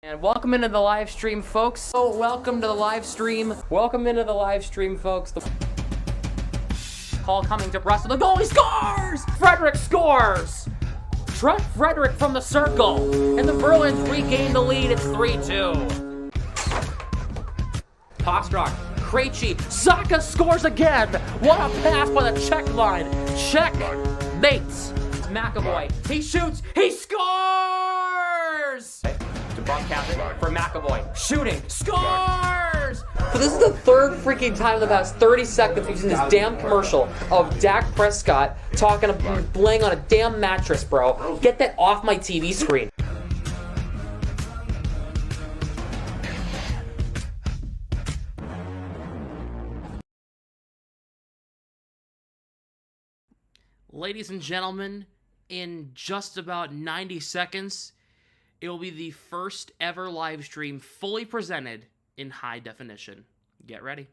And welcome into the live stream, folks. Oh, welcome to the live stream. Welcome into the live stream, folks. The call coming to Russell. The goalie scores! Frederick scores! Trent Frederick from the circle. And the Bruins regain the lead. It's 3-2. Pastrnak, Krejci, Zacha scores again. What a pass by the check line. Check mates. McAvoy. He shoots. He scores! To broadcast for McAvoy. Shooting. Scores! So this is the third freaking time in the past 30 seconds we've seen this damn commercial of Dak Prescott laying on a damn mattress, bro. Get that off my TV screen. Ladies and gentlemen, in just about 90 seconds, it will be the first ever live stream fully presented in high definition. Get ready.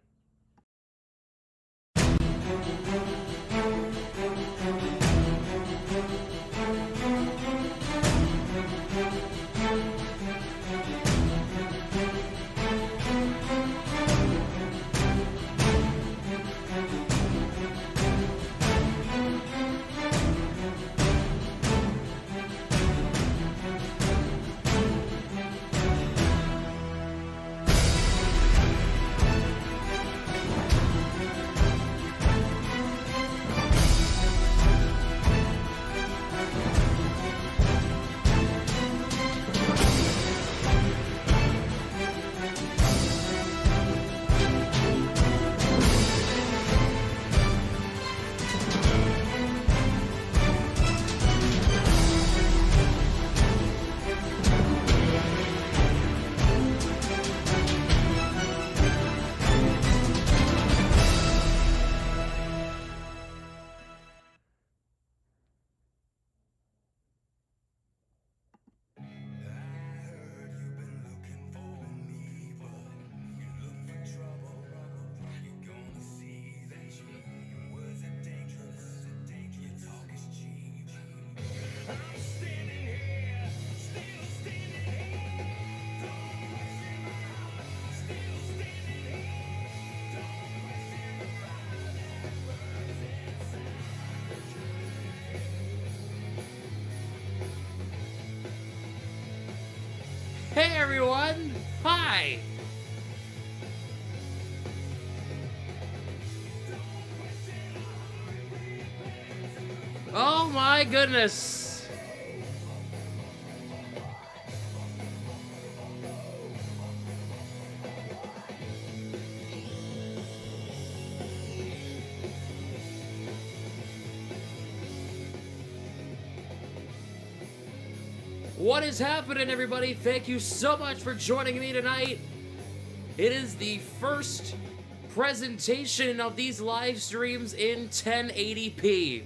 Hey everyone! Hi! Oh my goodness! What is happening, everybody? Thank you so much for joining me tonight. It is the first presentation of these live streams in 1080p.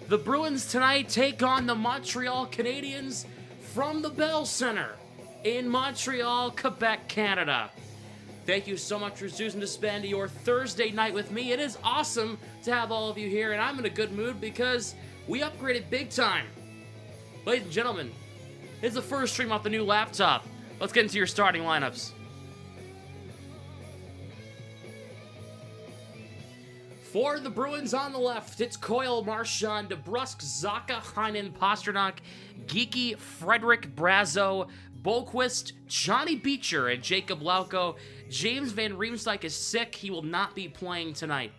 The Bruins tonight take on the Montreal Canadiens from the Bell Center in Montreal, Quebec, Canada. Thank you so much for choosing to spend your Thursday night with me. It is awesome to have all of you here, and I'm in a good mood because we upgraded big time. Ladies and gentlemen, it's the first stream off the new laptop. Let's get into your starting lineups. For the Bruins on the left, it's Coyle, Marchand, DeBrusk, Zacha, Heinen, Pastrnak, Geeky, Frederick, Brazo, Boquist, Johnny Beecher, and Jacob Lauko. James Van Riemsdyk is sick. He will not be playing tonight.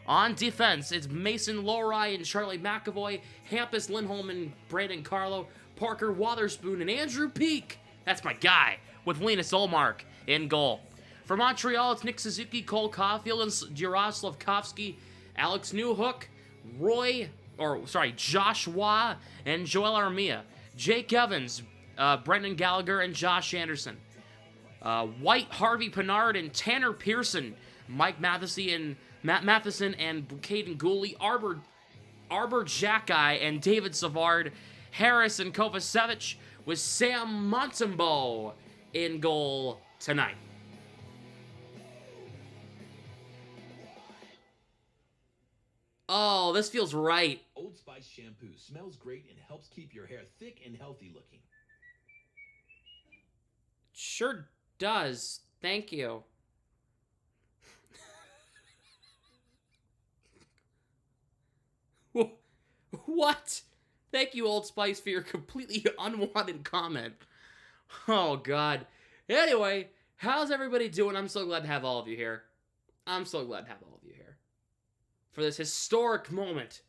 On defense, it's Mason Lohrei and Charlie McAvoy, Hampus Lindholm and Brandon Carlo, Parker Wotherspoon, and Andrew Peeke. That's my guy, with Linus Ullmark in goal. For Montreal, it's Nick Suzuki, Cole Caulfield, and Jaroslav Kovsky, Alex Newhook, Joshua, and Joel Armia. Jake Evans, Brendan Gallagher, and Josh Anderson. White, Harvey Pinard, and Tanner Pearson. Mike Matheson and Caden Gooley. Arbor Jacki and David Savard. Harris and Kovacevic, with Sam Montembeault in goal tonight. Oh, this feels right. Old Spice shampoo smells great and helps keep your hair thick and healthy looking. Sure does. Thank you. What? Thank you, Old Spice, for your completely unwanted comment. Oh, God. Anyway, how's everybody doing? I'm so glad to have all of you here. I'm so glad to have all of you here for this historic moment.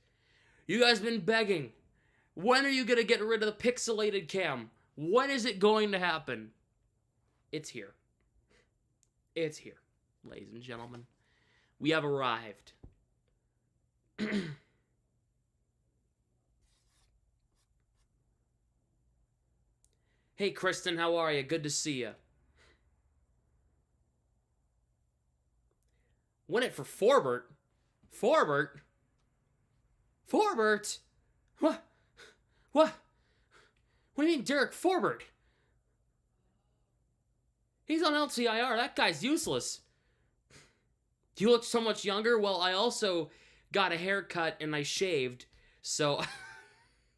You guys been begging. When are you going to get rid of the pixelated cam? When is it going to happen? It's here. It's here, ladies and gentlemen. We have arrived. Hey, Kristen, how are you? Good to see you. Win it for Forbert? Forbert? Forbert? What? What? What do you mean, Derek Forbert? He's on LTIR. That guy's useless. You look so much younger. Well, I also got a haircut and I shaved, so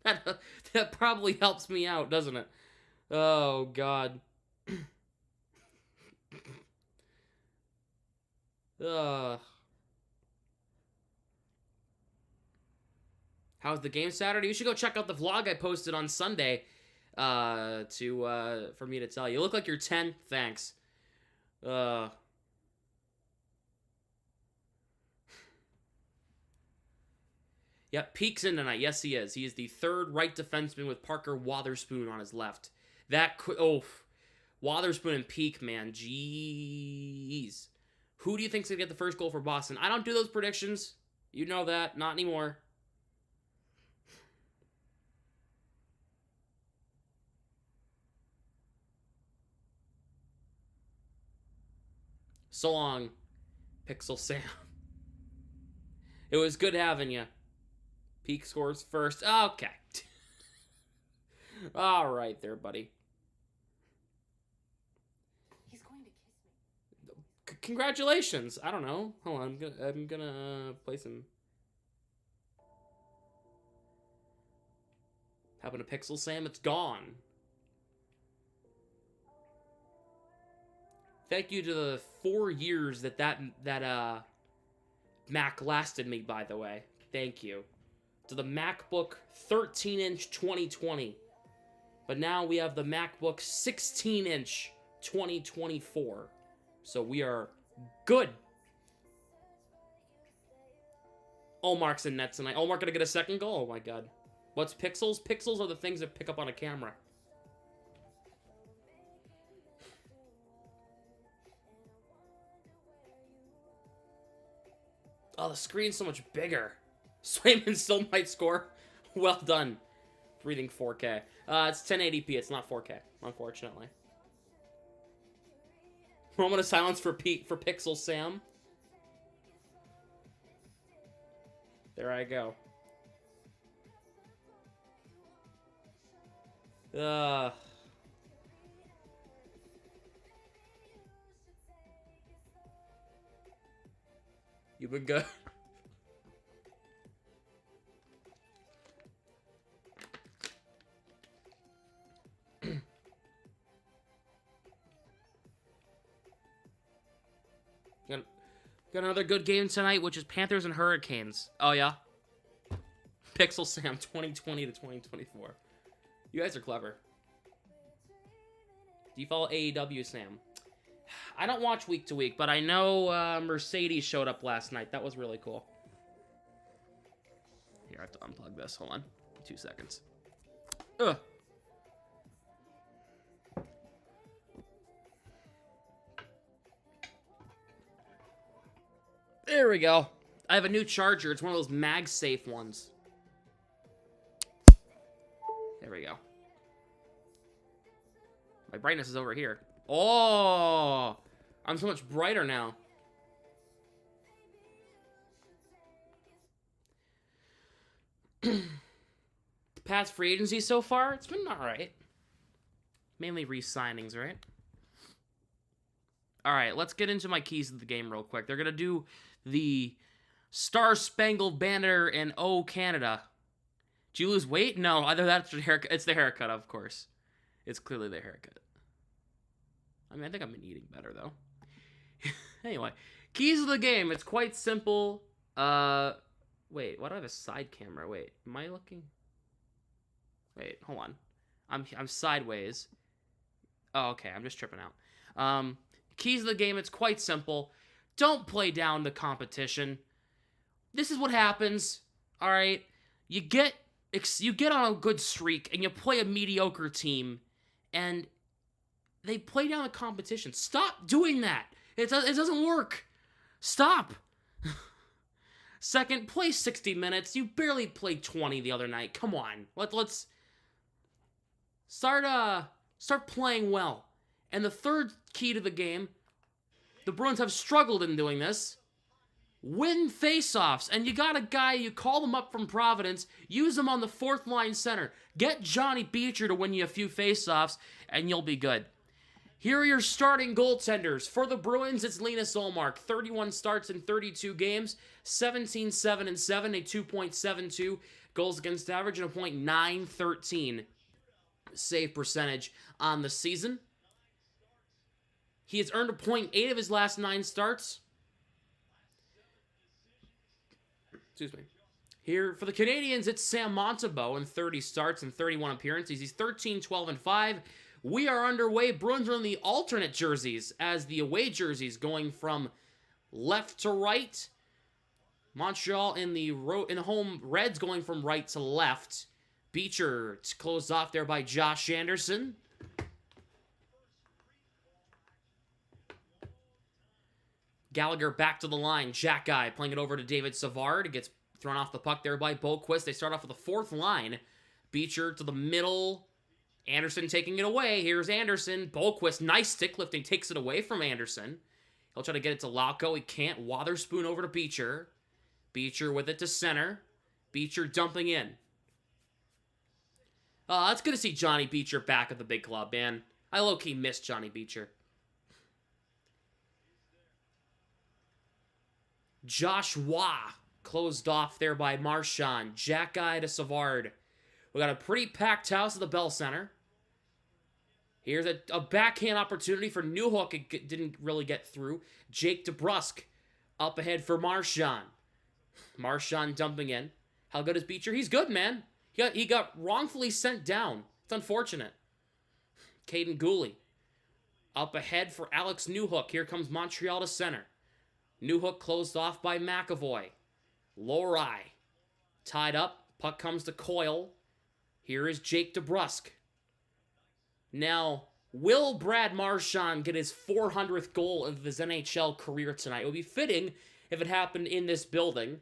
that probably helps me out, doesn't it? Oh, God. How's the game Saturday? You should go check out the vlog I posted on Sunday for me to tell you. You look like you're 10. Thanks. Yep, Peak's in tonight. Yes, he is. He is the third right defenseman with Parker Wotherspoon on his left. Wotherspoon and Peak, man. Jeez. Who do you think's going to get the first goal for Boston? I don't do those predictions. You know that. Not anymore. So long, Pixel Sam. It was good having you. Peak scores first. Okay. All right there, buddy. He's going to kiss me. Congratulations. I don't know. Hold on. I'm gonna play some. Happened to Pixel Sam? It's gone. Thank you to the 4 years that Mac lasted me, by the way. Thank you. To the MacBook 13-inch 2020. But now we have the MacBook 16-inch 2024. So we are good. Olmark's in net tonight. Olmark gonna get a second goal? Oh my god. What's pixels? Pixels are the things that pick up on a camera. Oh, the screen's so much bigger. Swayman still might score. Well done. Reading 4K. It's 1080p. It's not 4K, unfortunately. Moment of silence for Pixel Sam. There I go. You've been good. Got another good game tonight, which is Panthers and Hurricanes. Oh, yeah? Pixel Sam, 2020 to 2024. You guys are clever. Do you follow AEW, Sam? I don't watch week to week, but I know Mercedes showed up last night. That was really cool. Here, I have to unplug this. Hold on. 2 seconds. Ugh. There we go. I have a new charger. It's one of those MagSafe ones. There we go. My brightness is over here. Oh! I'm so much brighter now. Past free agency so far? It's been alright. Mainly re-signings, right? Alright, let's get into my keys of the game real quick. They're gonna do the Star Spangled Banner in Oh Canada. Did you lose weight? No, either that's the haircut. It's the haircut, of course. It's clearly the haircut. I mean, I think I've been eating better, though. Anyway, keys of the game. It's quite simple. Wait, why do I have a side camera? Wait, am I looking? Wait, hold on. I'm sideways. Oh, okay, I'm just tripping out. Keys of the game, it's quite simple. Don't play down the competition. This is what happens, all right? You get on a good streak, and you play a mediocre team, and they play down the competition. Stop doing that. It doesn't work. Stop. Second, play 60 minutes. You barely played 20 the other night. Come on. Let's start playing well. And the third key to the game, the Bruins have struggled in doing this. Win faceoffs. And you got a guy, you call them up from Providence, use him on the fourth line center. Get Johnny Beecher to win you a few faceoffs, and you'll be good. Here are your starting goaltenders. For the Bruins, it's Linus Ullmark. 31 starts in 32 games, 17-7-7, a 2.72 goals against average, and a .913 save percentage on the season. He has earned a .8 of his last 9 starts. Excuse me. Here, for the Canadiens, it's Sam Montembeault in 30 starts and 31 appearances. He's 13-12-5. We are underway. Bruins are in the alternate jerseys as the away jerseys going from left to right. Montreal in the home Reds going from right to left. Beecher closed off there by Josh Anderson. Gallagher back to the line. Jack Guy playing it over to David Savard. Gets thrown off the puck there by Boquist. They start off with the fourth line. Beecher to the middle. Anderson taking it away. Here's Anderson. Boquist, nice stick lifting, takes it away from Anderson. He'll try to get it to Lauko. He can't. Wotherspoon over to Beecher. Beecher with it to center. Beecher dumping in. It's good to see Johnny Beecher back at the big club, man. I low-key miss Johnny Beecher. Josh Waugh closed off there by Marchand. Jack Guy to Savard. We got a pretty packed house at the Bell Center. Here's a backhand opportunity for Newhook. It didn't really get through. Jake DeBrusk up ahead for Marchand. Marchand dumping in. How good is Beecher? He's good, man. He got wrongfully sent down. It's unfortunate. Caden Gooley up ahead for Alex Newhook. Here comes Montreal to center. Newhook closed off by McAvoy. Lohrei tied up. Puck comes to Coyle. Here is Jake DeBrusk. Now, will Brad Marchand get his 400th goal of his NHL career tonight? It would be fitting if it happened in this building.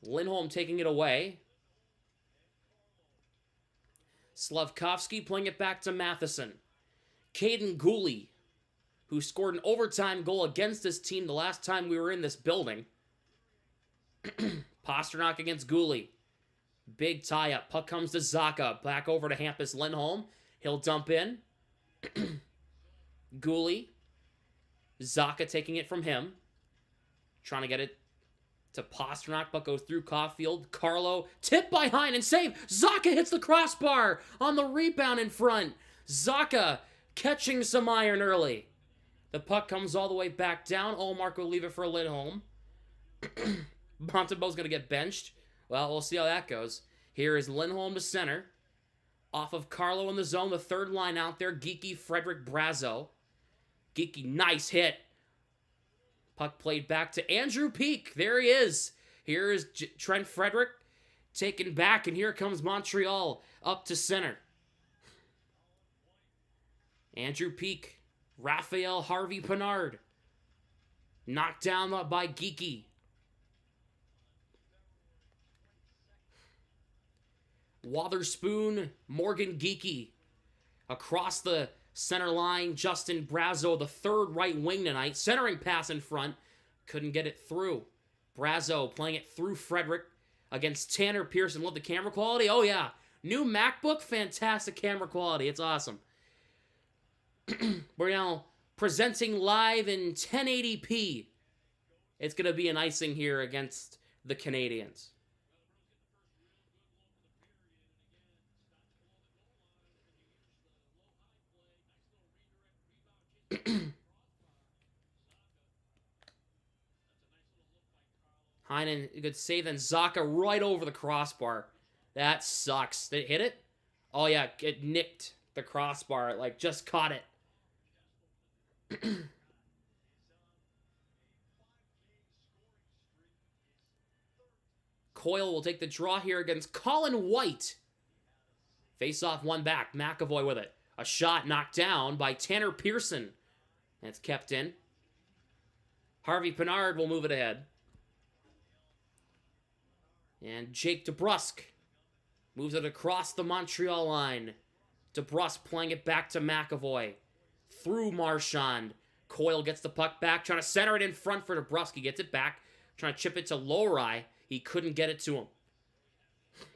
Lindholm taking it away. Slavkovsky playing it back to Matheson. Caden Gooley, who scored an overtime goal against this team the last time we were in this building. Pasternak against Gooley. Big tie-up. Puck comes to Zacha. Back over to Hampus Lindholm. He'll dump in. Gooley. Zacha taking it from him. Trying to get it to Pasternak, but goes through Caulfield. Carlo, tipped by Hein and save. Zacha hits the crossbar on the rebound in front. Zacha catching some iron early. The puck comes all the way back down. Ullmark will leave it for Lindholm. Montembeault's going to get benched. Well, we'll see how that goes. Here is Lindholm to center. Off of Carlo in the zone. The third line out there. Geekie, Frederick, Brazo. Geekie, nice hit. Puck played back to Andrew Peeke. There he is. Here is Trent Frederick taken back. And here comes Montreal up to center. Andrew Peeke. Raphael Harvey Pinard. Knocked down by Geekie. Wotherspoon, Morgan Geekie. Across the center line, Justin Brazo, the third right wing tonight. Centering pass in front. Couldn't get it through. Brazo playing it through Frederick against Tanner Pearson. Love the camera quality. Oh, yeah. New MacBook, fantastic camera quality. It's awesome. We're now presenting live in 1080p. It's going to be an icing here against the Canadiens. Heinen, good save. Then Zacha right over the crossbar. That sucks. Did it hit it? Oh, yeah. It nicked the crossbar. Like, just caught it. Coyle will take the draw here against Colin White. Face-off, one back. McAvoy with it. A shot knocked down by Tanner Pearson. That's kept in. Harvey Pinard will move it ahead. And Jake DeBrusk moves it across the Montreal line. DeBrusk playing it back to McAvoy. Through Marchand. Coyle gets the puck back, trying to center it in front for DeBrusk. He gets it back, trying to chip it to Lowry. He couldn't get it to him.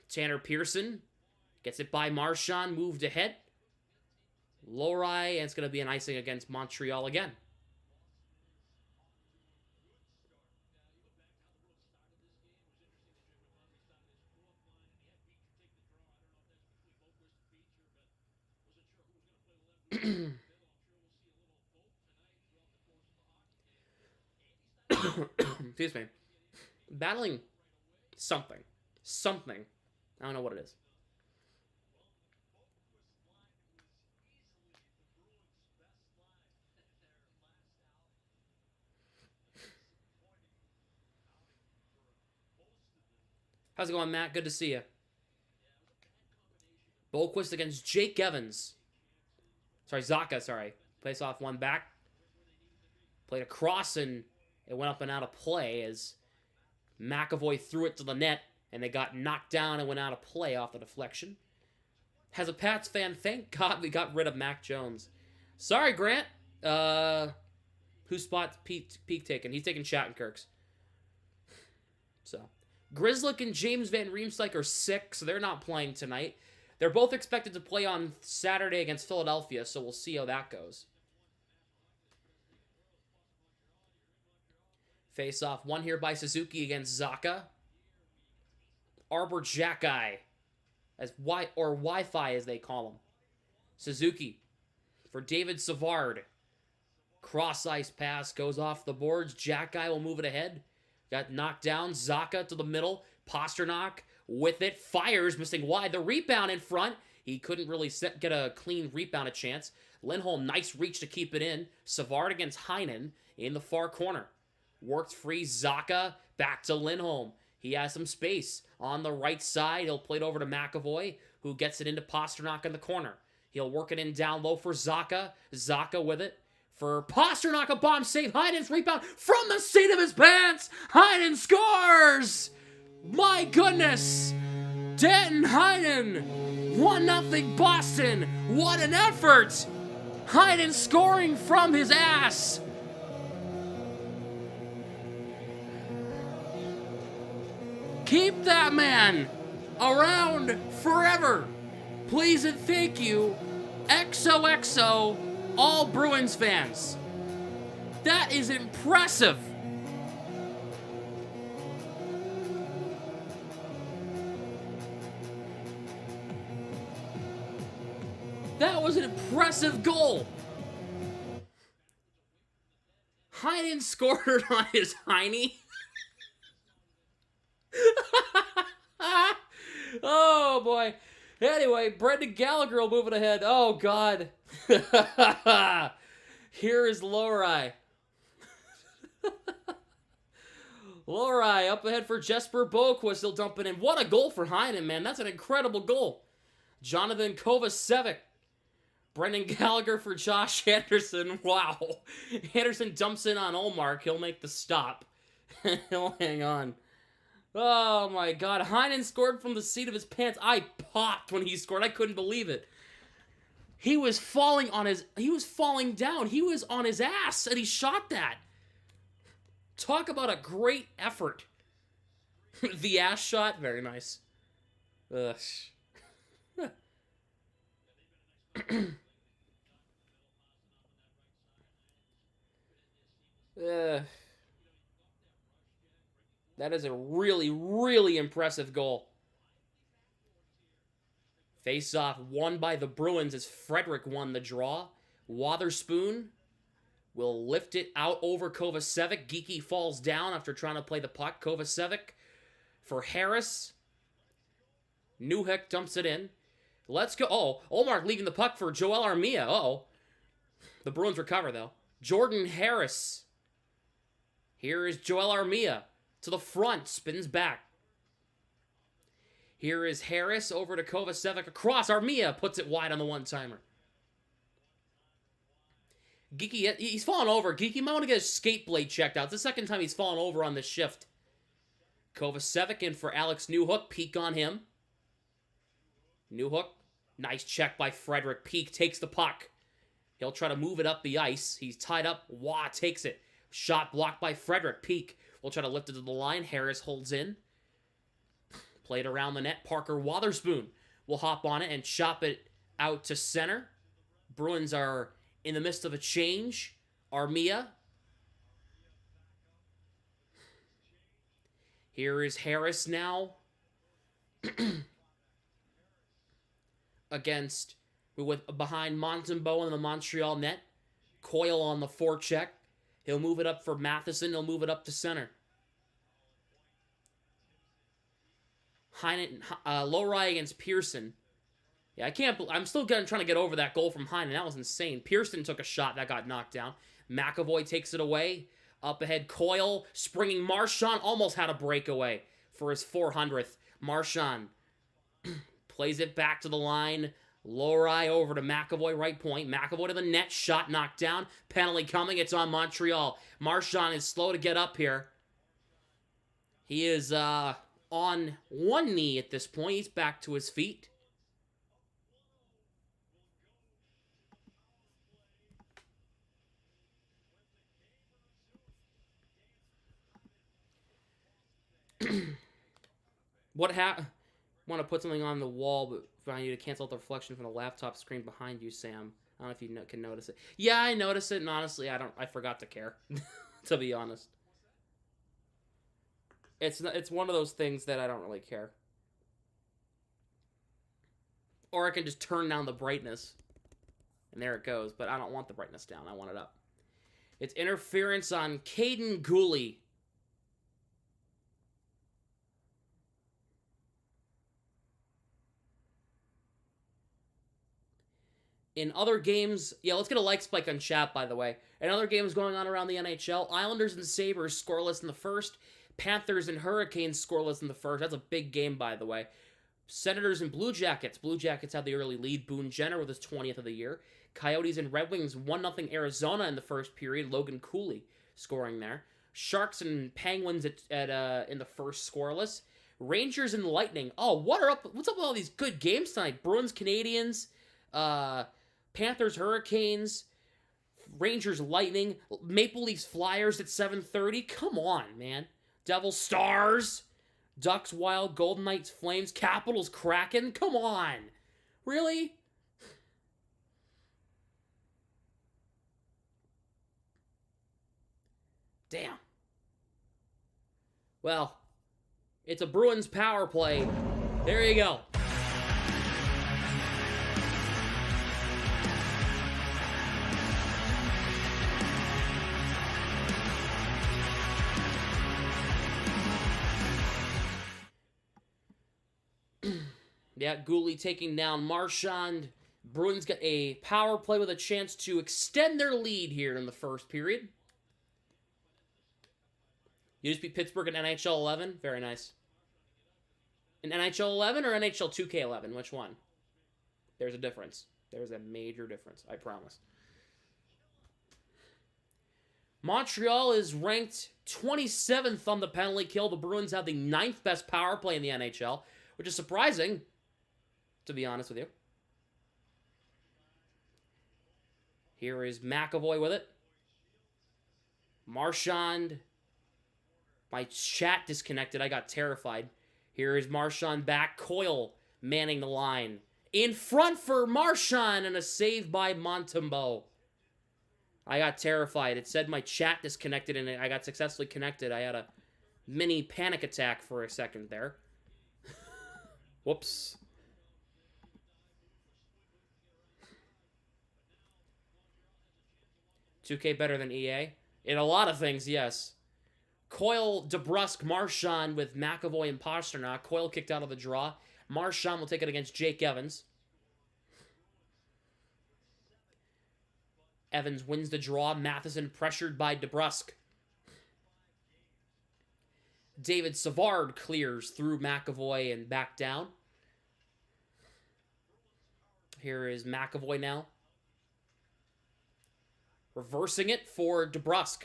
Tanner Pearson gets it by Marchand, moved ahead. Lowry, and it's going to be an icing against Montreal again. Excuse me. Battling something. Something. I don't know what it is. How's it going, Matt? Good to see you. Boquist against Jake Evans. Zacha, sorry. Place off, one back. Played across, and it went up and out of play as McAvoy threw it to the net, and they got knocked down and went out of play off the deflection. As a Pats fan, thank God we got rid of Mac Jones. Sorry, Grant. Whose spot's Peak taking? He's taking Shattenkirk's. So, Grizzlick and James Van Riemsdyk are sick, so they're not playing tonight. They're both expected to play on Saturday against Philadelphia, so we'll see how that goes. Face-off, one here by Suzuki against Zacha. Arbor Jackeye, or Wi-Fi as they call him. Suzuki for David Savard. Cross-ice pass goes off the boards. Jackeye will move it ahead. Got knocked down. Zacha to the middle. Pasternak with it. Fires, missing wide. The rebound in front. He couldn't really get a clean rebound a chance. Lindholm, nice reach to keep it in. Savard against Heinen in the far corner. Worked free. Zacha back to Lindholm. He has some space on the right side. He'll play it over to McAvoy, who gets it into Pasternak in the corner. He'll work it in down low for Zacha. Zacha with it for Pasternak. A bomb save. Heinen's rebound from the seat of his pants. Heinen scores! My goodness! Danton Heinen! 1-0 Boston! What an effort! Heinen scoring from his ass! Keep that man around forever. Please and thank you, XOXO, all Bruins fans. That is impressive. That was an impressive goal. Heinen scored on his hiney. Oh, boy. Anyway, Brendan Gallagher will move it ahead. Oh, God. Here is Lowry. Lowry up ahead for Jesper Boquist. He'll dump it in. What a goal for Heinen, man. That's an incredible goal. Jonathan Kovacevic. Brendan Gallagher for Josh Anderson. Wow. Anderson dumps in on Olmark. He'll make the stop. He'll hang on. Oh my God, Heinen scored from the seat of his pants. I popped when he scored. I couldn't believe it. He was falling down. He was on his ass, and he shot that. Talk about a great effort. The ass shot, very nice. Ugh. That is a really, really impressive goal. Face-off won by the Bruins as Frederick won the draw. Wotherspoon will lift it out over Kovacevic. Geeky falls down after trying to play the puck. Kovacevic for Harris. Newhook dumps it in. Let's go. Oh, Olmark leaving the puck for Joel Armia. Uh-oh. The Bruins recover, though. Jordan Harris. Here is Joel Armia. To the front. Spins back. Here is Harris over to Kovacevic. Across. Armia puts it wide on the one-timer. Geeky, he's fallen over. Geeky might want to get his skate blade checked out. It's the second time he's fallen over on this shift. Kovacevic in for Alex Newhook. Peek on him. Newhook. Nice check by Frederick. Peek takes the puck. He'll try to move it up the ice. He's tied up. Wah takes it. Shot blocked by Frederick. Peek will try to lift it to the line. Harris holds in. Played around the net. Parker Wotherspoon will hop on it and chop it out to center. Bruins are in the midst of a change. Armia. Here is Harris now. Behind Montembeault in the Montreal net. Coyle on the forecheck. He'll move it up for Matheson. He'll move it up to center. Lowry against Pearson. Yeah, I'm still trying to get over that goal from Heinen. That was insane. Pearson took a shot that got knocked down. McAvoy takes it away. Up ahead, Coyle. Springing Marchand almost had a breakaway for his 400th. Marchand plays it back to the line. Lowry over to McAvoy, right point. McAvoy to the net. Shot knocked down. Penalty coming. It's on Montreal. Marchand is slow to get up here. He is on one knee at this point. He's back to his feet. Want to put something on the wall, but find you to cancel out the reflection from the laptop screen behind you, Sam. I don't know if you can notice it. Yeah, I notice it, and honestly, I forgot to care, to be honest. It's one of those things that I don't really care. Or I can just turn down the brightness, and there it goes. But I don't want the brightness down. I want it up. It's interference on Caden Gooley. In other games, yeah, let's get a like spike on chat, by the way. In other games going on around the NHL, Islanders and Sabres scoreless in the first. Panthers and Hurricanes scoreless in the first. That's a big game, by the way. Senators and Blue Jackets. Blue Jackets have the early lead. Boone Jenner with his 20th of the year. Coyotes and Red Wings 1-0 Arizona in the first period. Logan Cooley scoring there. Sharks and Penguins in the first scoreless. Rangers and Lightning. Oh, what's up with all these good games tonight? Bruins, Canadiens, Panthers, Hurricanes, Rangers, Lightning, Maple Leafs, Flyers at 7:30. Come on, man. Devils, Stars, Ducks, Wild, Golden Knights, Flames, Capitals, Kraken. Come on. Really? Damn. Well, it's a Bruins power play. There you go. Yeah, Gooley taking down Marchand. Bruins got a power play with a chance to extend their lead here in the first period. You just beat Pittsburgh in NHL 11. Very nice. In NHL 11 or NHL 2K11? Which one? There's a difference. There's a major difference, I promise. Montreal is ranked 27th on the penalty kill. The Bruins have the 9th best power play in the NHL, which is surprising, to be honest with you. Here is McAvoy with it. Marchand. My chat disconnected. I got terrified. Here is Marchand back. Coyle manning the line. In front for Marchand and a save by Montembeault. I got terrified. It said my chat disconnected and I got successfully connected. I had a mini panic attack for a second there. Whoops. 2K better than EA? In a lot of things, yes. Coyle, DeBrusque, Marchand with McAvoy and Pastrnak. Coyle kicked out of the draw. Marchand will take it against Jake Evans. Evans wins the draw. Matheson pressured by DeBrusque. David Savard clears through McAvoy and back down. Here is McAvoy now. Reversing it for DeBrusque.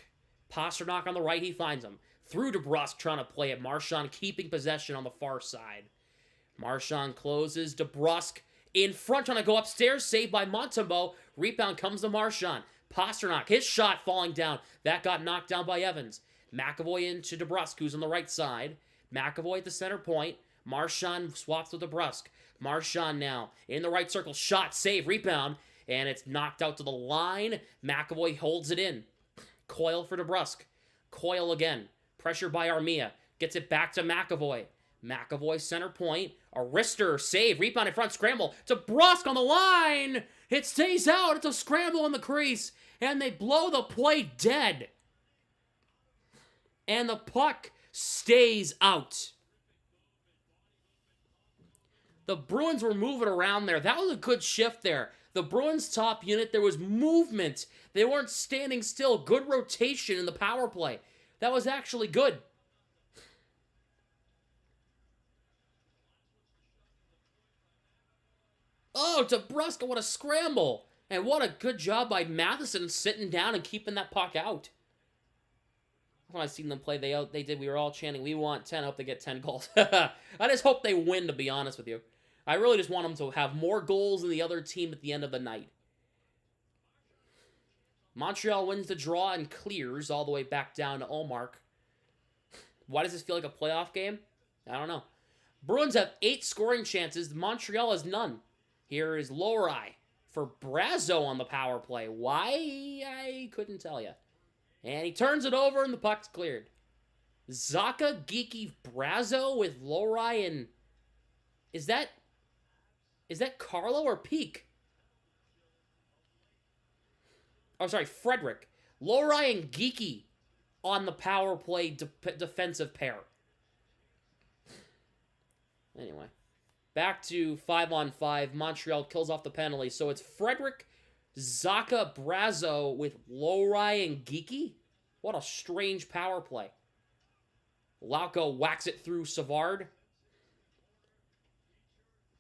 Pastrnak on the right, he finds him. Through DeBrusque, trying to play it. Marchand keeping possession on the far side. Marchand closes. DeBrusque in front, trying to go upstairs. Saved by Montembeault. Rebound comes to Marchand. Pastrnak, his shot falling down. That got knocked down by Evans. McAvoy into DeBrusque, who's on the right side. McAvoy at the center point. Marchand swaps with DeBrusque. Marchand now in the right circle. Shot, save, rebound. And it's knocked out to the line. McAvoy holds it in. Coyle for DeBrusque. Coyle again. Pressure by Armia. Gets it back to McAvoy. McAvoy center point. A wrister, save, rebound in front, scramble. DeBrusque on the line. It stays out. It's a scramble in the crease. And they blow the play dead. And the puck stays out. The Bruins were moving around there. That was a good shift there. The Bruins top unit, there was movement. They weren't standing still. Good rotation in the power play. That was actually good. Oh, DeBrusque, what a scramble. And what a good job by Matheson sitting down and keeping that puck out. When I seen them play, they did. We were all chanting, we want 10. I hope they get 10 goals. I just hope they win, to be honest with you. I really just want them to have more goals than the other team at the end of the night. Montreal wins the draw and clears all the way back down to Ullmark. Why does this feel like a playoff game? I don't know. Bruins have 8 scoring chances. Montreal has none. Here is Lowry for Brazo on the power play. Why? I couldn't tell you. And he turns it over and the puck's cleared. Zaka, Geeky, Brazo with Lowry and... Is that Carlo or Peak? Oh, sorry, Frederick. Lowry and Geeky on the power play defensive pair. Anyway. Back to 5-on-5. Montreal kills off the penalty. So it's Frederick, Zaka, Brazo with Lowry and Geeky? What a strange power play. Lauko whacks it through Savard.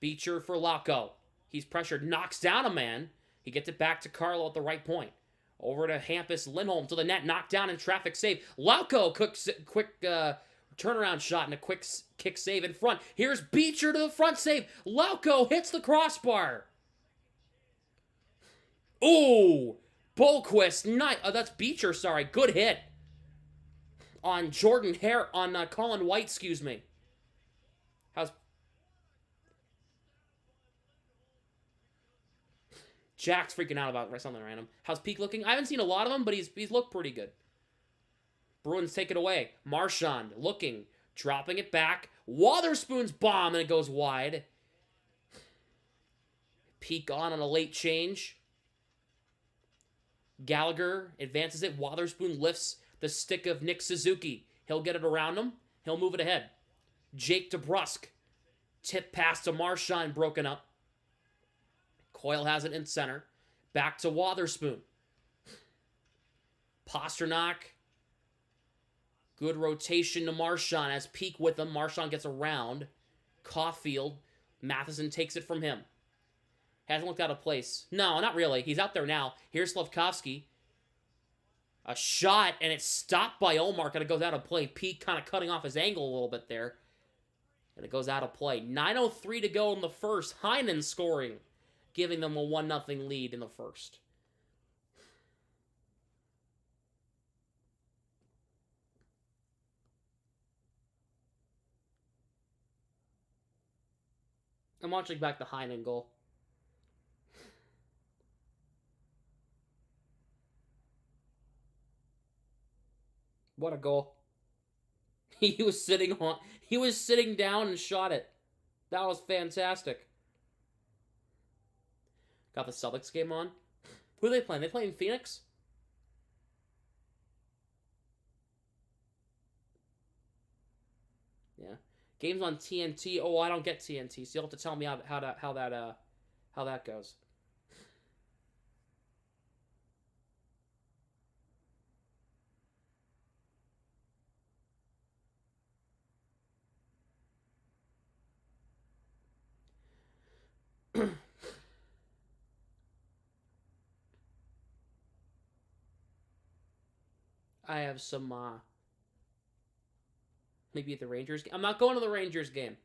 Beecher for Lauko. He's pressured, knocks down a man. He gets it back to Carlo at the right point. Over to Hampus Lindholm to the net, knocked down in traffic save. Lauko, quick turnaround shot and a quick kick save in front. Here's Beecher to the front save. Lauko hits the crossbar. Ooh, Bolquist, that's Beecher, sorry. Good hit. On Colin White, excuse me. How's... Jack's freaking out about something random. How's Peak looking? I haven't seen a lot of him, but he's looked pretty good. Bruins take it away. Marchand looking, dropping it back. Wotherspoon's bomb, and it goes wide. Peak on a late change. Gallagher advances it. Wotherspoon lifts the stick of Nick Suzuki. He'll get it around him. He'll move it ahead. Jake DeBrusque. Tip pass to Marchand, broken up. Coyle has it in center. Back to Wotherspoon. Pastrnak. Good rotation to Marchand. As Peak with him. Marchand gets around. Caulfield. Matheson takes it from him. Hasn't looked out of place. No, not really. He's out there now. Here's Slavkovsky. A shot, and it's stopped by Ullmark, and it goes out of play. Peak kind of cutting off his angle a little bit there. And it goes out of play. 9:03 to go in the first. Heinen scoring, giving them a 1-0 lead in the first. I'm watching back the Heinen goal. What a goal. He was sitting down and shot it. That was fantastic. Got the Celtics game on. Who are they playing? They playing Phoenix? Games on TNT. Oh, I don't get TNT, so you'll have to tell me how that goes. I have some maybe at the Rangers game. I'm not going to the Rangers game.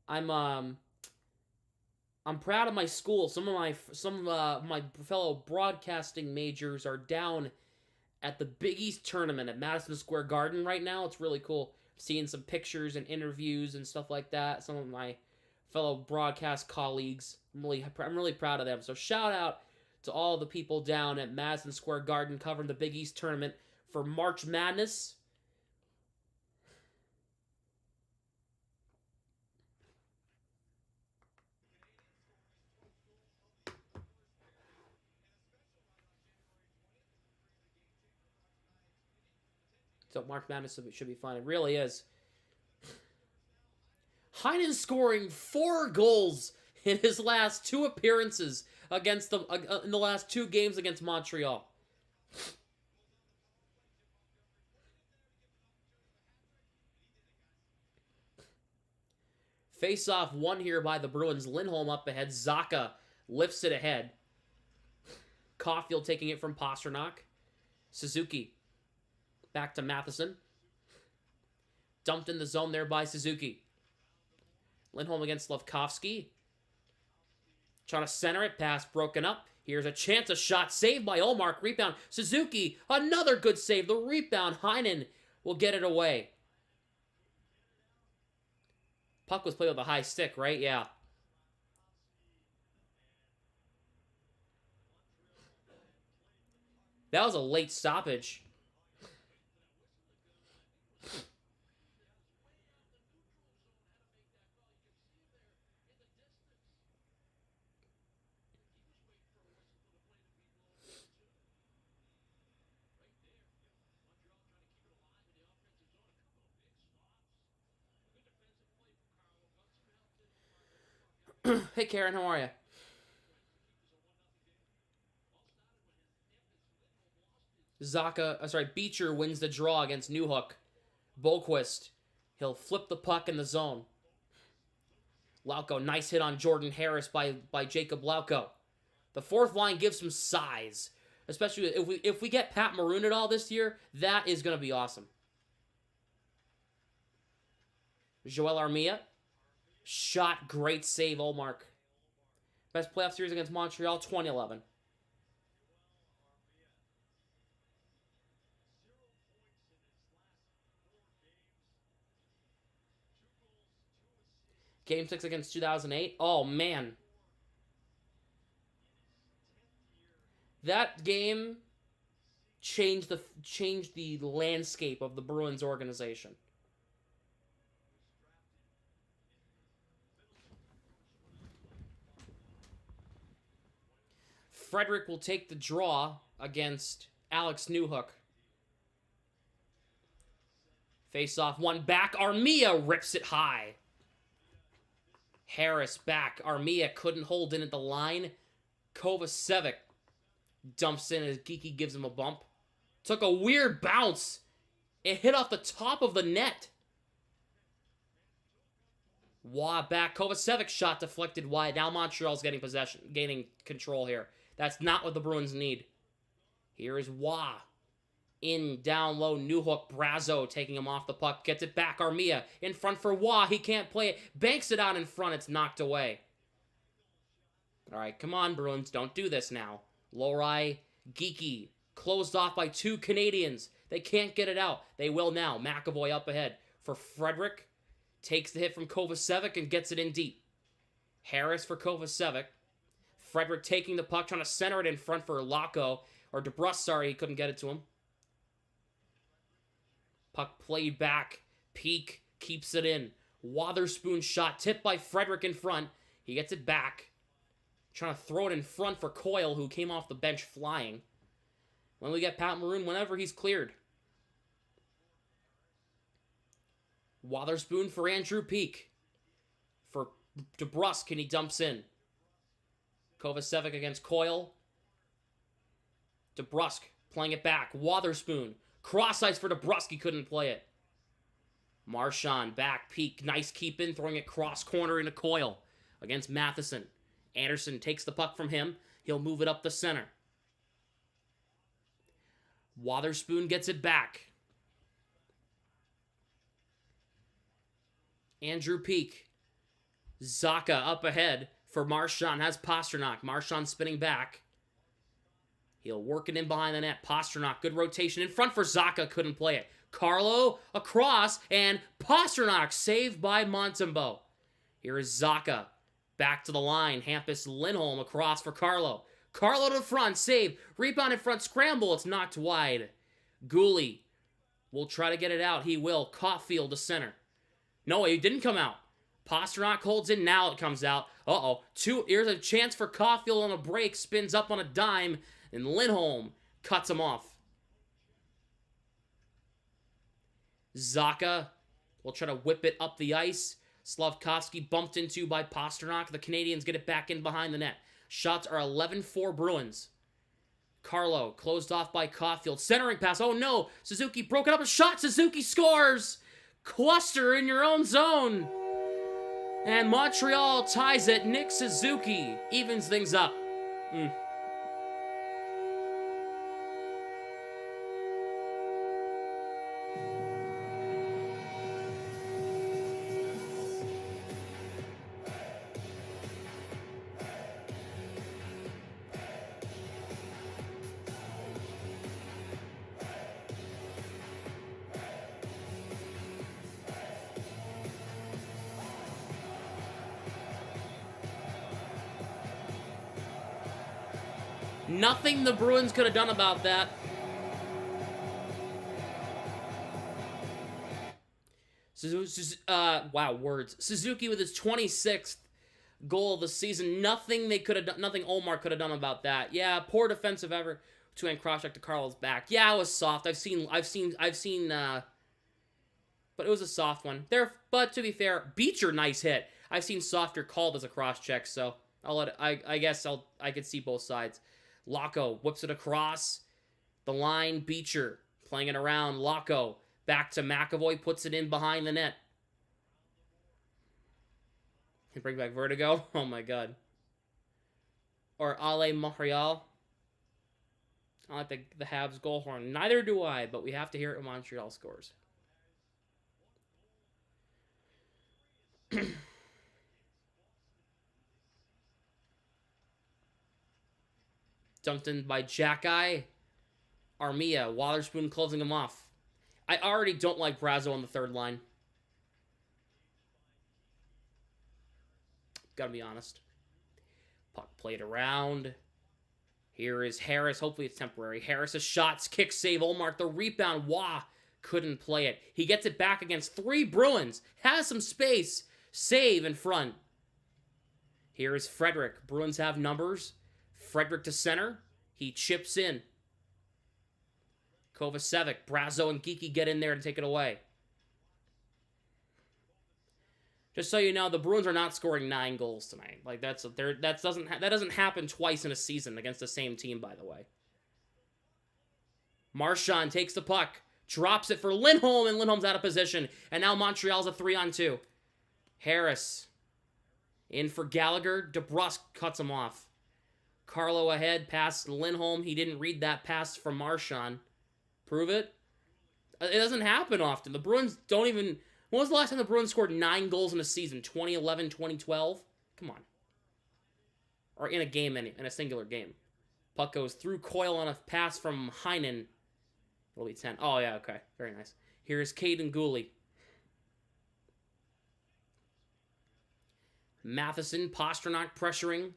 I'm proud of my school. Some of my fellow broadcasting majors are down at the Big East tournament at Madison Square Garden right now. It's really cool. Seeing some pictures and interviews and stuff like that. Some of my fellow broadcast colleagues. I'm really proud of them. So shout out to all the people down at Madison Square Garden covering the Big East tournament for March Madness. So March Madness should be fun. It really is. Heinen scoring 4 goals in his last 2 appearances against them in the last 2 games against Montreal. Face-off won here by the Bruins. Lindholm up ahead. Zacha lifts it ahead. Caulfield taking it from Pasternak. Suzuki. Back to Matheson. Dumped in the zone there by Suzuki. Lindholm against Slavkovsky. Trying to center it. Pass broken up. Here's a chance. A shot saved by Ullmark. Rebound. Suzuki. Another good save. The rebound. Heinen will get it away. Puck was played with a high stick, right? Yeah. That was a late stoppage. Hey, Karen, how are you? Beecher wins the draw against Newhook. Boquist, he'll flip the puck in the zone. Lauko, nice hit on Jordan Harris by Jacob Lauko. The fourth line gives some size, especially if we get Pat Maroon at all this year. That is going to be awesome. Joel Armia, shot, great save, Ullmark. Best playoff series against Montreal, 2011. Game 6 against 2008. Oh, man. That game changed the landscape of the Bruins organization. Frederick will take the draw against Alex Newhook. Face off, one back. Armia rips it high. Harris back. Armia couldn't hold in at the line. Kovacevic dumps in as Geeky gives him a bump. Took a weird bounce. It hit off the top of the net. Wah back. Kovacevic shot deflected wide. Now Montreal's gaining control here. That's not what the Bruins need. Here is Wah. In, down low, Newhook, Brazo taking him off the puck. Gets it back, Armia. In front for Wah. He can't play it. Banks it out in front. It's knocked away. All right, come on, Bruins. Don't do this now. Lohrei, Geeky. Closed off by 2 Canadiens. They can't get it out. They will now. McAvoy up ahead for Frederick. Takes the hit from Kovacevic and gets it in deep. Harris for Kovacevic. Frederick taking the puck, trying to center it in front for Lauko. Or DeBrusk, sorry, he couldn't get it to him. Puck played back. Peak keeps it in. Wotherspoon shot tipped by Frederick in front. He gets it back. Trying to throw it in front for Coyle, who came off the bench flying. When we get Pat Maroon, whenever he's cleared. Wotherspoon for Andrew Peak. For DeBrusk, and he dumps in. Kovacevic against Coyle. DeBrusk playing it back. Wotherspoon. Cross ice for DeBrusk. He couldn't play it. Marchand back. Peak. Nice keep in. Throwing it cross corner into Coyle against Matheson. Anderson takes the puck from him. He'll move it up the center. Wotherspoon gets it back. Andrew Peak. Zacha up ahead for Marchand. Has Pastrnak. Marchand spinning back. He'll work it in behind the net. Pastrnak, good rotation in front for Zacha. Couldn't play it. Carlo across, and Pastrnak saved by Montembeault. Here is Zacha. Back to the line. Hampus Lindholm across for Carlo. Carlo to the front. Save. Rebound in front. Scramble. It's knocked wide. Gooley will try to get it out. He will. Caulfield to center. No, he didn't come out. Pastrnak holds in. Now it comes out. Uh-oh. Here's a chance for Caulfield on a break. Spins up on a dime. And Lindholm cuts him off. Zacha will try to whip it up the ice. Slavkovsky bumped into by Pastrnak. The Canadiens get it back in behind the net. Shots are 11-4 Bruins. Carlo closed off by Caulfield. Centering pass. Oh no! Suzuki broke it up a shot. Suzuki scores! Cluster in your own zone. And Montreal ties it. Nick Suzuki evens things up. Nothing the Bruins could have done about that. Wow, words. Suzuki with his 26th goal of the season. Nothing they could have done. Nothing Omar could have done about that. Yeah, poor defensive effort. Two-hand cross-check to Carlo's back. Yeah, it was soft. I've seen. But it was a soft one. But to be fair, Beecher, nice hit. I've seen softer called as a cross-check, so I'll let it, I guess I could see both sides. Locko whips it across the line. Beecher playing it around. Locko back to McAvoy. Puts it in behind the net. Can bring back Vertigo. Oh my god. Or Ale Montreal. I like the Habs goal horn. Neither do I, but we have to hear it when Montreal scores. Dumped in by Jack-Eye. Armia. Wotherspoon closing him off. I already don't like Brazo on the third line. Gotta be honest. Puck played around. Here is Harris. Hopefully it's temporary. Harris' shots. Kick save. Olmark the rebound. Wah. Couldn't play it. He gets it back against 3 Bruins. Has some space. Save in front. Here is Frederick. Bruins have numbers. Frederick to center. He chips in. Kovacevic, Brazo, and Geeky get in there to take it away. Just so you know, the Bruins are not scoring 9 goals tonight. Like that doesn't happen twice in a season against the same team, by the way. Marchand takes the puck, drops it for Lindholm, and Lindholm's out of position. And now Montreal's a 3-on-2. Harris in for Gallagher. DeBrusk cuts him off. Carlo ahead, past Lindholm. He didn't read that pass from Marchand. Prove it? It doesn't happen often. The Bruins don't even... When was the last time the Bruins scored 9 goals in a season? 2011, 2012? Come on. Or in a game, in a singular game. Puck goes through Coyle on a pass from Heinen. It'll be 10. Oh, yeah, okay. Very nice. Here's Caden Gooley. Matheson, Pastrnak pressuring.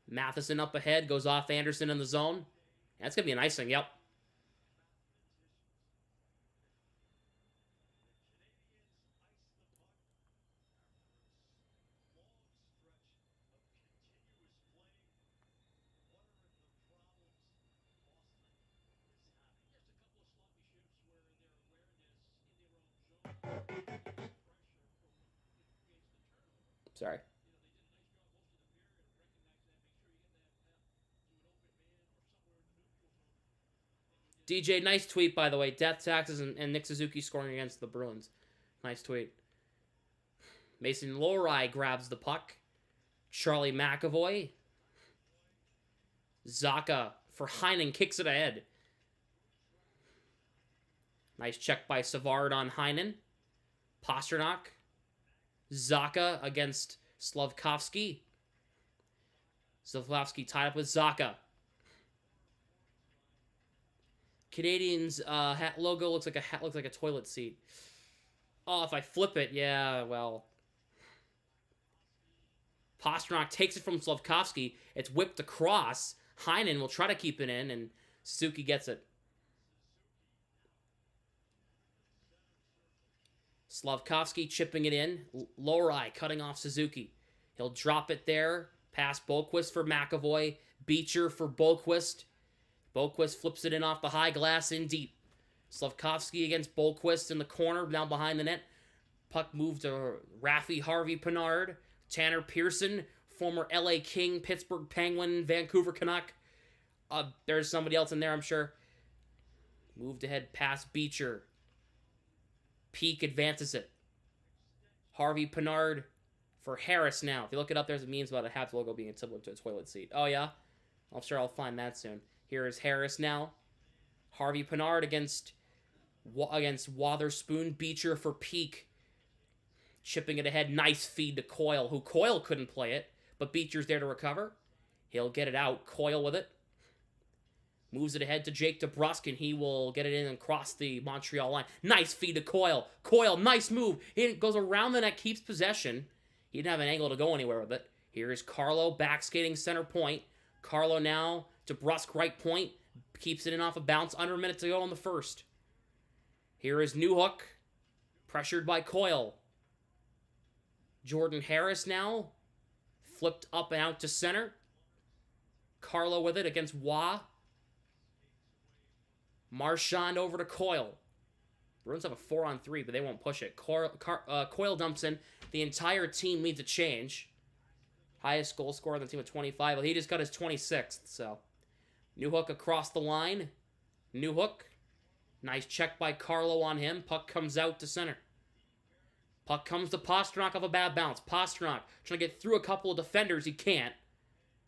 Matheson up ahead, goes off Anderson in the zone. That's going to be a nice thing, yep. Sorry. DJ, nice tweet, by the way. Death taxes and Nick Suzuki scoring against the Bruins. Nice tweet. Mason Lohrei grabs the puck. Charlie McAvoy. Zacha for Heinen kicks it ahead. Nice check by Savard on Heinen. Pasternak. Zacha against Slavkovsky. Slavkovsky tied up with Zacha. Canadiens hat logo looks like a toilet seat. Oh, if I flip it, yeah, well. Pasternak takes it from Slavkovsky. It's whipped across. Heinen will try to keep it in, and Suzuki gets it. Slavkovsky chipping it in. Lohrei cutting off Suzuki. He'll drop it there. Pass Boquist for McAvoy. Beecher for Boquist. Boquist flips it in off the high glass in deep. Slavkovsky against Boquist in the corner, down behind the net. Puck moved to Raffi Harvey-Pinard. Tanner Pearson, former LA King, Pittsburgh Penguin, Vancouver Canuck. There's somebody else in there, I'm sure. Moved ahead past Beecher. Peak advances it. Harvey-Pinard for Harris now. If you look it up, there's memes about a Habs logo being similar to a toilet seat. Oh, yeah? I'm sure I'll find that soon. Here is Harris now. Harvey-Pinard against Wotherspoon. Beecher for Peak. Chipping it ahead. Nice feed to Coyle, who Coyle couldn't play it, but Beecher's there to recover. He'll get it out. Coyle with it. Moves it ahead to Jake DeBrusk, and he will get it in and cross the Montreal line. Nice feed to Coyle. Coyle, nice move. He goes around the net, keeps possession. He didn't have an angle to go anywhere with it. Here is Carlo back skating center point. Carlo now, DeBrusk right point. Keeps it in off a bounce. Under a minute to go in the first. Here is Newhook. Pressured by Coyle. Jordan Harris now. Flipped up and out to center. Carlo with it against Waugh. Marchand over to Coyle. Bruins have a 4-on-3, but they won't push it. Coyle dumps in. The entire team needs a change. Highest goal scorer on the team with 25. Well, he just got his 26th, so. Newhook across the line. Newhook. Nice check by Carlo on him. Puck comes out to center. Puck comes to Pasternak off a bad bounce. Pasternak trying to get through a couple of defenders. He can't.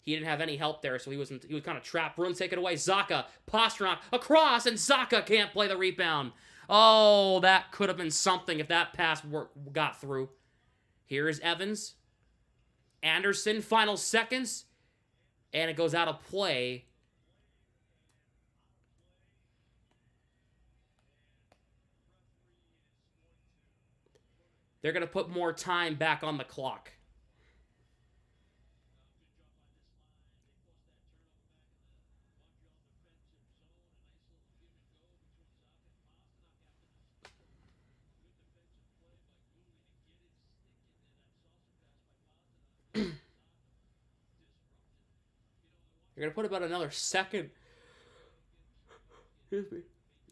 He didn't have any help there, so he was kind of trapped. Bruins take it away. Zacha, Pasternak, across, and Zacha can't play the rebound. Oh, that could have been something if that pass got through. Here is Evans. Anderson, final seconds, and it goes out of play. They're going to put more time back on the clock. You're going to put about another second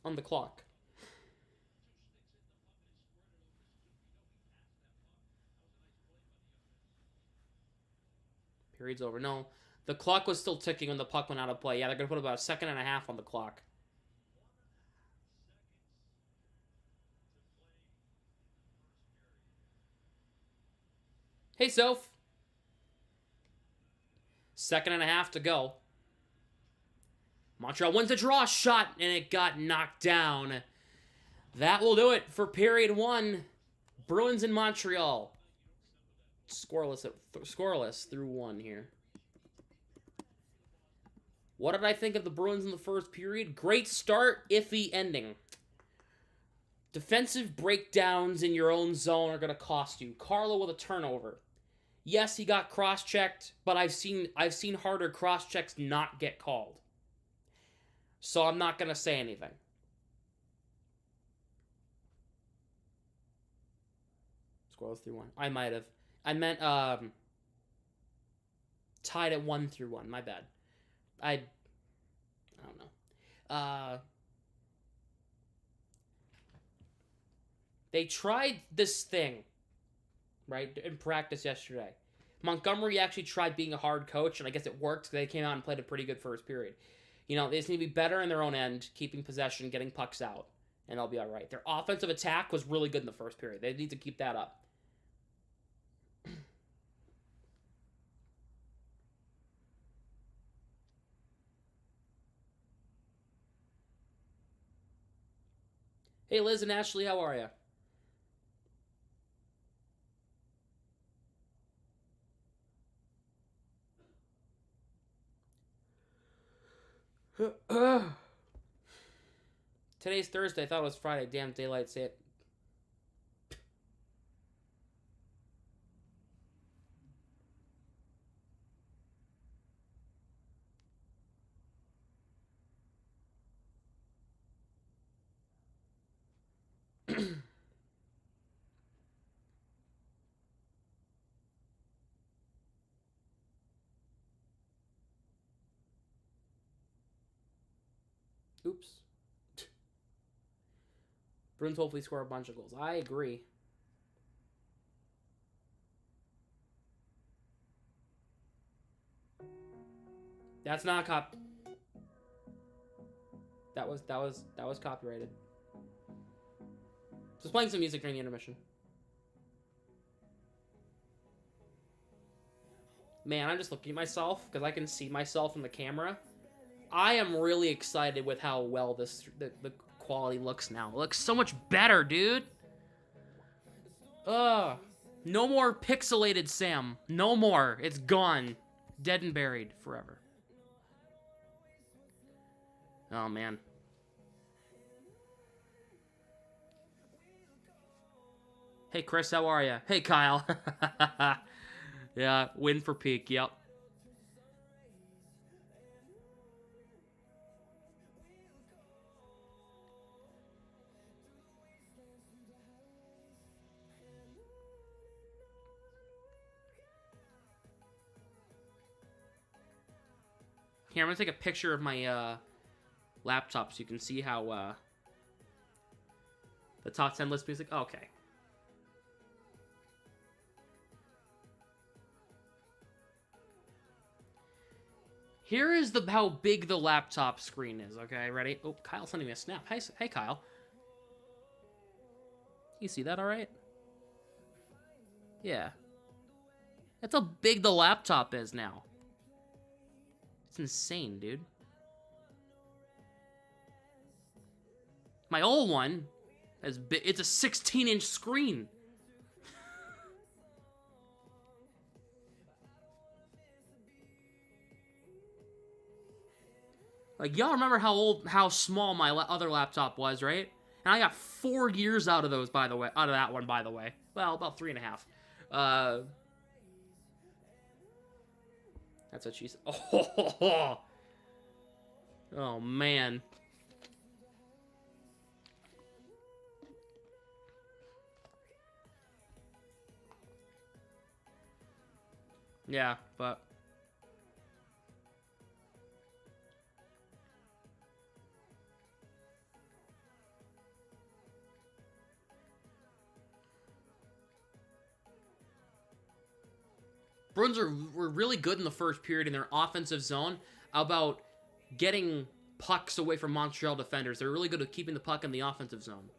on the clock. Period's over. No, the clock was still ticking when the puck went out of play. Yeah, they're going to put about a second and a half on the clock. Hey, Soph. Second and a half to go. Montreal wins the draw shot, and it got knocked down. That will do it for period one. Bruins in Montreal. Scoreless through one here. What did I think of the Bruins in the first period? Great start, iffy ending. Defensive breakdowns in your own zone are going to cost you. Carlo with a turnover. Yes, he got cross-checked, but I've seen harder cross-checks not get called. So I'm not going to say anything. Scoreless through one. I might have. I meant tied at 1-1. My bad. I don't know. They tried this thing right, in practice yesterday. Montgomery actually tried being a hard coach, and I guess it worked. They came out and played a pretty good first period. You know, they just need to be better in their own end, keeping possession, getting pucks out, and they'll be all right. Their offensive attack was really good in the first period. They need to keep that up. Hey, Liz and Ashley, how are you? Today's Thursday. I thought it was Friday. Damn, daylight saving. Oops. Bruins hopefully score a bunch of goals. I agree. That's not That was copyrighted. Just playing some music during the intermission. Man, I'm just looking at myself because I can see myself in the camera. I am really excited with how well the quality looks now. It looks so much better, dude. No more pixelated Sam. No more. It's gone. Dead and buried forever. Oh, man. Hey, Chris, how are you? Hey, Kyle. Yeah, win for Peak, yep. Here, I'm going to take a picture of my laptop so you can see how the top 10 list music. Okay. Here is how big the laptop screen is, okay? Ready? Oh, Kyle's sending me a snap. Hey, Kyle. You see that all right? Yeah. That's how big the laptop is now. It's insane, dude. My old one is big. It's a 16-inch screen. Like, y'all remember how small my other laptop was, right? And I got 4 years out of those, by the way. Out of that one, by the way. Well, about 3.5. That's what she said. Oh, man. Yeah, but... Bruins were really good in the first period in their offensive zone about getting pucks away from Montreal defenders. They're really good at keeping the puck in the offensive zone.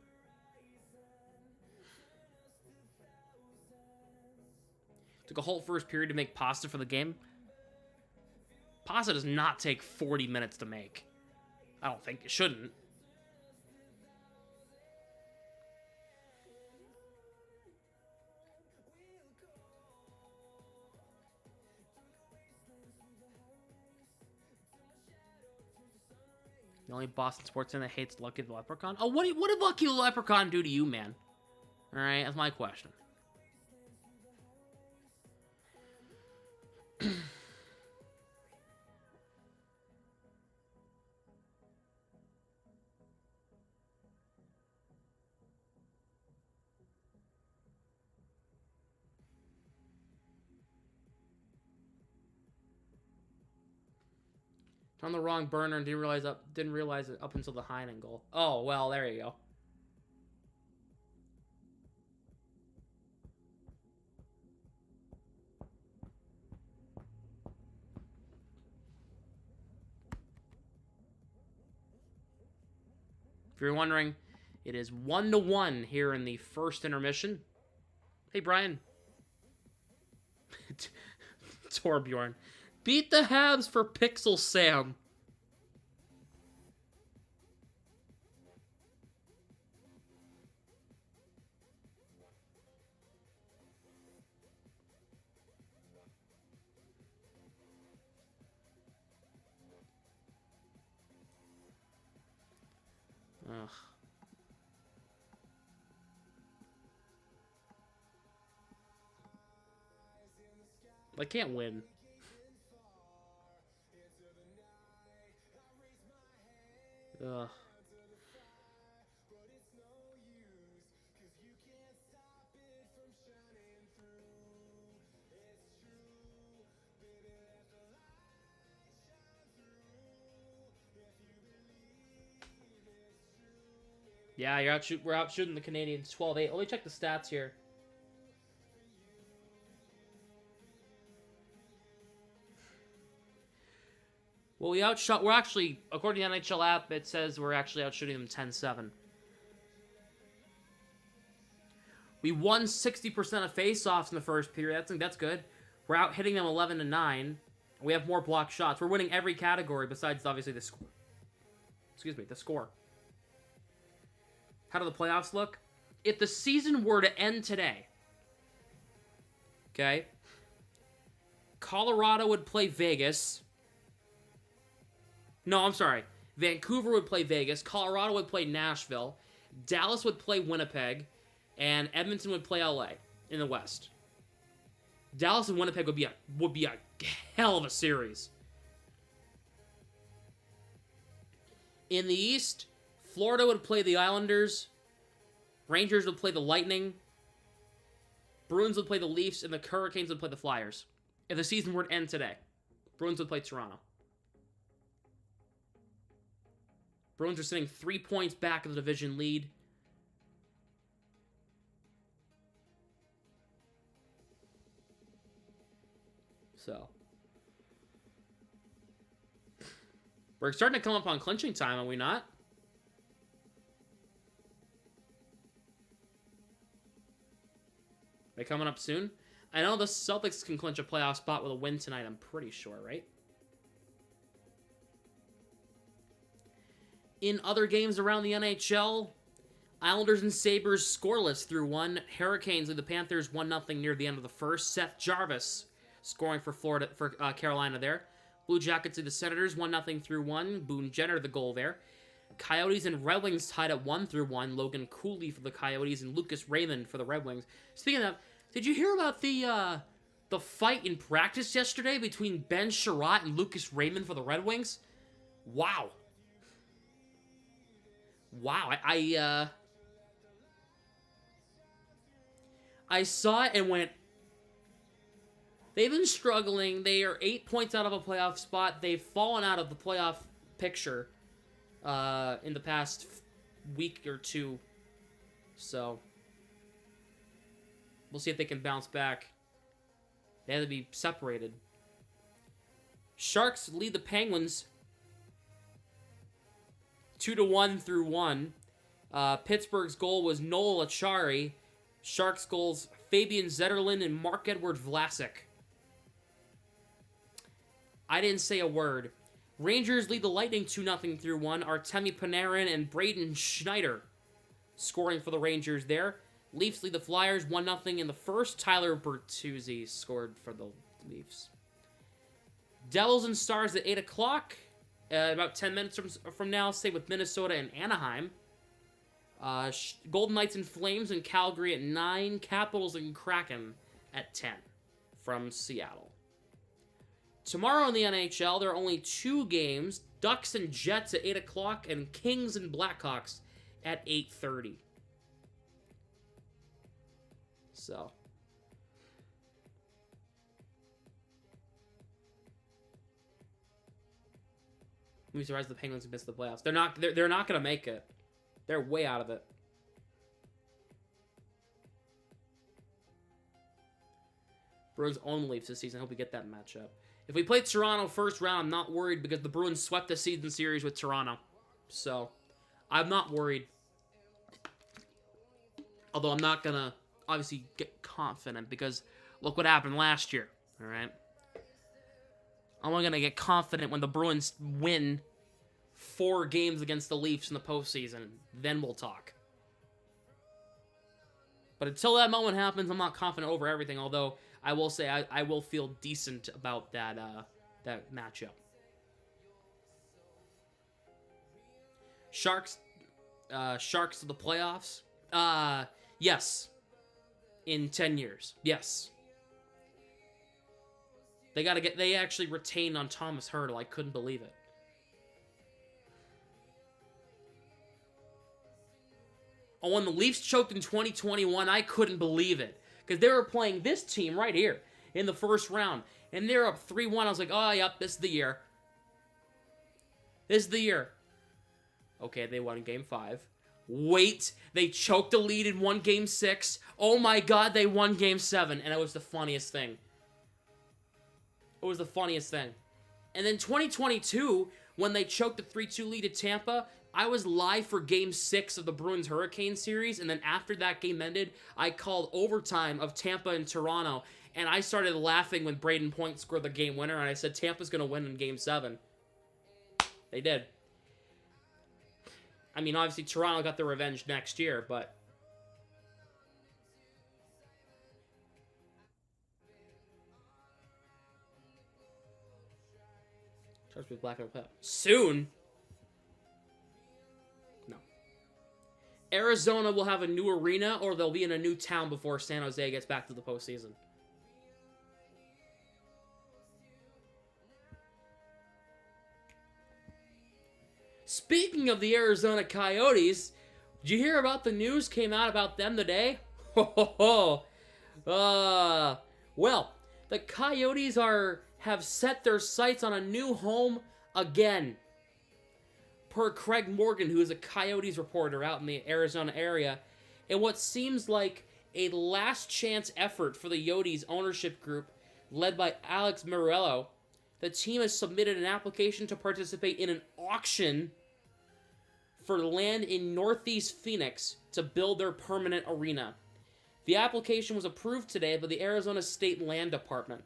Took a whole first period to make pasta for the game. Pasta does not take 40 minutes to make. I don't think it shouldn't. The only Boston sports fan that hates Lucky the Leprechaun? Oh, what did Lucky the Leprechaun do to you, man? Alright, that's my question. On the wrong burner and didn't realize it up until the Heinen goal. Oh, well, there you go. If you're wondering, it is 1-1 here in the first intermission. Hey, Brian. Torbjorn. Beat the Habs for Pixel Sam. Ugh. I can't win. Ugh. Yeah, we're out shooting the Canadiens 12-8. Let me check the stats here. Well, we're actually, according to the NHL app, it says we're actually outshooting them 10-7. We won 60% of face-offs in the first period. That's good. We're out hitting them 11-9. We have more blocked shots. We're winning every category besides, obviously, the score. Excuse me, the score. How do the playoffs look? If the season were to end today, okay, Colorado would play Vegas. No, I'm sorry. Vancouver would play Vegas. Colorado would play Nashville. Dallas would play Winnipeg. And Edmonton would play LA in the West. Dallas and Winnipeg would be a hell of a series. In the East, Florida would play the Islanders. Rangers would play the Lightning. Bruins would play the Leafs. And the Hurricanes would play the Flyers. If the season were to end today, Bruins would play Toronto. Bruins are sitting 3 points back of the division lead. So, we're starting to come up on clinching time, are we not? They coming up soon? I know the Celtics can clinch a playoff spot with a win tonight, I'm pretty sure, right? In other games around the NHL, Islanders and Sabres scoreless through one. Hurricanes lead the Panthers 1-0 near the end of the first. Seth Jarvis scoring for Carolina there. Blue Jackets lead the Senators 1-0 through one. Boone Jenner the goal there. Coyotes and Red Wings tied at 1-1. Logan Cooley for the Coyotes and Lucas Raymond for the Red Wings. Speaking of, did you hear about the fight in practice yesterday between Ben Sherratt and Lucas Raymond for the Red Wings? Wow. Wow, I saw it and went, they've been struggling. They are 8 points out of a playoff spot. They've fallen out of the playoff picture in the past week or two. So, we'll see if they can bounce back. They have to be separated. Sharks lead the Penguins 2-1 through one. Pittsburgh's goal was Noel Achari. Sharks goals Fabian Zetterlund and Mark-Edward Vlasic. I didn't say a word. Rangers lead the Lightning 2-0 through one. Artemi Panarin and Braden Schneider scoring for the Rangers there. Leafs lead the Flyers 1-0 in the first. Tyler Bertuzzi scored for the Leafs. Devils and Stars at 8 o'clock. About 10 minutes from now, stay with Minnesota and Anaheim. Golden Knights and Flames in Calgary at 9. Capitals and Kraken at 10 from Seattle. Tomorrow in the NHL, there are only 2 games. Ducks and Jets at 8 o'clock and Kings and Blackhawks at 8:30. So, I'm surprised the Penguins have missed the playoffs. They're not going to make it. They're way out of it. Bruins own the Leafs this season. I hope we get that matchup. If we play Toronto first round, I'm not worried because the Bruins swept the season series with Toronto. So, I'm not worried. Although I'm not going to obviously get confident because look what happened last year, all right? I'm only going to get confident when the Bruins win 4 games against the Leafs in the postseason. Then we'll talk. But until that moment happens, I'm not confident over everything, although I will say I will feel decent about that matchup. Sharks to the playoffs? Yes. In 10 years. Yes. They actually retained on Thomas Hertl. I couldn't believe it. Oh, when the Leafs choked in 2021, I couldn't believe it. Because they were playing this team right here in the first round. And they're up 3-1. I was like, oh, yep, this is the year. This is the year. Okay, they won Game 5. Wait, they choked the lead and won Game 6. Oh my god, they won Game 7. And it was the funniest thing. It was the funniest thing. And then 2022, when they choked the 3-2 lead at Tampa, I was live for Game 6 of the Bruins Hurricane series, and then after that game ended, I called overtime of Tampa and Toronto, and I started laughing when Braden Point scored the game winner, and I said Tampa's going to win in Game 7. They did. I mean, obviously, Toronto got their revenge next year, but... Starts with black and pep. Soon? No. Arizona will have a new arena, or they'll be in a new town before San Jose gets back to the postseason. Speaking of the Arizona Coyotes, did you hear about the news came out about them today? Well, the Coyotes have set their sights on a new home again. Per Craig Morgan, who is a Coyotes reporter out in the Arizona area, in what seems like a last-chance effort for the Coyotes ownership group, led by Alex Morello, the team has submitted an application to participate in an auction for land in Northeast Phoenix to build their permanent arena. The application was approved today by the Arizona State Land Department.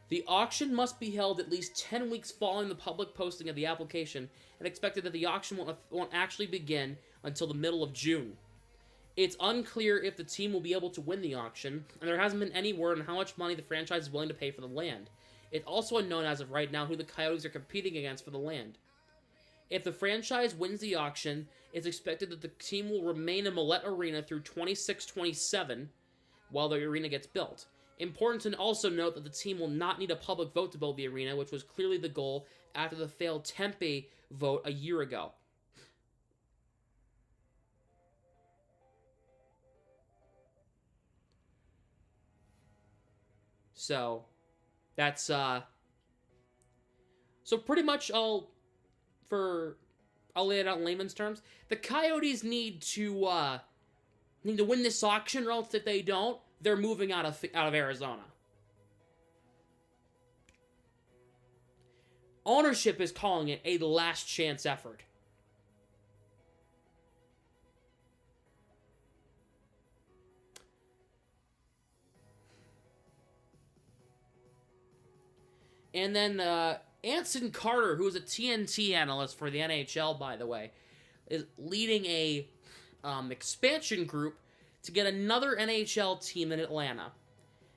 The auction must be held at least 10 weeks following the public posting of the application, and expected that the auction won't actually begin until the middle of June. It's unclear if the team will be able to win the auction, and there hasn't been any word on how much money the franchise is willing to pay for the land. It's also unknown as of right now who the Coyotes are competing against for the land. If the franchise wins the auction, it's expected that the team will remain in Millette Arena through 26-27 while the arena gets built. Important to also note that the team will not need a public vote to build the arena, which was clearly the goal after the failed Tempe vote a year ago. So, that's, so pretty much I'll lay it out in layman's terms. The Coyotes need to win this auction, or else if they don't, they're moving out of Arizona. Ownership is calling it a last chance effort. And then Anson Carter, who is a TNT analyst for the NHL, by the way, is leading a expansion group to get another NHL team in Atlanta.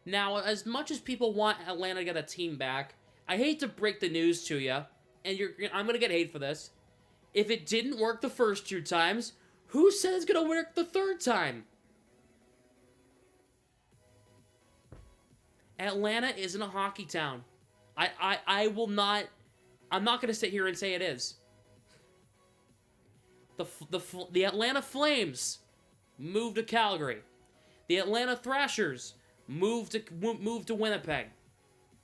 Now, as much as people want Atlanta to get a team back, I hate to break the news to you, and I'm going to get hate for this. If it didn't work the first 2 times, who said it's going to work the 3rd time? Atlanta isn't a hockey town. I'm not going to sit here and say it is. The Atlanta Flames moved to Calgary. The Atlanta Thrashers moved to Winnipeg.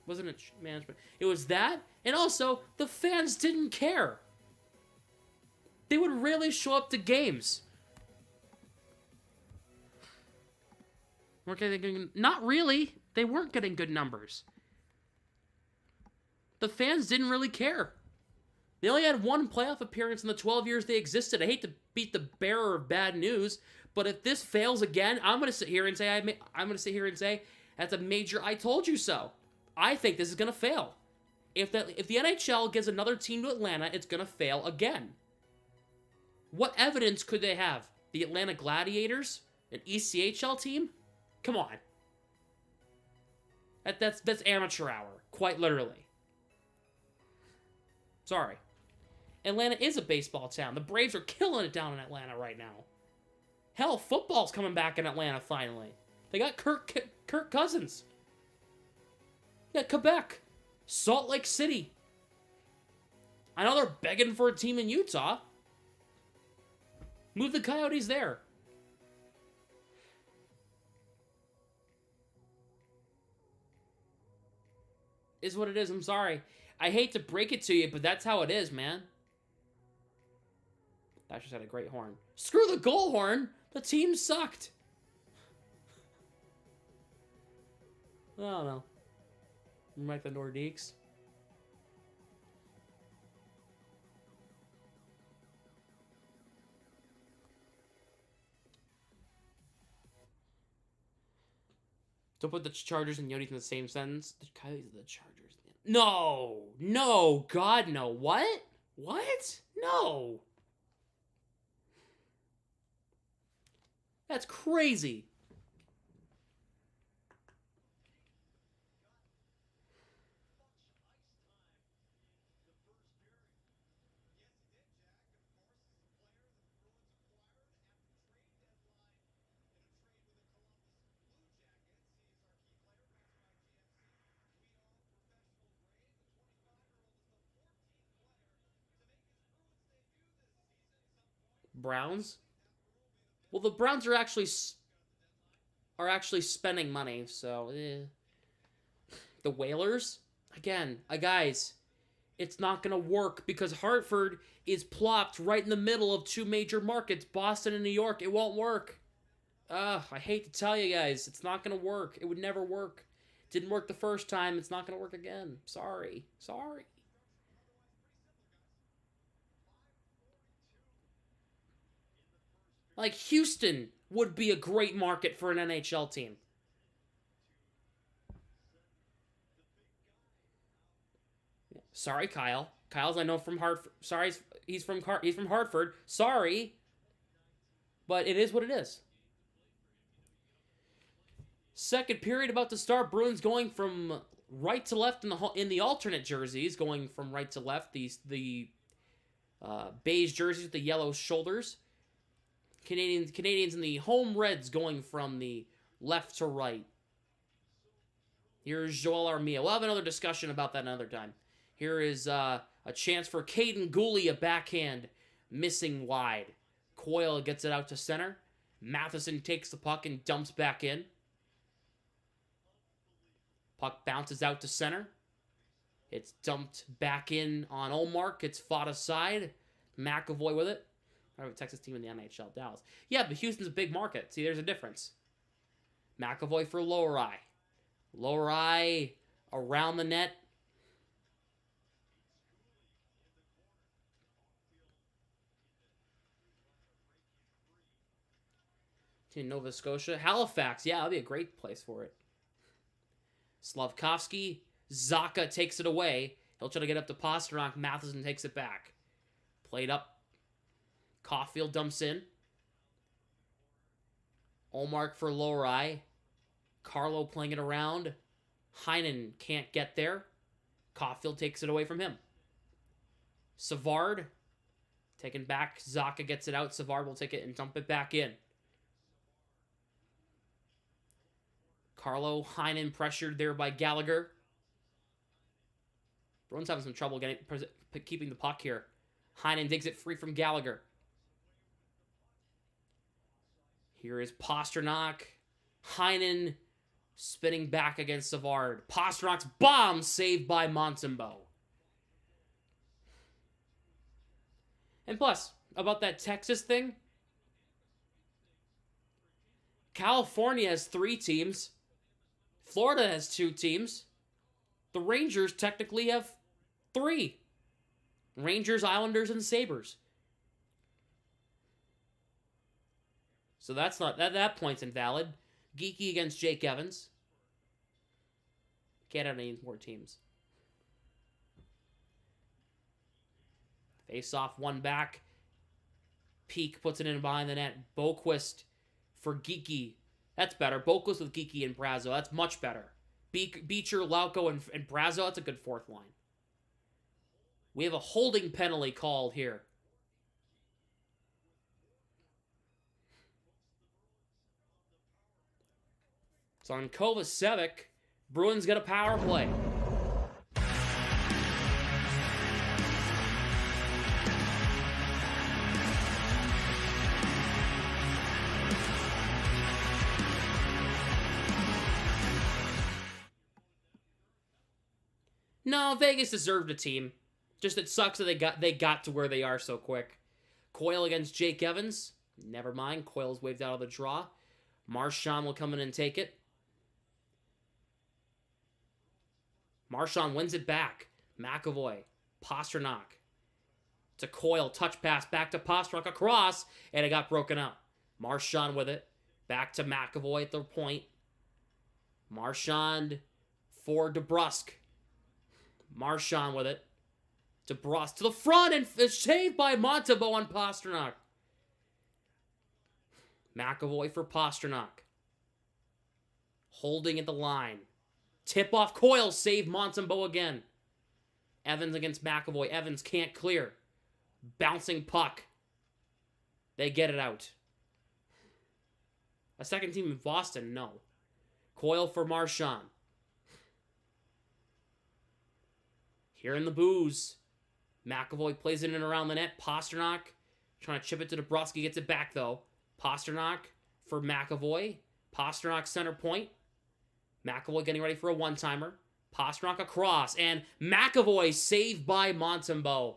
Wasn't it management? It was that, and also the fans didn't care. They would rarely show up to games. Not really. They weren't getting good numbers. The fans didn't really care. They only had one playoff appearance in the 12 years they existed. I hate to beat the bearer of bad news, but if this fails again, I'm going to sit here and say that's a major I told you so. I think this is going to fail. If the NHL gives another team to Atlanta, it's going to fail again. What evidence could they have? The Atlanta Gladiators? An ECHL team? Come on. That's amateur hour, quite literally. Sorry. Atlanta is a baseball town. The Braves are killing it down in Atlanta right now. Hell, football's coming back in Atlanta finally. They got Kirk Cousins. They got Quebec. Salt Lake City. I know they're begging for a team in Utah. Move the Coyotes there. Is what it is. I'm sorry. I hate to break it to you, but that's how it is, man. That just had a great horn. Screw the goal horn. The team sucked. I don't know. Like the Nordiques. Don't put the Chargers and Coyotes in the same sentence. The Coyotes are the Chargers. No. No. God, no. What? What? No. That's crazy. Browns? Well, the Browns are actually spending money, so The Whalers? Again, guys, it's not going to work because Hartford is plopped right in the middle of two major markets, Boston and New York. It won't work. I hate to tell you guys, it's not going to work. It would never work. Didn't work the first time. It's not going to work again. Sorry. Like, Houston would be a great market for an NHL team. Sorry, Kyle. Kyle's I know from Hartford. Sorry, he's from Hartford. Sorry. But it is what it is. Second period about to start. Bruins going from right to left in the alternate jerseys, going from right to left. The beige jerseys with the yellow shoulders. Canadians in the home reds going from the left to right. Here's Joel Armia. We'll have another discussion about that another time. Here is a chance for Caden Gooley, a backhand, missing wide. Coyle gets it out to center. Matheson takes the puck and dumps back in. Puck bounces out to center. It's dumped back in on Olmark. It's fought aside. McAvoy with it. I have a Texas team in the NHL, Dallas. Yeah, but Houston's a big market. See, there's a difference. McAvoy for Lower Eye. Lower Eye around the net. To Nova Scotia. Halifax, yeah, that'll be a great place for it. Slavkovsky. Zacha takes it away. He'll try to get up to Pasternak. Matheson takes it back. Played up. Caulfield dumps in. Olmark for Lower Eye. Carlo playing it around. Heinen can't get there. Caulfield takes it away from him. Savard. Taken back. Zacha gets it out. Savard will take it and dump it back in. Carlo. Heinen pressured there by Gallagher. Bruins having some trouble keeping the puck here. Heinen digs it free from Gallagher. Here is Pasternak. Heinen spinning back against Savard. Pasternak's bomb saved by Montembeault. And plus, about that Texas thing, California has 3 teams. Florida has 2 teams. The Rangers technically have 3. Rangers, Islanders, and Sabres. So that's not... That point's invalid. Geeky against Jake Evans. Can't have any more teams. Face off, one back. Peak puts it in behind the net. Boquist for Geeky. That's better. Boquist with Geeky and Brazo. That's much better. Beecher, Lauko, and Brazo. That's a good fourth line. We have a holding penalty called here. It's on Kovacevic. Bruins get a power play. No, Vegas deserved a team. Just it sucks that they got to where they are so quick. Coyle against Jake Evans. Never mind. Coyle's waved out of the draw. Marchand will come in and take it. Marchand wins it back. McAvoy. Pastrnak. To Coyle. Touch pass. Back to Pastrnak. Across. And it got broken up. Marchand with it. Back to McAvoy at the point. Marchand for DeBrusk. Marchand with it. DeBrusk to the front and saved by Montembeault on Pastrnak. McAvoy for Pastrnak. Holding at the line. Tip off Coyle, save Montembeault again. Evans against McAvoy. Evans can't clear. Bouncing puck. They get it out. A second team in Boston? No. Coyle for Marchand. Here in the booze. McAvoy plays it in around the net. Pastrnak trying to chip it to DeBrusk. Gets it back though. Pastrnak for McAvoy. Pastrnak center point. McAvoy getting ready for a one-timer. Pastrnak across. And McAvoy saved by Montembeault.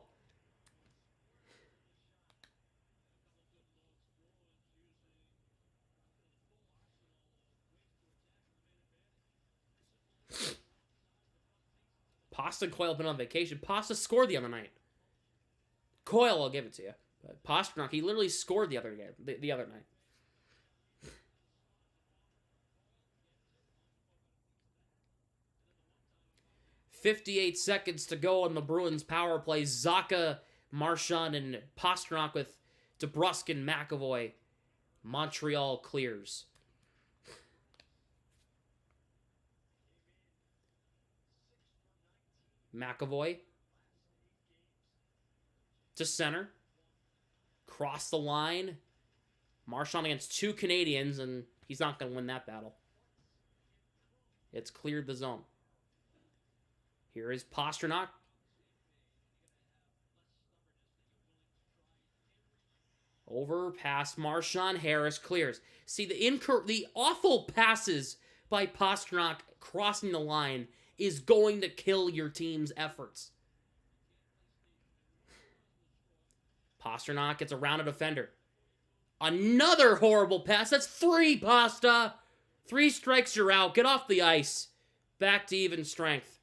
Pasta and Coyle have been on vacation. Pasta scored the other night. Coyle, I'll give it to you. But Pastrnak, he literally scored the other game, the other night. .58 seconds to go on the Bruins power play. Zacha, Marchand, and Pastrnak with DeBrusk and McAvoy. Montreal clears. McAvoy to center. Cross the line. Marchand against two Canadiens, and he's not going to win that battle. It's cleared the zone. Here is Pastrnak. Over past Marchand. Harris clears. See, the awful passes by Pastrnak crossing the line is going to kill your team's efforts. Pastrnak gets around a defender. Another horrible pass. That's 3, Pasta. 3 strikes, you're out. Get off the ice. Back to even strength.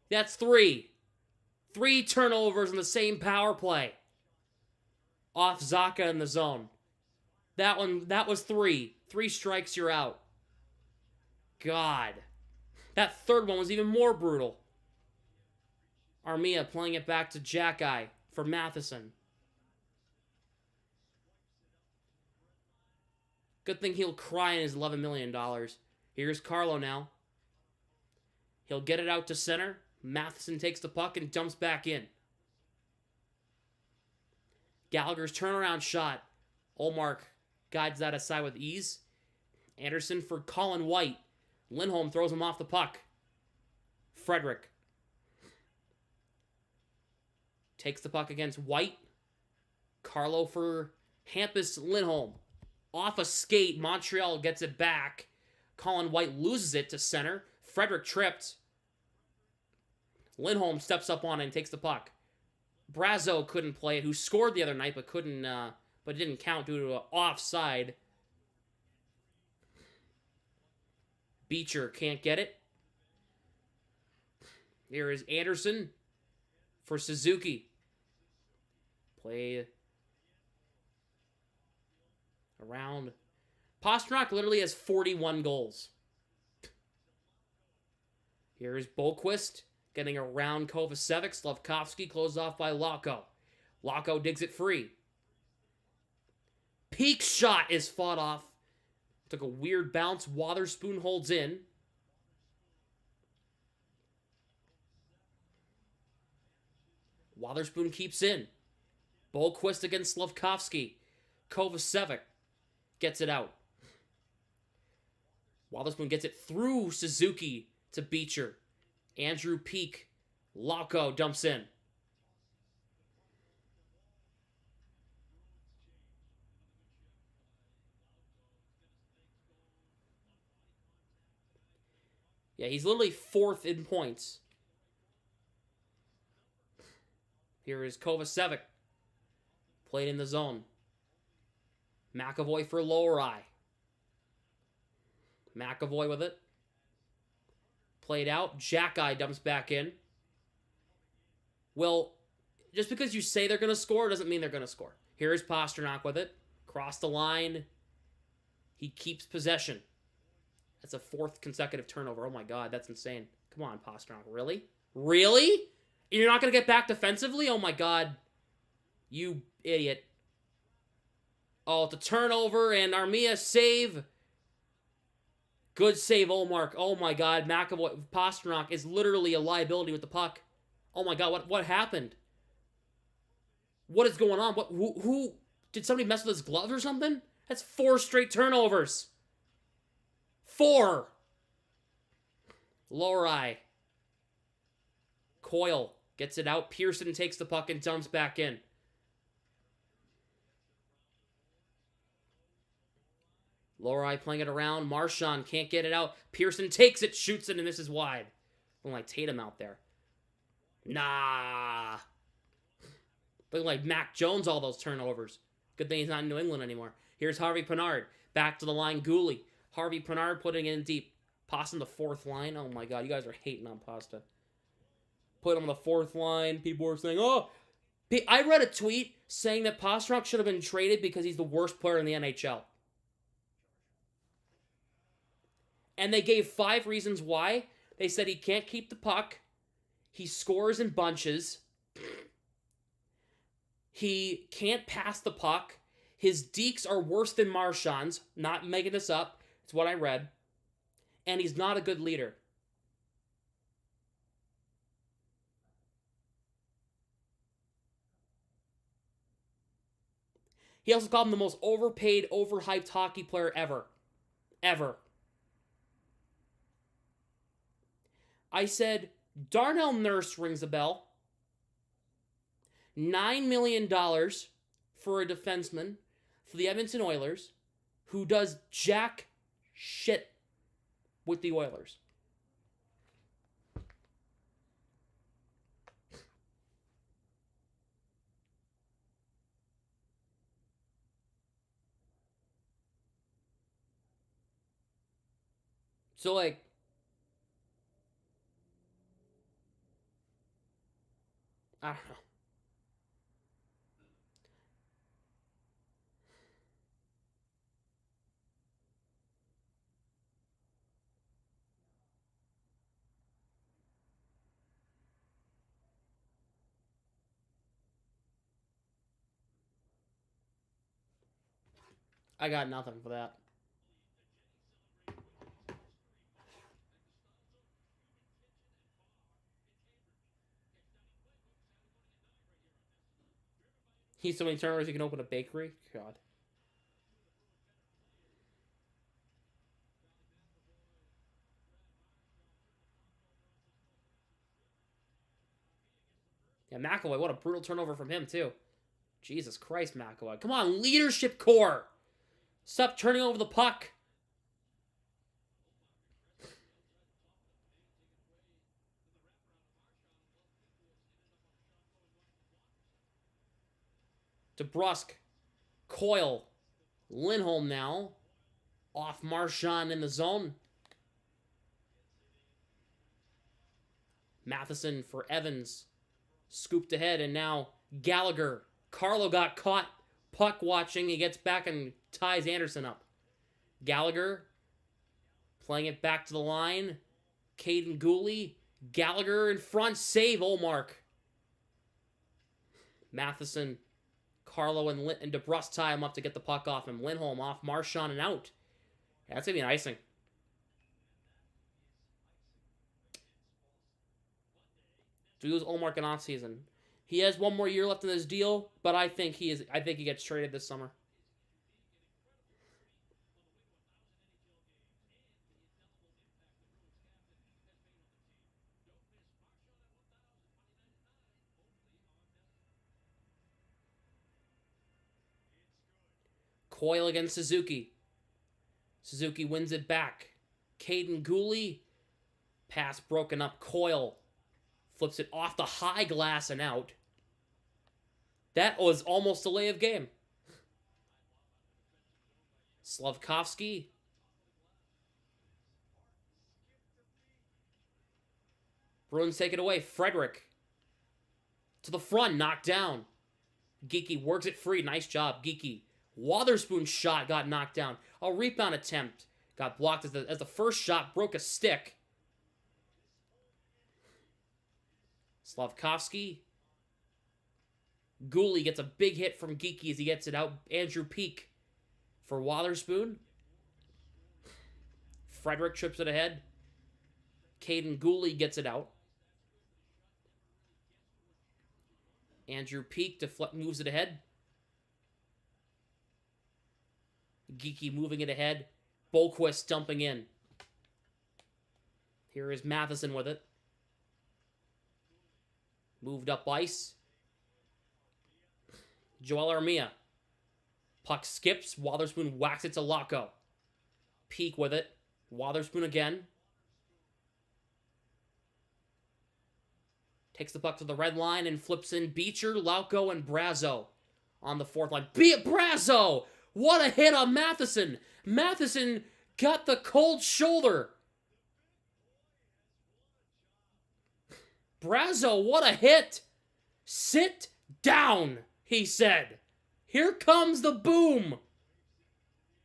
That's 3. 3 turnovers in the same power play. Off Zacha in the zone. That was 3. 3 strikes, you're out. God. That third one was even more brutal. Armia playing it back to Jack-Eye for Matheson. Good thing he'll cry in his $11 million. Here's Carlo now. He'll get it out to center. Matheson takes the puck and dumps back in. Gallagher's turnaround shot. Olmark guides that aside with ease. Anderson for Colin White. Lindholm throws him off the puck. Frederick takes the puck against White. Carlo for Hampus Lindholm. Off a skate, Montreal gets it back. Colin White loses it to center. Frederick tripped. Lindholm steps up on it and takes the puck. Brazo couldn't play it, who scored the other night but but didn't count due to an offside. Beecher can't get it. Here is Anderson for Suzuki. Play around. Pastrnak literally has 41 goals. Here is Boquist getting around Kovacevic. Slavkovsky closed off by Lauko. Lauko digs it free. Peak's shot is fought off. Took a weird bounce. Wotherspoon holds in. Wotherspoon keeps in. Boquist against Slavkovsky. Kovacevic gets it out. Wotherspoon gets it through Suzuki to Beecher. Andrew Peak. Lauko dumps in. Yeah, he's literally 4th in points. Here is Kovacevic. Played in the zone. McAvoy for lower eye. McAvoy with it. Played out. Jack-Eye dumps back in. Well, just because you say they're going to score doesn't mean they're going to score. Here is Pastrnak with it. Cross the line. He keeps possession. That's a 4th consecutive turnover. Oh my god, that's insane. Come on, Pastrnak. Really? Really? You're not going to get back defensively? Oh my god. You idiot. Oh, it's a turnover and Armia save. Good save, Olmark. Oh my god, McAvoy. Pastrnak is literally a liability with the puck. Oh my god, what happened? What is going on? Who did somebody mess with his gloves or something? That's 4 straight turnovers. 4. Lower eye. Coyle gets it out. Pearson takes the puck and dumps back in. Lower eye playing it around. Marchand can't get it out. Pearson takes it, shoots it, and this is wide. Looking like Tatum out there. Nah. Looking like Mac Jones, all those turnovers. Good thing he's not in New England anymore. Here's Harvey Pinard. Back to the line, Gooley. Harvey Pinard putting it in deep. Pasta on the 4th line. Oh my god, you guys are hating on Pasta. Put him on the 4th line. People were saying, oh. I read a tweet saying that Pastrnak should have been traded because he's the worst player in the NHL. And they gave 5 reasons why. They said he can't keep the puck. He scores in bunches. He can't pass the puck. His dekes are worse than Marchand's. Not making this up. It's what I read. And he's not a good leader. He also called him the most overpaid, overhyped hockey player ever. Ever. I said, Darnell Nurse rings a bell. $9 million for a defenseman for the Edmonton Oilers who does jack shit with the Oilers. So, like, I don't know. I got nothing for that. He's so many turnovers he can open a bakery? God. Yeah, McAvoy, what a brutal turnover from him, too. Jesus Christ, McAvoy. Come on, leadership core! Stop turning over the puck! DeBrusk. Coyle. Lindholm now. Off Marchand in the zone. Matheson for Evans. Scooped ahead, and now Gallagher. Carlo got caught puck watching. He gets back and ties Anderson up. Gallagher playing it back to the line. Caden Gooley. Gallagher in front. Save Olmark. Matheson. Carlo and DeBrus tie him up to get the puck off him. Lindholm off Marchand and out. That's going to be an icing. Do we lose Olmark in offseason? He has one more year left in this deal, but I think he gets traded this summer. Coyle against Suzuki. Suzuki wins it back. Caden Gooley. Pass broken up. Coyle flips it off the high glass and out. That was almost a lay of game. Slavkovsky. Bruins take it away. Frederick. To the front. Knocked down. Geeky works it free. Nice job, Geeky. Wotherspoon's shot got knocked down. A rebound attempt got blocked as the first shot broke a stick. Slavkovsky. Gooley gets a big hit from Geeky as he gets it out. Andrew Peak for Wotherspoon. Frederick trips it ahead. Caden Gooley gets it out. Andrew Peak moves it ahead. Geeky moving it ahead. Boquist dumping in. Here is Matheson with it. Moved up ice. Joel Armia. Puck skips. Wotherspoon whacks it to Lauko. Peak with it. Wotherspoon again. Takes the puck to the red line and flips in Beecher, Lauko, and Brazo on the fourth line. Be it Brazo! What a hit on Matheson! Matheson got the cold shoulder. Brazo, what a hit! Sit down, he said. Here comes the boom.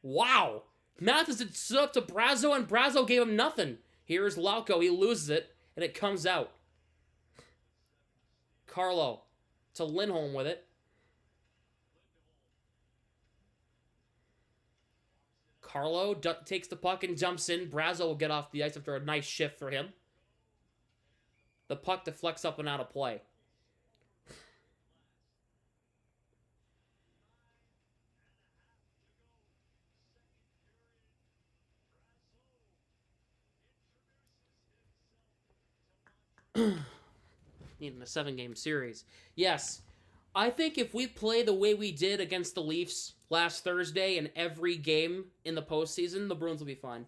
Wow. Matheson stood up to Brazo, and Brazo gave him nothing. Here's Lauko. He loses it, and it comes out. Carlo to Lindholm with it. Carlo takes the puck and jumps in. Brazo will get off the ice after a nice shift for him. The puck deflects up and out of play. In a 7-game series. Yes, I think if we play the way we did against the Leafs last Thursday in every game in the postseason, the Bruins will be fine.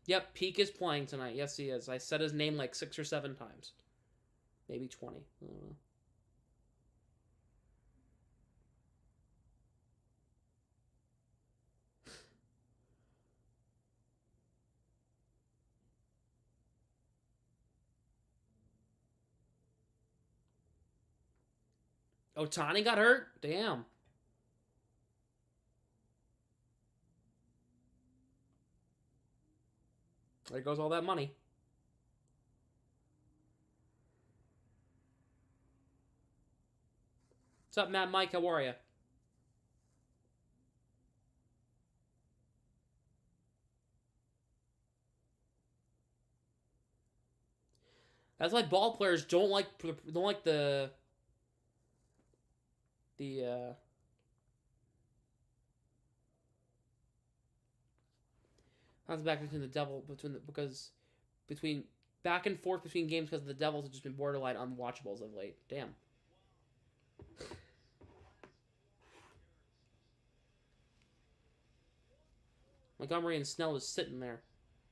Yep, Peak is playing tonight. Yes, he is. I said his name like 6 or 7 times. Maybe 20. I don't know. Ohtani got hurt? Damn. There goes all that money. What's up, Mad Mike? How are you? That's like ball players don't like the That's back between the devil between back and forth between games because the Devils have just been borderline unwatchables of late. Damn. Montgomery and Snell is sitting there.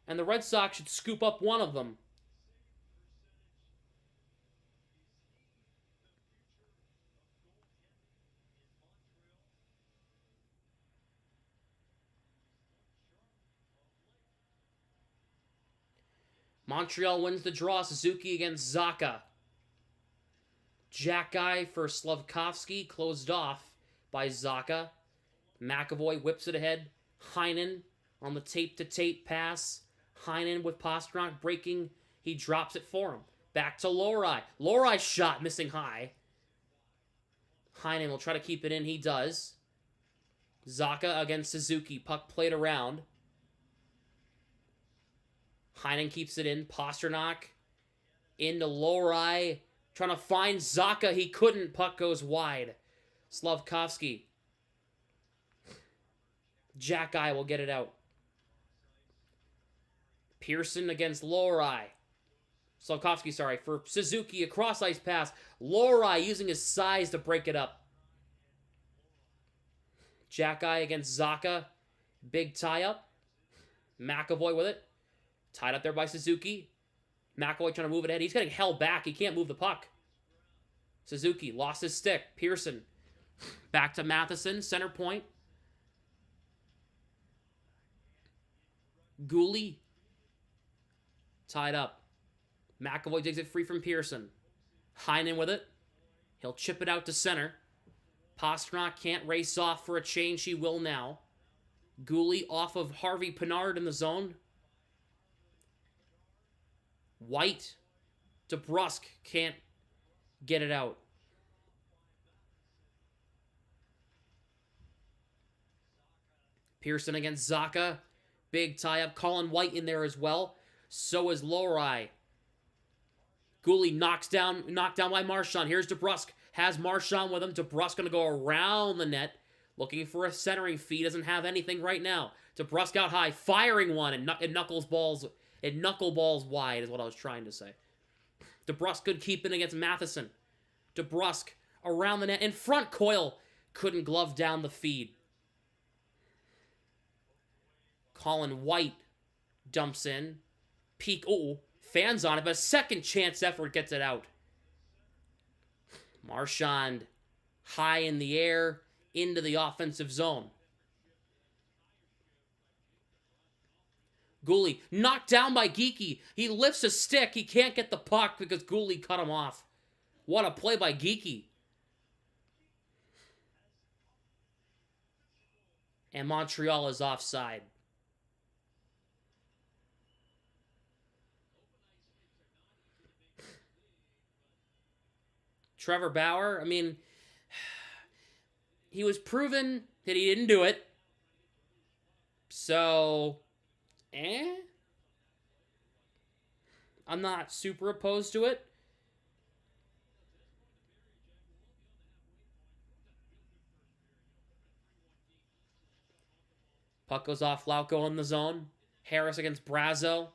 And the Red Sox should scoop up one of them. Montreal wins the draw. Suzuki against Zacha. Jack guy for Slavkovsky, closed off by Zacha. McAvoy whips it ahead. Heinen on the tape-to-tape pass. Heinen with Pastrnak breaking. He drops it for him. Back to Lohrei. Lohrei shot missing high. Heinen will try to keep it in. He does. Zacha against Suzuki. Puck played around. Heinen keeps it in. Pastrnak into Lohrei. Trying to find Zacha. He couldn't. Puck goes wide. Slavkovsky. Jack guy will get it out. Pearson against Lohrei. Slavkovsky, sorry. For Suzuki, a cross-ice pass. Lohrei using his size to break it up. Jack guy against Zacha. Big tie-up. McAvoy with it. Tied up there by Suzuki. McAvoy trying to move it ahead. He's getting held back. He can't move the puck. Suzuki lost his stick. Pearson. Back to Matheson. Center point. Gooley. Tied up. McAvoy digs it free from Pearson. Heinen with it. He'll chip it out to center. Pastrnak can't race off for a change. He will now. Gooley off of Harvey Pinard in the zone. White. DeBrusk can't get it out. Pearson against Zacha. Big tie-up. Colin White in there as well. So is Lohrei. Gooley knocked down by Marchand. Here's DeBrusk. Has Marchand with him. DeBrusk going to go around the net. Looking for a centering feed. Doesn't have anything right now. DeBrusk out high. Firing one. And knuckleballs wide is what I was trying to say. DeBrusk could keep it against Matheson. DeBrusk around the net. In front, Coyle couldn't glove down the feed. Colin White dumps in. Peak. Oh, fans on it, but a second chance effort gets it out. Marchand high in the air into the offensive zone. Gooley knocked down by Geekie. He lifts a stick. He can't get the puck because Gooley cut him off. What a play by Geekie. And Montreal is offside. Trevor Bauer, I mean, he was proven that he didn't do it. So, I'm not super opposed to it. Puck goes off, Lauko in the zone. Harris against Brazo.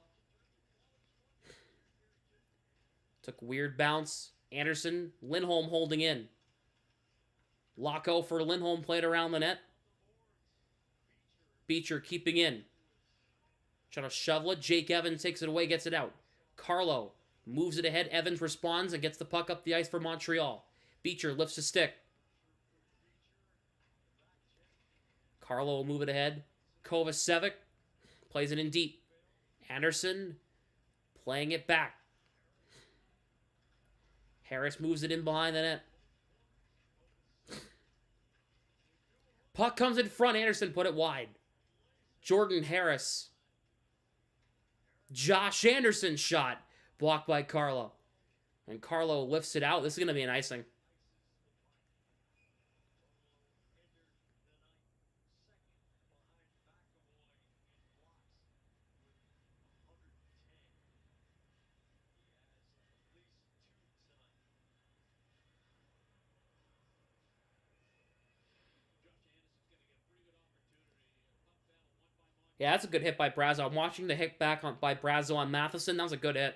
Took weird bounce. Anderson, Lindholm holding in. Lauko for Lindholm played around the net. Beecher keeping in. Trying to shovel it. Jake Evans takes it away, gets it out. Carlo moves it ahead. Evans responds and gets the puck up the ice for Montreal. Beecher lifts a stick. Carlo will move it ahead. Kovacevic plays it in deep. Anderson playing it back. Harris moves it in behind the net. Puck comes in front. Anderson put it wide. Jordan Harris. Josh Anderson shot. Blocked by Carlo. And Carlo lifts it out. This is going to be an icing. Yeah, that's a good hit by Brazo. I'm watching the hit back by Brazo on Matheson. That was a good hit.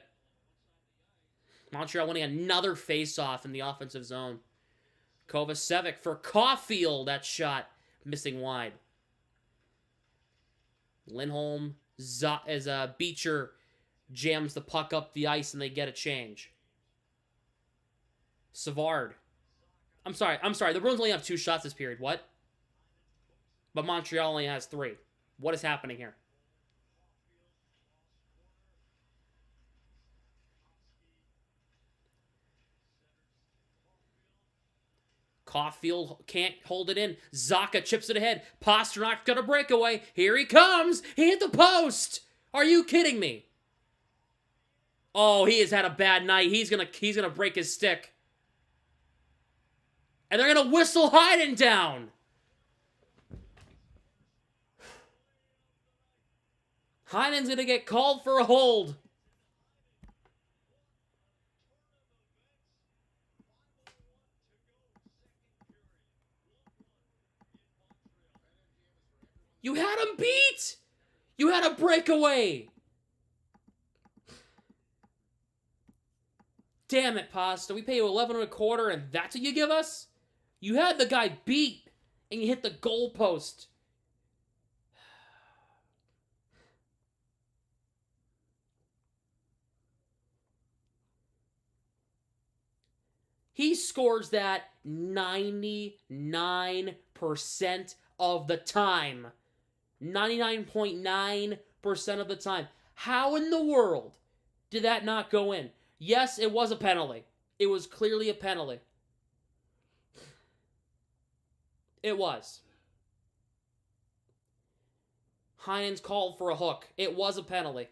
Montreal winning another face-off in the offensive zone. Kovacevic for Caulfield. That shot missing wide. Lindholm, Beecher jams the puck up the ice and they get a change. Savard. I'm sorry. The Bruins only have 2 shots this period. What? But Montreal only has 3. What is happening here? Caulfield can't hold it in. Zacha chips it ahead. Pasternak's got a breakaway. Here he comes. He hit the post. Are you kidding me? Oh, he has had a bad night. He's gonna break his stick. And they're gonna whistle Heinen down. Heinen's gonna get called for a hold. You had him beat! You had a breakaway! Damn it, Pasta. We pay you 11 and a quarter and that's what you give us? You had the guy beat and you hit the goalpost. He scores that 99% of the time. 99.9% of the time. How in the world did that not go in? Yes, it was a penalty. It was clearly a penalty. It was. Heinen's called for a hook. It was a penalty.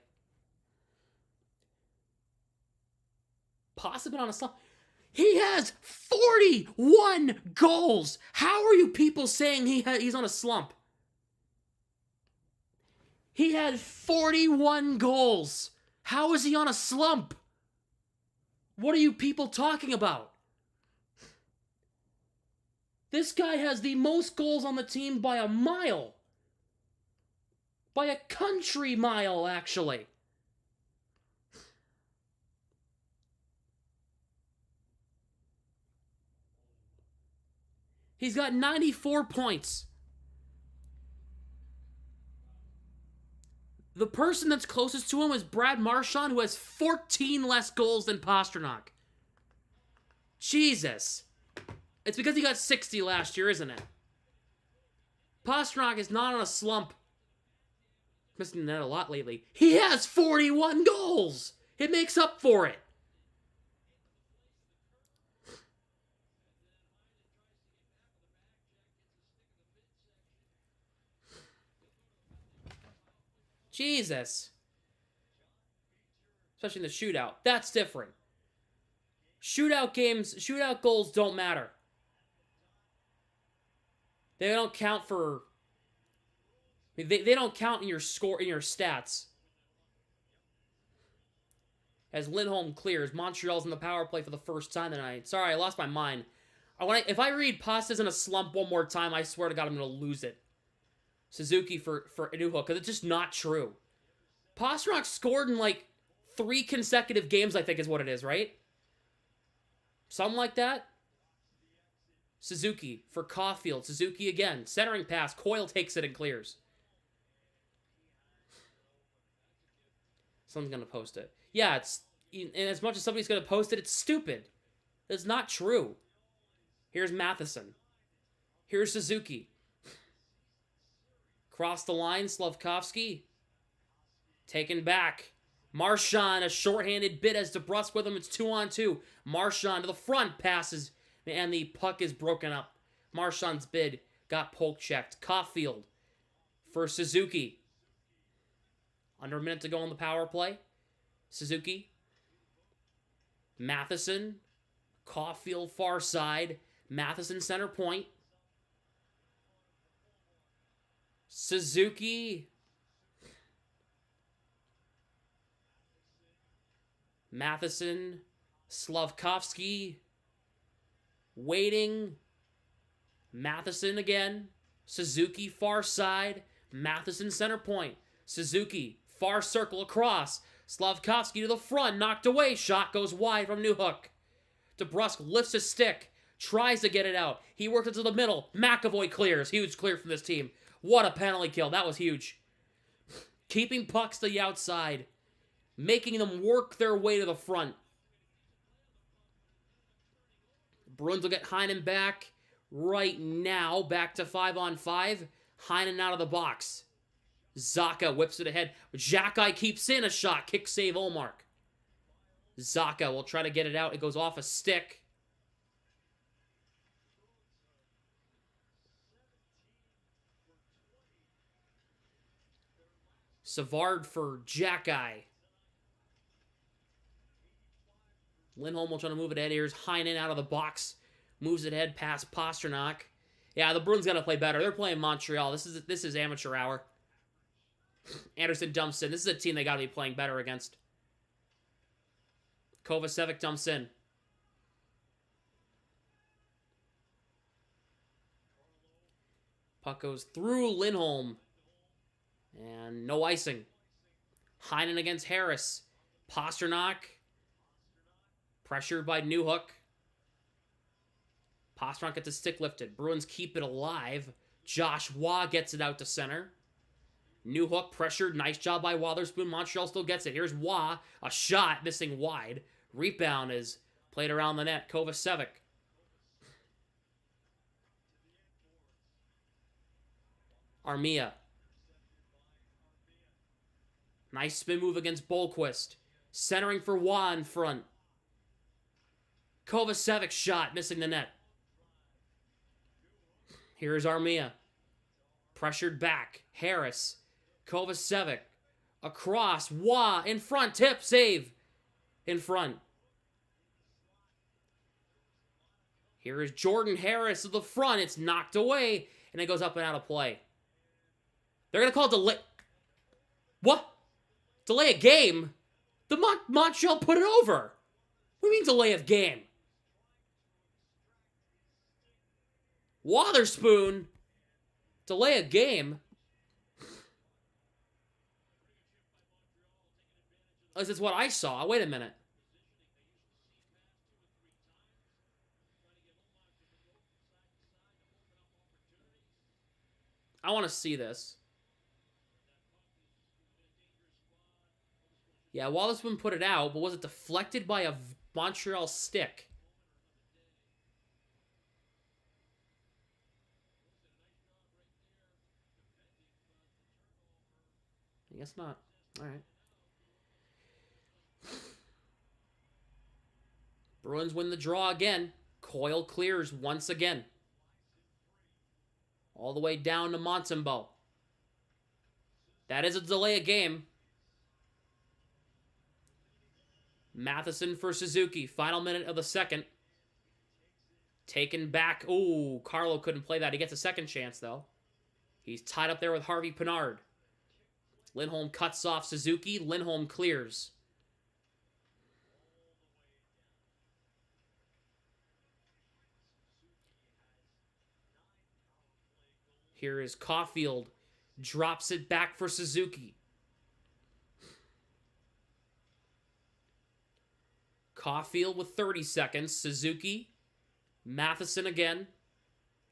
Possibly on a slump. He has 41 goals. How are you people saying he's on a slump? He had 41 goals. How is he on a slump? What are you people talking about? This guy has the most goals on the team by a mile. By a country mile, actually. He's got 94 points. The person that's closest to him is Brad Marchand, who has 14 less goals than Pastrnak. Jesus. It's because he got 60 last year, isn't it? Pastrnak is not on a slump. Missing that a lot lately. He has 41 goals! It makes up for it. Jesus. Especially in the shootout. That's different. Shootout goals don't matter. They don't count for... They don't count in your score, in your stats. As Lindholm clears, Montreal's in the power play for the first time tonight. Sorry, I lost my mind. If I read Pasta's in a slump one more time, I swear to God I'm going to lose it. Suzuki for Inuho, because it's just not true. Pastrnak scored in like 3 consecutive games, I think is what it is, right? Something like that. Suzuki for Caulfield. Suzuki again. Centering pass. Coyle takes it and clears. Someone's going to post it. Yeah, and as much as somebody's going to post it, it's stupid. It's not true. Here's Matheson. Here's Suzuki. Cross the line, Slavkovsky. Taken back. Marchand, a shorthanded bit as DeBrusk with him. It's 2-on-2. Marchand to the front passes, and the puck is broken up. Marchand's bid got poke checked. Caulfield for Suzuki. Under a minute to go on the power play. Suzuki. Matheson. Caulfield far side. Matheson center point. Suzuki. Matheson. Slavkovsky. Waiting. Matheson again. Suzuki far side. Matheson center point. Suzuki far circle across. Slavkovsky to the front. Knocked away. Shot goes wide from Newhook. DeBrusk lifts his stick. Tries to get it out. He works it to the middle. McAvoy clears. Huge clear from this team. What a penalty kill. That was huge. keeping pucks to the outside, making them work their way to the front. Bruins will get Heinen back right now. Back to 5-on-5. Heinen out of the box. Zacha whips it ahead. Xhekaj keeps in a shot. Kick save, Ullmark. Zacha will try to get it out. It goes off a stick. Savard for Xhekaj. Lindholm will try to move it ahead. Here's Heinen out of the box. Moves it ahead past Pastrnak. Yeah, the Bruins got to play better. They're playing Montreal. This is amateur hour. Anderson dumps in. This is a team they got to be playing better against. Kovacevic dumps in. Puck goes through Lindholm. And no icing. Heinen against Harris. Pastrnak. Pressured by Newhook. Pastrnak gets his stick lifted. Bruins keep it alive. Josh Waugh gets it out to center. Newhook pressured. Nice job by Wotherspoon. Montreal still gets it. Here's Waugh. A shot missing wide. Rebound is played around the net. Kovacevic. Armia. Nice spin move against Bolquist. Centering for Waugh in front. Kovacevic shot missing the net. Here's Armia. Pressured back. Harris. Kovacevic. Across. Waugh in front. Tip. Save. In front. Here is Jordan Harris to the front. It's knocked away. And it goes up and out of play. They're going to call delay. What? Delay a game? The Montreal put it over. What do you mean delay of game? Wotherspoon. Delay a game. At least it's what I saw. Wait a minute. I want to see this. Yeah, Wotherspoon put it out, but was it deflected by a Montreal stick? I guess not. All right. Bruins win the draw again. Coyle clears once again. All the way down to Montembeault. That is a delay of game. Matheson for Suzuki. Final minute of the second. Taken back. Ooh, Carlo couldn't play that. He gets a second chance, though. He's tied up there with Harvey Pinard. Lindholm cuts off Suzuki. Lindholm clears. Here is Caulfield. Drops it back for Suzuki. Caulfield with 30 seconds. Suzuki. Matheson again.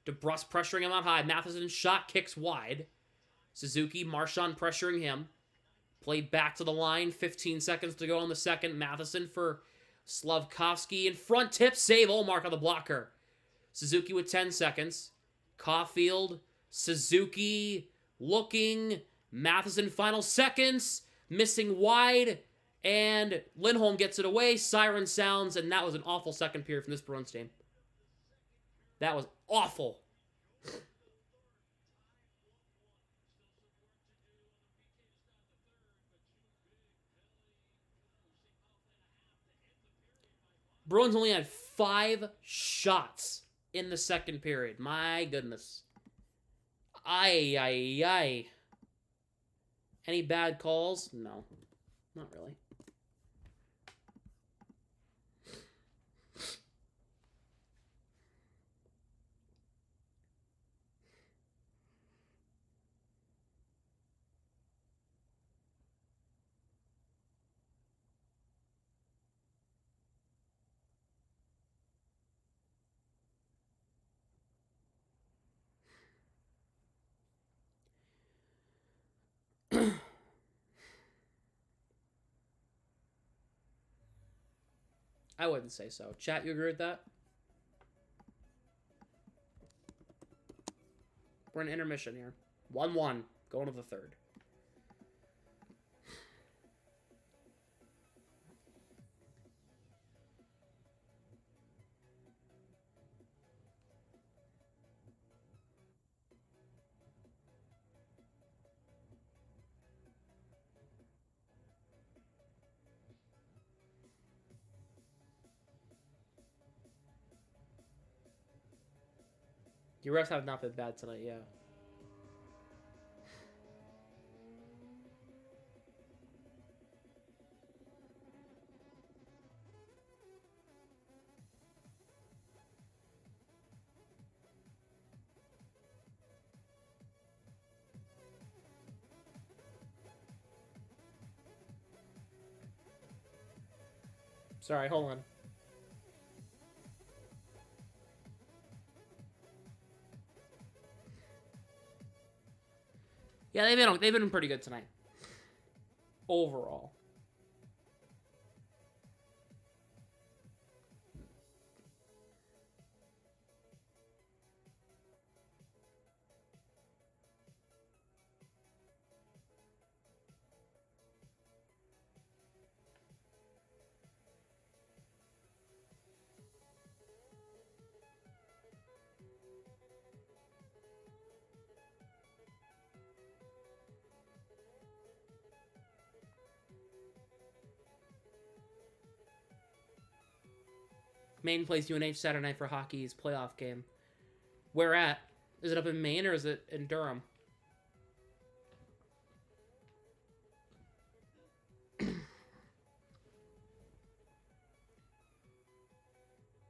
DeBrusque pressuring him out high. Matheson's shot kicks wide. Suzuki, Marchand pressuring him. Played back to the line. 15 seconds to go in the second. Matheson for Slavkovsky. In front tip. Save. Ullmark on the blocker. Suzuki with 10 seconds. Caulfield. Suzuki. Looking. Matheson final seconds. Missing wide. And Lindholm gets it away. Siren sounds. And that was an awful second period from this Bruins team. That was awful. Bruins only had 5 shots in the second period. My goodness. Ay, ay, ay. Any bad calls? No. Not really. I wouldn't say so. Chat, you agree with that? We're in intermission here. 1-1. Going to the third. Your refs have not been bad tonight, yeah. Sorry, hold on. Yeah, they've been pretty good tonight. Overall. Maine plays UNH Saturday night for hockey's playoff game. Where at? Is it up in Maine or is it in Durham?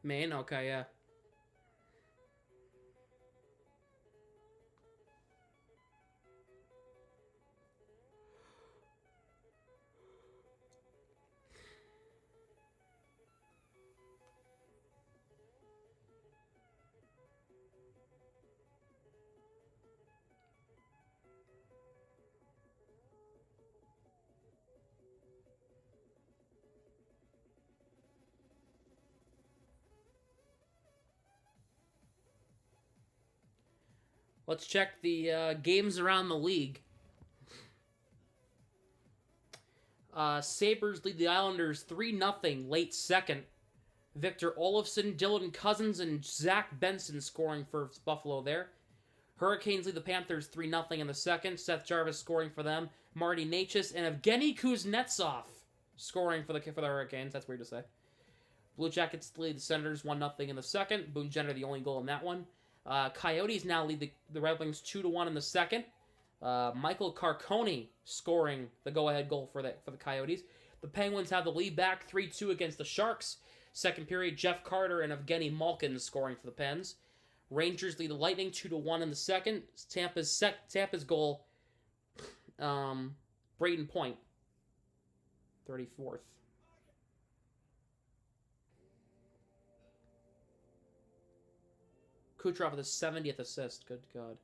Maine? Okay, yeah. Let's check the games around the league. Sabres lead the Islanders 3-0 late second. Victor Olofsson, Dylan Cousins, and Zach Benson scoring for Buffalo there. Hurricanes lead the Panthers 3-0 in the second. Seth Jarvis scoring for them. Marty Necas and Evgeny Kuznetsov scoring for the Hurricanes. That's weird to say. Blue Jackets lead the Senators 1-0 in the second. Boone Jenner the only goal in that one. Coyotes now lead the Red Wings 2-1 in the second. Michael Carcone scoring the go-ahead goal for the Coyotes. The Penguins have the lead back 3-2 against the Sharks. Second period, Jeff Carter and Evgeny Malkin scoring for the Pens. Rangers lead the Lightning 2-1 in the second. Tampa's goal, Brayden Point, 34th. Kucherov with his 70th assist. Good God.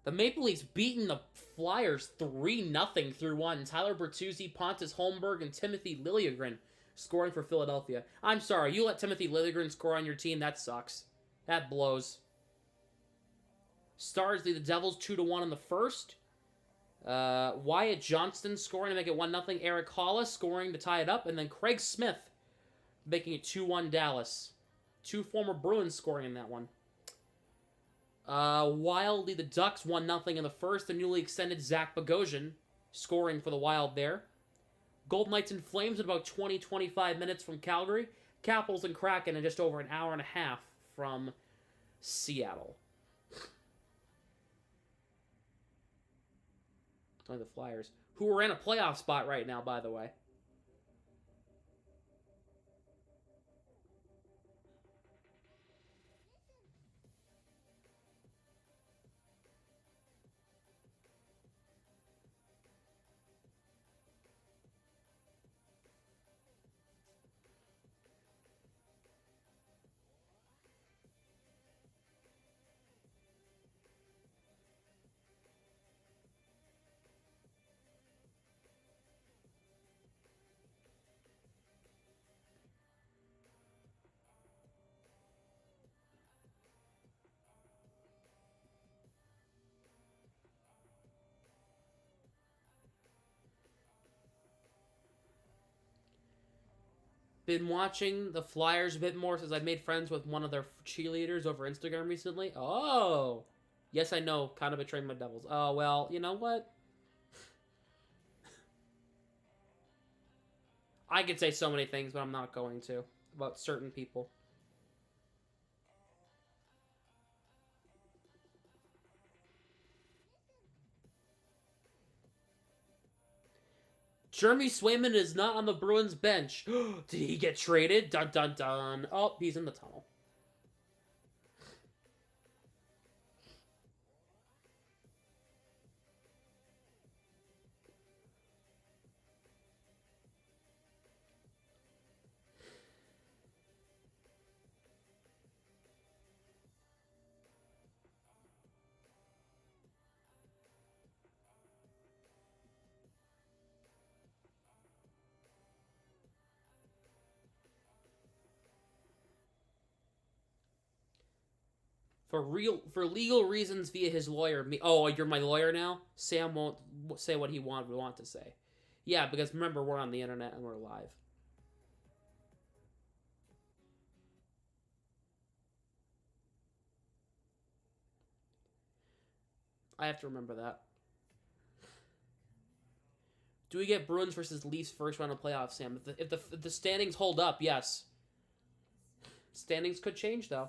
The Maple Leafs beating the Flyers 3-0 through one. Tyler Bertuzzi, Pontus Holmberg, and Timothy Liljegren scoring for Philadelphia. I'm sorry, you let Timothy Liljegren score on your team? That sucks. That blows. Stars lead the Devils 2-1 in the first. Wyatt Johnston scoring to make it 1-0. Eric Hollis scoring to tie it up. And then Craig Smith making it 2-1 Dallas. Two former Bruins scoring in that one. Wild lead the Ducks 1-0 in the first. The newly extended Zach Bogosian scoring for the Wild there. Golden Knights and Flames in about 20-25 minutes from Calgary. Capitals and Kraken in just over an hour and a half from Seattle. Only the Flyers, who are in a playoff spot right now, by the way. been watching the Flyers a bit more since I made friends with one of their cheerleaders over Instagram recently. Oh, yes, I know. Kind of betraying my Devils. Oh, well, you know what? I could say so many things, but I'm not going to about certain people. Jeremy Swayman is not on the Bruins bench. Did he get traded? Dun dun dun. Oh, he's in the tunnel. For legal reasons via his lawyer. Me. Oh, you're my lawyer now? Sam won't say what we want to say. Yeah, because remember, we're on the internet and we're live. I have to remember that. Do we get Bruins versus Leafs first round of playoffs, Sam? If the standings hold up, yes. Standings could change, though.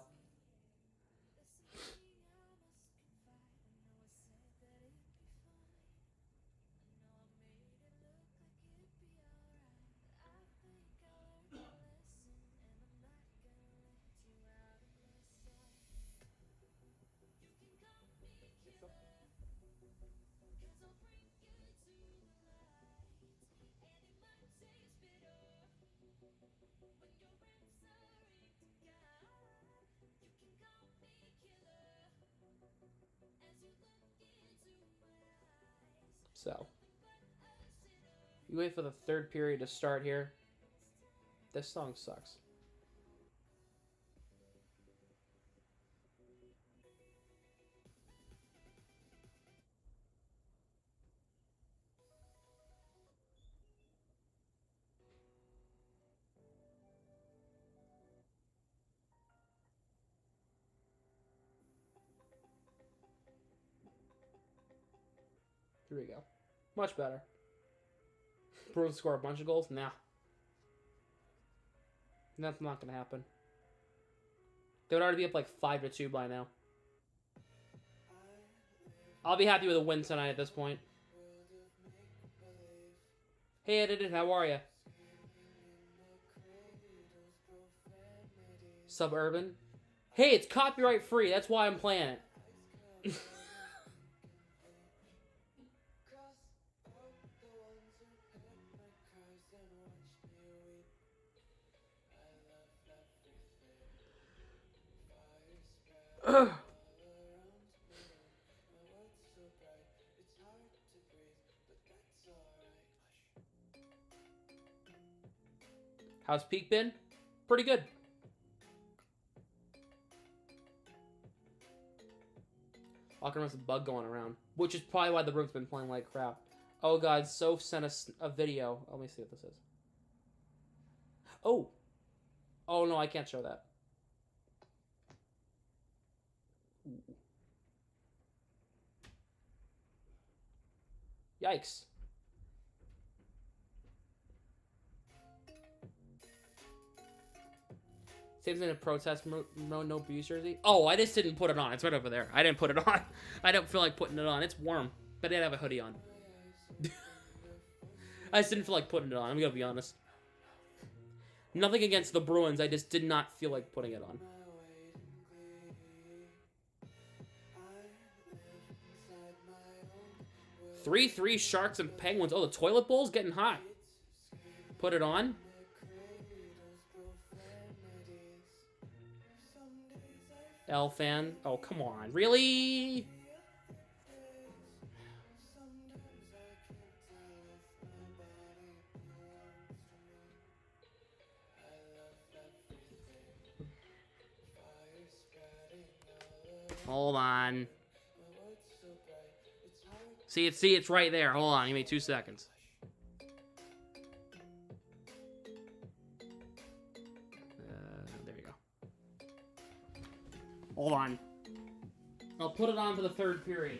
So, you wait for the third period to start here. This song sucks. Here we go. Much better. Bruins score a bunch of goals? Nah. That's not going to happen. They would already be up like 5-2 by now. I'll be happy with a win tonight at this point. Hey, Edited, how are you? Suburban. Hey, it's copyright free. That's why I'm playing it. How's Peak been? Pretty good. Walking around with a bug going around, which is probably why the room's been playing like crap. Oh god, Soph sent us a video. Let me see what this is. Oh. Oh no, I can't show that. Ooh. Yikes. Sam's in a protest no Blues jersey. Oh, I just didn't put it on. It's right over there. I didn't put it on. I don't feel like putting it on. It's warm, but I did have a hoodie on. I just didn't feel like putting it on. I'm gonna be honest. Nothing against the Bruins. I just did not feel like putting it on. 3-3 Sharks and Penguins. Oh, the toilet bowl's getting hot. Put it on. L fan. Oh, come on. Really? Hold on. See, it's right there. Hold on. Give me 2 seconds. Hold on. I'll put it on for the third period.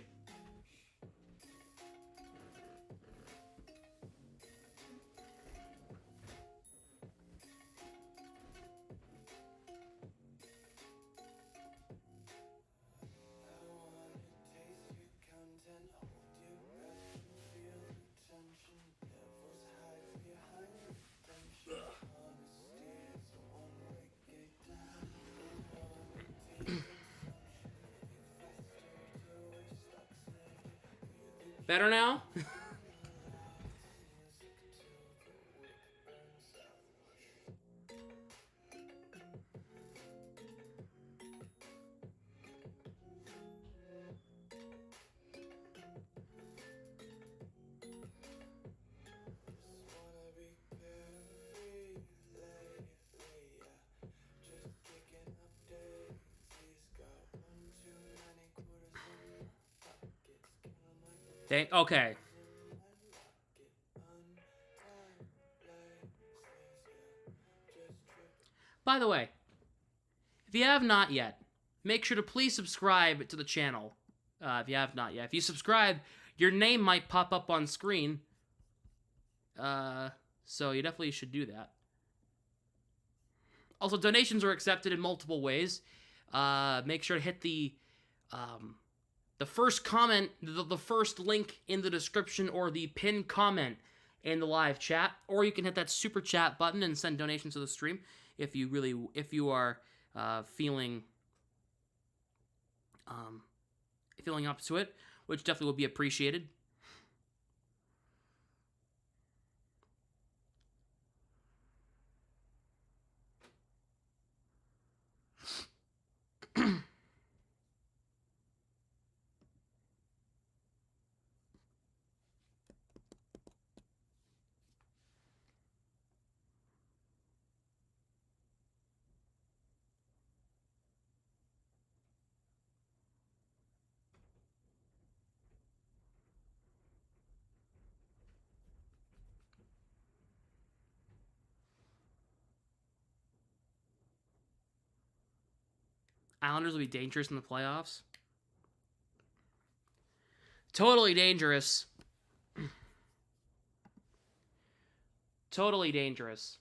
Better now? Okay. By the way, if you have not yet, make sure to please subscribe to the channel. If you have not yet. If you subscribe, your name might pop up on screen. So you definitely should do that. Also, donations are accepted in multiple ways. Make sure to hit the first comment, the first link in the description or the pinned comment in the live chat, or you can hit that super chat button and send donations to the stream if you are feeling up to it, which definitely would be appreciated. Islanders will be dangerous in the playoffs. Totally dangerous. Totally dangerous.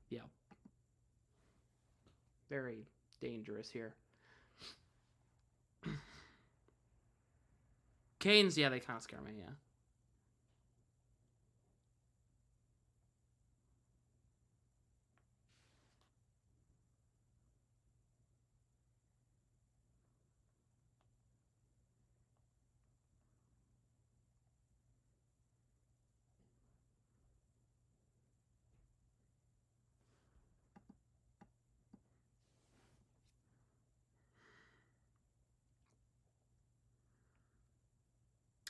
Yeah. Very dangerous here. Canes, yeah, they kind of scare me, yeah.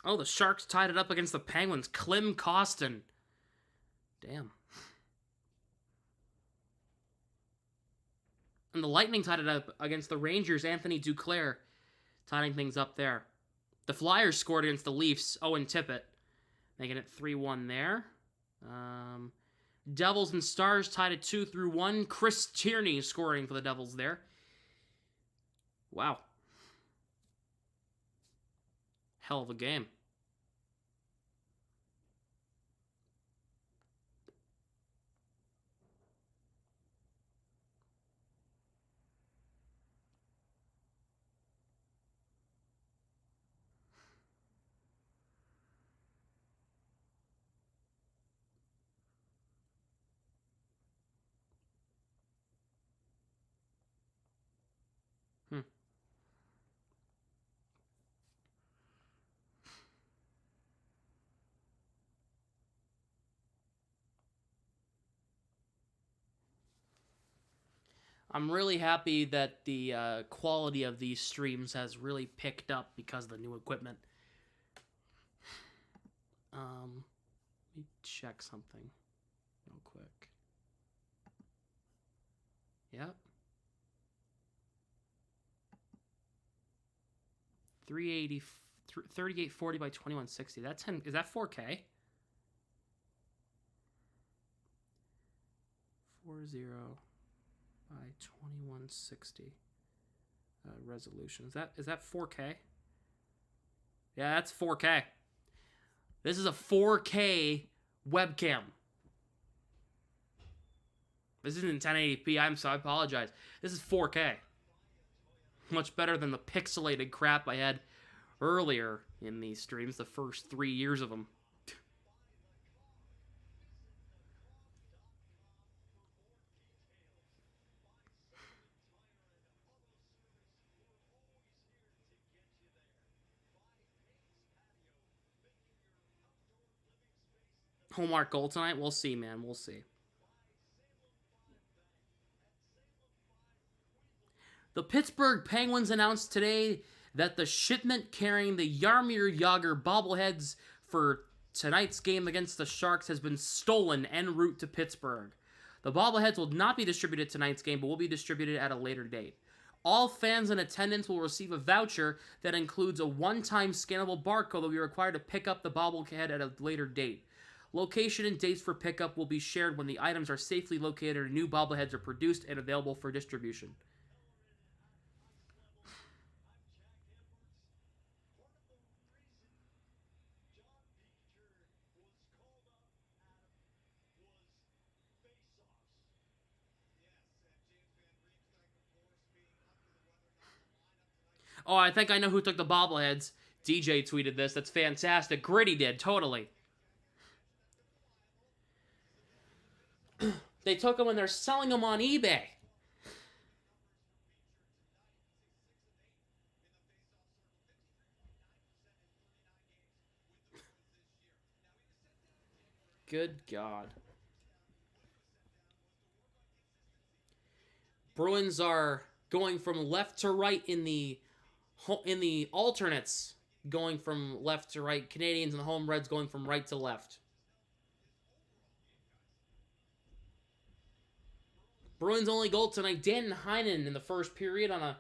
Oh, the Sharks tied it up against the Penguins. Klim Kostin. Damn. And the Lightning tied it up against the Rangers. Anthony Duclair tying things up there. The Flyers scored against the Leafs. Owen Tippett making it 3-1 there. Devils and Stars tied it 2-1. Chris Tierney scoring for the Devils there. Wow. Hell of a game. I'm really happy that the quality of these streams has really picked up because of the new equipment. Let me check something real quick. Yep. 3840 by 2160. That's 10. Is that 4K? 40 by 2160. resolution. Is that 4K? Yeah, that's 4K. This is a 4K webcam. This isn't 1080p. I apologize. This is 4K. Much better than the pixelated crap I had earlier in these streams, the first 3 years of them. Hallmark goal tonight? We'll see, man. We'll see. The Pittsburgh Penguins announced today that the shipment carrying the Jaromir Jagr bobbleheads for tonight's game against the Sharks has been stolen en route to Pittsburgh. The bobbleheads will not be distributed tonight's game, but will be distributed at a later date. All fans in attendance will receive a voucher that includes a one-time scannable barcode that will be required to pick up the bobblehead at a later date. Location and dates for pickup will be shared when the items are safely located and new bobbleheads are produced and available for distribution. Oh, I think I know who took the bobbleheads. DJ tweeted this. That's fantastic. Gritty did, totally. They took them and they're selling them on eBay. Good God. Bruins are going from left to right in the alternates, going from left to right. Canadiens and the home Reds going from right to left. Bruins' only goal tonight, Dan Heinen in the first period on a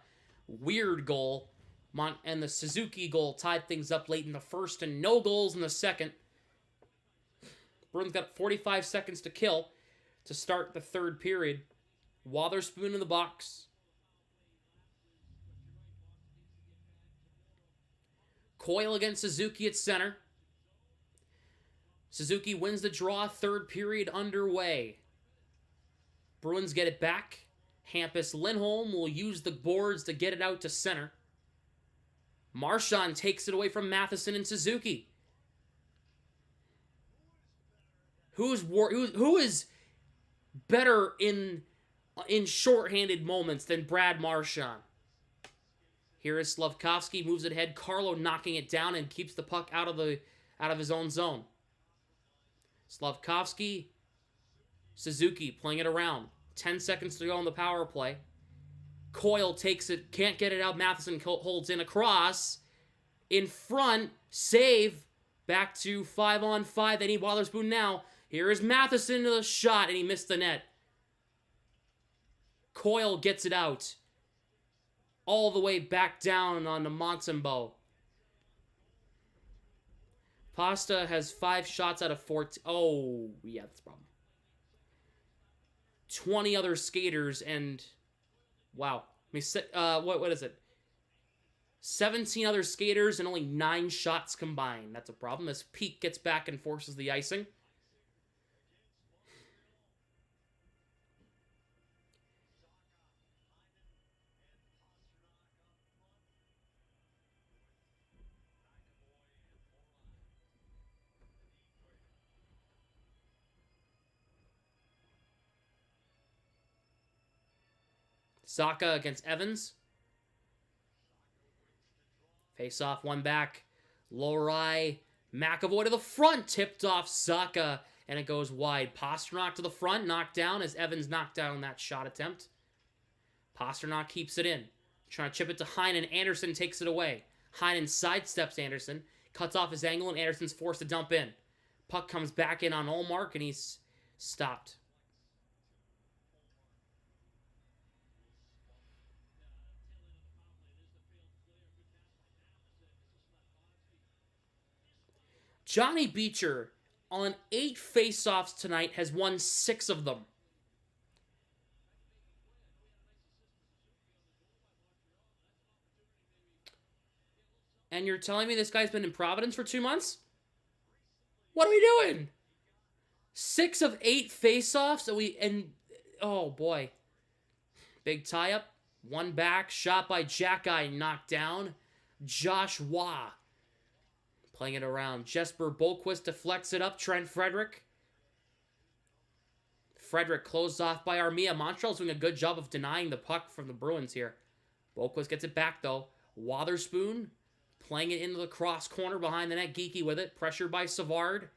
weird goal. And the Suzuki goal tied things up late in the first and no goals in the second. Bruins got 45 seconds to kill to start the third period. Wotherspoon in the box. Coyle against Suzuki at center. Suzuki wins the draw, third period underway. Bruins get it back. Hampus Lindholm will use the boards to get it out to center. Marchand takes it away from Matheson and Suzuki. Who is better in shorthanded moments than Brad Marchand? Here is Slavkovsky, moves it ahead. Carlo knocking it down and keeps the puck out of his own zone. Slavkovsky, Suzuki playing it around. 10 seconds to go on the power play. Coyle takes it, can't get it out. Matheson holds in across. In front, save. Back to 5-on-5. They need Wotherspoon now. Here is Matheson to the shot, and he missed the net. Coyle gets it out. All the way back down on the Montembeault. Pasta has 5 shots out of 14. Oh, yeah, that's a problem. 20 other skaters and... Wow. What is it? 17 other skaters and only 9 shots combined. That's a problem. As Peak gets back and forces the icing. Saka against Evans. Face off, one back. Lorai. McAvoy to the front. Tipped off Saka. And it goes wide. Pasternak to the front. Knocked down as Evans knocked down that shot attempt. Pasternak keeps it in. Trying to chip it to Heinen. Anderson takes it away. Heinen sidesteps Anderson. Cuts off his angle and Anderson's forced to dump in. Puck comes back in on Ullmark and he's stopped. Johnny Beecher, on 8 face-offs tonight, has won 6 of them. And you're telling me this guy's been in Providence for 2 months? What are we doing? 6 of 8 face-offs, and oh boy. Big tie-up. One back, shot by Jack Guy, knocked down. Josh Waugh playing it around. Jesper Bolquist deflects it up. Trent Frederick. Frederick closed off by Armia. Montreal's doing a good job of denying the puck from the Bruins here. Bolquist gets it back, though. Wotherspoon playing it into the cross corner behind the net. Geeky with it. Pressured by Savard.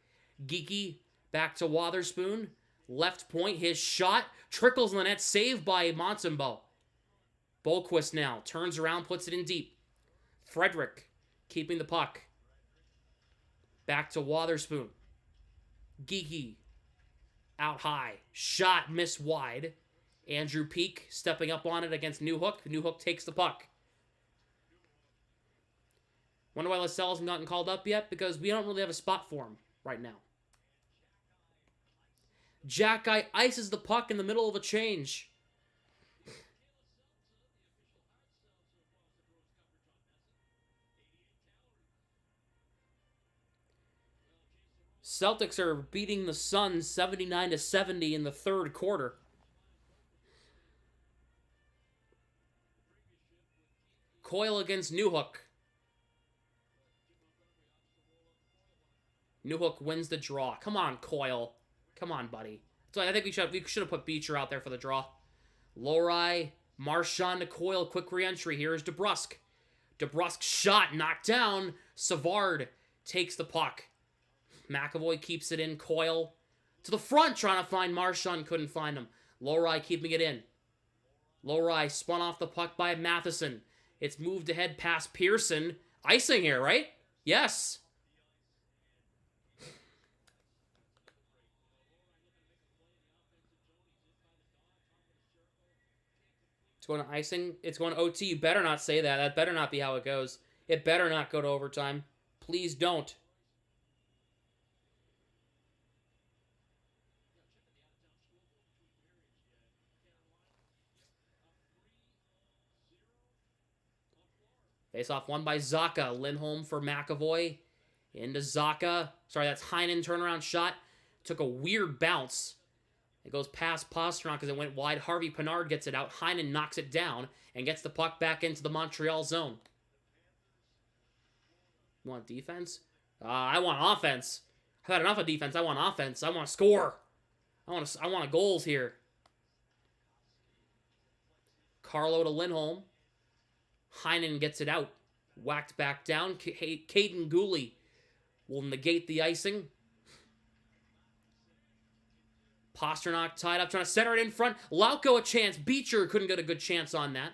Geeky back to Wotherspoon. Left point. His shot trickles in the net. Saved by Montembeault. Bolquist now turns around, puts it in deep. Frederick keeping the puck. Back to Wotherspoon. Geeky out high. Shot missed wide. Andrew Peak stepping up on it against Newhook. Newhook takes the puck. Wonder why Lascelles hasn't gotten called up yet? Because we don't really have a spot for him right now. Jack Guy ices the puck in the middle of a change. Celtics are beating the Suns 79-70 in the third quarter. Coyle against Newhook. Newhook wins the draw. Come on, Coyle. Come on, buddy. So I think we should have put Beecher out there for the draw. Lohrei, Marchand to Coyle. Quick re-entry. Here's DeBrusk. DeBrusk shot. Knocked down. Savard takes the puck. McAvoy keeps it in. Coyle to the front, trying to find Marchand. Couldn't find him. Lohrei keeping it in. Lohrei spun off the puck by Matheson. It's moved ahead past Pearson. Icing here, right? Yes. It's going to icing. It's going to OT. You better not say that. That better not be how it goes. It better not go to overtime. Please don't. Face-off won by Zacha. Lindholm for McAvoy. Into Zacha. Sorry, that's Heinen turnaround shot. Took a weird bounce. It goes past Pastrnak because it went wide. Harvey Pinard gets it out. Heinen knocks it down and gets the puck back into the Montreal zone. You want defense? I want offense. I've had enough of defense. I want offense. I want to score. I want goals here. Carlo to Lindholm. Heinen gets it out. Whacked back down. Caden Gooley will negate the icing. Pastrnak tied up, trying to center it in front. Lauko a chance. Beecher couldn't get a good chance on that.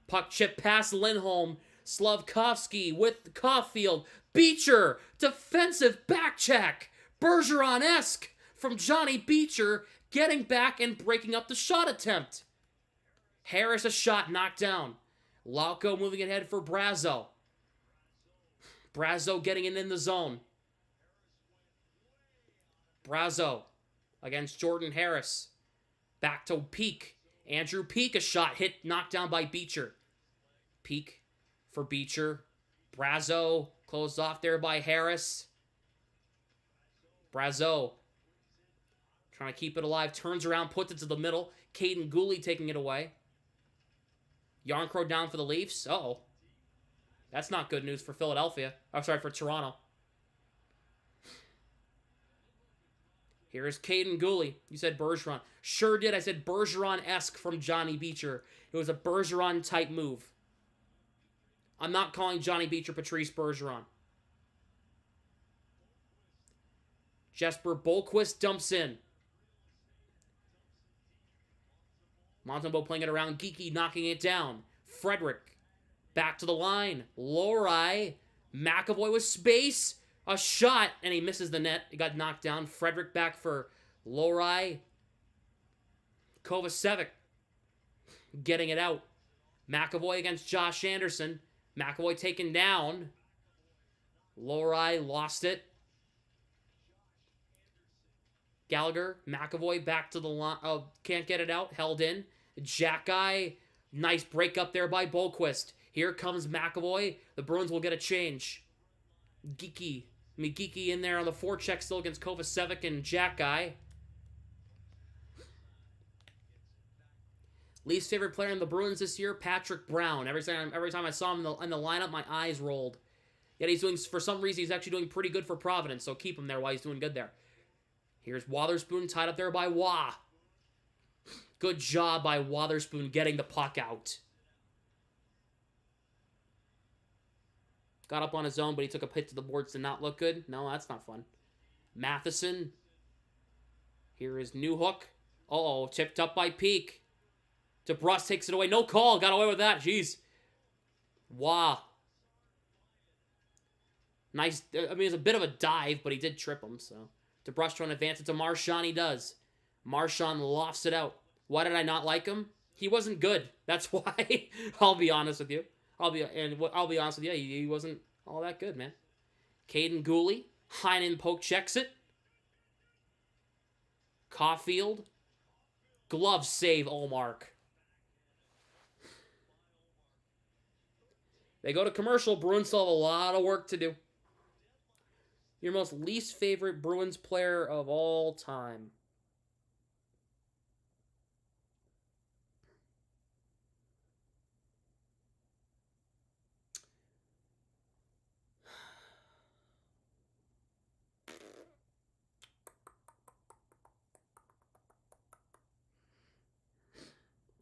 Puck chip past Lindholm. Slavkovsky with Caulfield. Beecher, defensive back check. Bergeron-esque from Johnny Beecher, getting back and breaking up the shot attempt. Harris a shot knocked down. Lauko moving ahead for Brazo. Brazo getting it in the zone. Brazo against Jordan Harris. Back to Peak. Andrew Peak, a shot hit, knocked down by Beecher. Peak for Beecher. Brazo closed off there by Harris. Brazo trying to keep it alive. Turns around, puts it to the middle. Caden Gooley taking it away. Yarncrow down for the Leafs. Uh-oh. That's not good news for Philadelphia. I'm sorry, for Toronto. Here's Caden Gooley. You said Bergeron. Sure did. I said Bergeron-esque from Johnny Beecher. It was a Bergeron-type move. I'm not calling Johnny Beecher Patrice Bergeron. Jesper Bolquist dumps in. Montembeault playing it around. Geeky knocking it down. Frederick back to the line. Lohrei. McAvoy with space. A shot, and he misses the net. He got knocked down. Frederick back for Lohrei. Kovacevic getting it out. McAvoy against Josh Anderson. McAvoy taken down. Lohrei lost it. Gallagher, McAvoy back to the line. Oh, can't get it out. Held in. Jack Guy. Nice break up there by Bolquist. Here comes McAvoy. The Bruins will get a change. Geeky in there on the forecheck still against Kovacevic and Jack Guy. Least favorite player in the Bruins this year, Patrick Brown. Every time I saw him in the lineup, my eyes rolled. Yet he's doing, for some reason, he's actually doing pretty good for Providence, so keep him there while he's doing good there. Here's Wotherspoon tied up there by Wah. Good job by Wotherspoon getting the puck out. Got up on his own, but he took a hit to the boards to not look good. No, that's not fun. Matheson. Here is Newhook. Uh-oh, tipped up by Peak. DeBrus takes it away. No call. Got away with that. Jeez. Wow. Nice. I mean, it's a bit of a dive, but he did trip him, so. DeBrus trying to advance it to Marchand. He does. Marchand lofts it out. Why did I not like him? He wasn't good. That's why. I'll be honest with you. I'll be honest with you. He wasn't all that good, man. Caden Gooley. Heinen poke checks it. Caulfield. Glove save, Olmark. They go to commercial. Bruins still have a lot of work to do. Your most least favorite Bruins player of all time.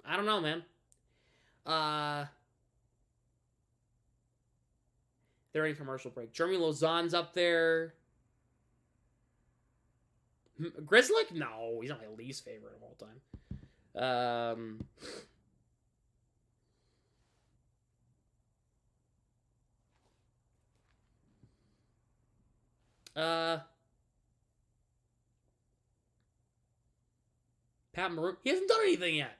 I don't know, man. They're in commercial break. Jeremy Lauzon's up there. Grizzlick? No, he's not my least favorite of all time. Pat Maroon. He hasn't done anything yet.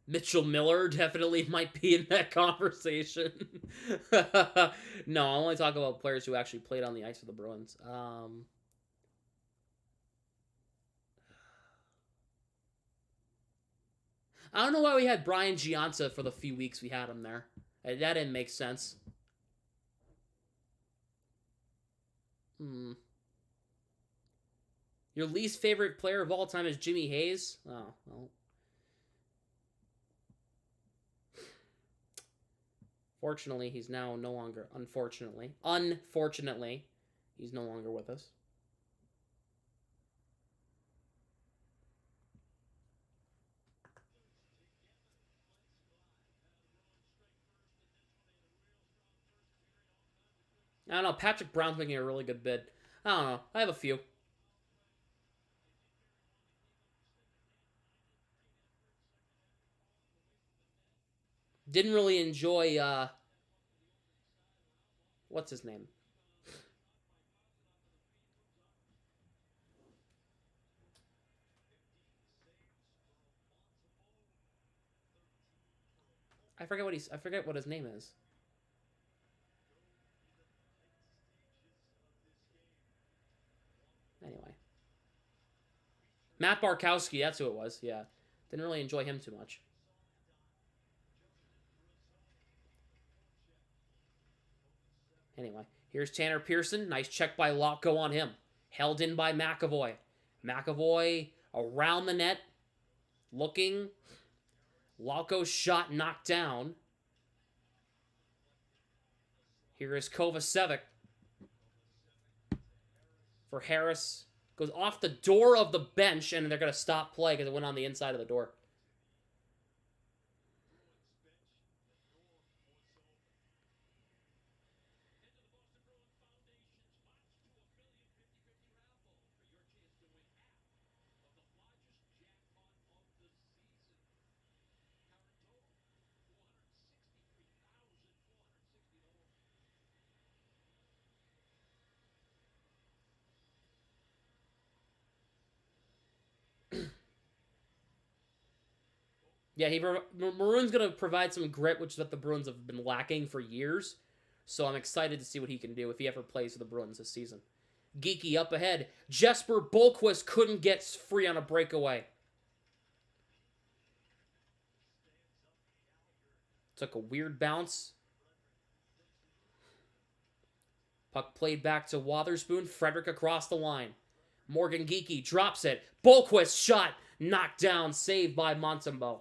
Mitchell Miller definitely might be in that conversation. No, I only talk about players who actually played on the ice for the Bruins. I don't know why we had Brian Gianza for the few weeks we had him there. That didn't make sense. Your least favorite player of all time is Jimmy Hayes? Oh, well. Fortunately, he's now no longer... Unfortunately, he's no longer with us. I don't know. Patrick Brown's making a really good bid. I don't know. I have a few. Didn't really enjoy, what's his name? I forget what his name is. Anyway. Matt Barkowski, that's who it was, yeah. Didn't really enjoy him too much. Anyway, here's Tanner Pearson. Nice check by Locko on him. Held in by McAvoy. McAvoy around the net. Looking. Locko's shot knocked down. Here is Kovacevic. For Harris. Goes off the door of the bench, and they're going to stop play because it went on the inside of the door. Yeah, Maroon's going to provide some grit, which is what the Bruins have been lacking for years. So I'm excited to see what he can do if he ever plays for the Bruins this season. Geeky up ahead. Jesper Bolquist couldn't get free on a breakaway. Took a weird bounce. Puck played back to Wotherspoon. Frederick across the line. Morgan Geekie drops it. Bolquist shot. Knocked down. Saved by Montembeault.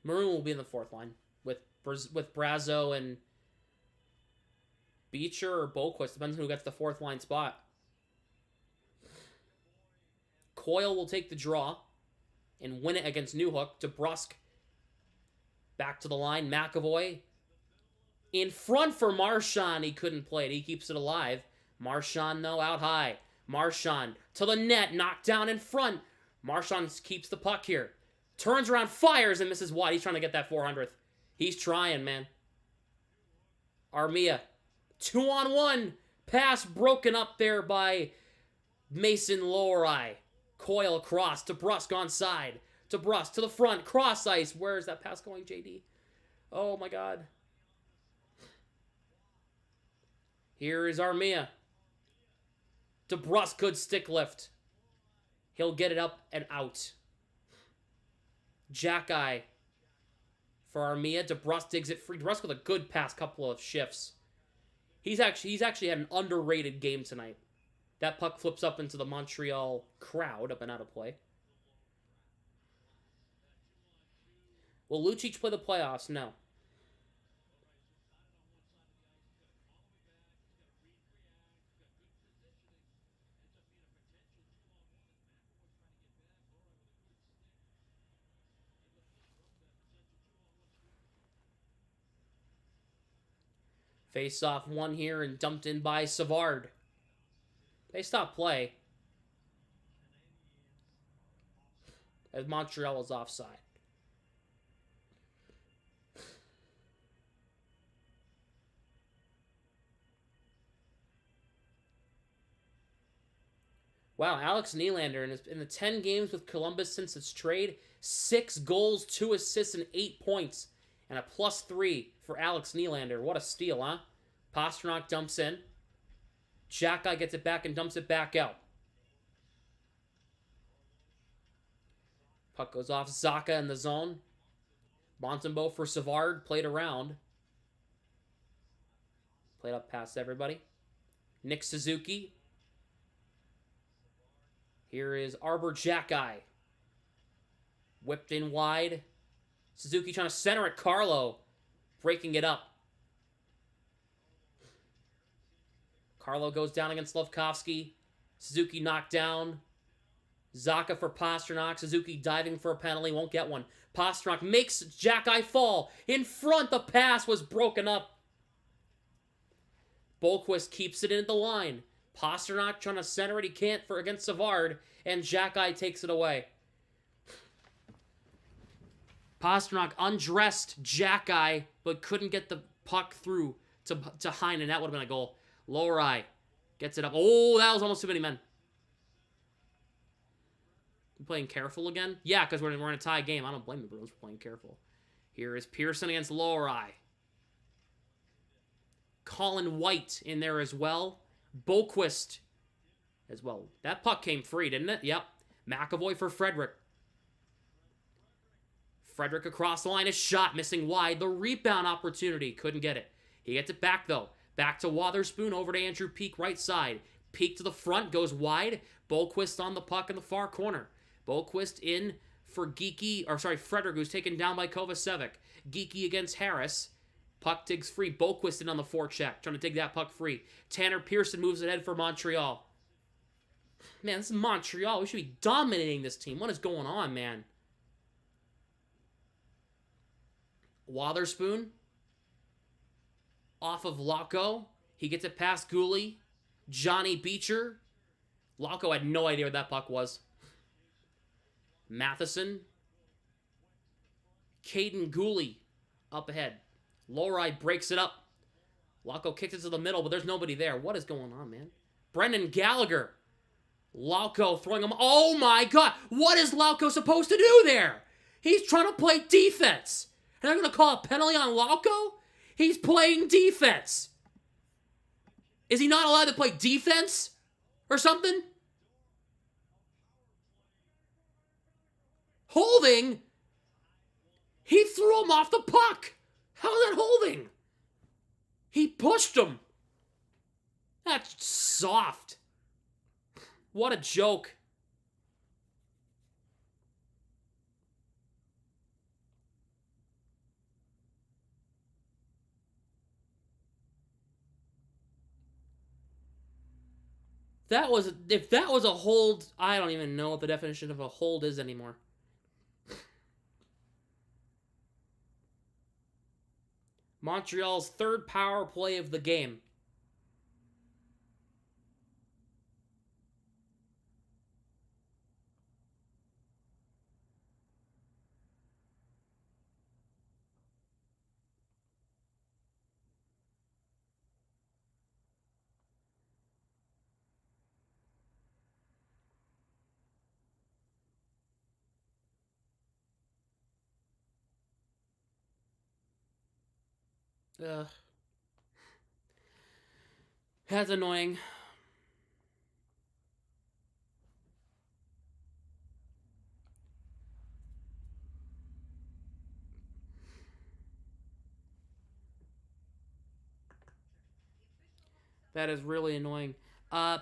Maroon will be in the fourth line with Brazo and Beecher or Bolquist. Depends on who gets the fourth line spot. Coyle will take the draw and win it against Newhook. DeBrusk back to the line. McAvoy in front for Marchand. He couldn't play it. He keeps it alive. Marchand, though, out high. Marchand to the net. Knocked down in front. Marchand keeps the puck here. Turns around, fires, and misses wide. He's trying to get that 400th. He's trying, man. Armia. 2-on-1. Pass broken up there by Mason Lohrei. Coyle across. DeBrusk onside. DeBrusk to the front. Cross ice. Where is that pass going, JD? Oh, my God. Here is Armia. DeBrusk, good stick lift. He'll get it up and out. Jack-eye for Armia. DeBrusk digs it free. DeBrusk with a good past couple of shifts. He's actually had an underrated game tonight. That puck flips up into the Montreal crowd, up and out of play. Will Lucic play the playoffs? No. Face off one here and dumped in by Savard. They stop play. As Montreal is offside. Wow, Alex Nylander in the 10 games with Columbus since its trade, 6 goals, 2 assists, and 8 points. And a +3 for Alex Nylander. What a steal, huh? Pastrnak dumps in. Jack-eye gets it back and dumps it back out. Puck goes off Zacha in the zone. Montembeault for Savard. Played around. Played up past everybody. Nick Suzuki. Here is Arbor Jack-eye. Whipped in wide. Suzuki trying to center it. Carlo breaking it up. Carlo goes down against Slavkovsky. Suzuki knocked down. Zacha for Pastrnak. Suzuki diving for a penalty. Won't get one. Pastrnak makes Jack-eye fall. In front, the pass was broken up. Bolquist keeps it in at the line. Pastrnak trying to center it. He can't against Savard. And Jack-eye takes it away. Pastrnak undressed Jack-eye, but couldn't get the puck through to Heinen. That would have been a goal. Lohrei gets it up. Oh, that was almost too many men. You playing careful again? Yeah, because we're in a tie game. I don't blame the Bruins for playing careful. Here is Pearson against Lohrei. Colin White in there as well. Bolquist as well. That puck came free, didn't it? Yep. McAvoy for Frederick. Frederick across the line. A shot missing wide. The rebound opportunity. Couldn't get it. He gets it back, though. Back to Wotherspoon. Over to Andrew Peak, right side. Peak to the front. Goes wide. Bolquist on the puck in the far corner. Bolquist in for Frederick, who's taken down by Kovacevic. Geekie against Harris. Puck digs free. Bolquist in on the forecheck. Trying to dig that puck free. Tanner Pearson moves ahead for Montreal. Man, this is Montreal. We should be dominating this team. What is going on, man? Wotherspoon. Off of Locko. He gets it past Gooley. Johnny Beecher. Locko had no idea what that puck was. Matheson. Caden Gooley up ahead. Lohrei breaks it up. Locko kicks it to the middle, but there's nobody there. What is going on, man? Brendan Gallagher Lauko throwing him. Oh my god. What is Lauko supposed to do there? He's trying to play defense. And they're going to call a penalty on Lauko? He's playing defense. Is he not allowed to play defense? Or something? Holding? He threw him off the puck. How is that holding? He pushed him. That's soft. What a joke. If that was a hold, I don't even know what the definition of a hold is anymore. Montreal's third power play of the game. That's annoying. That is really annoying.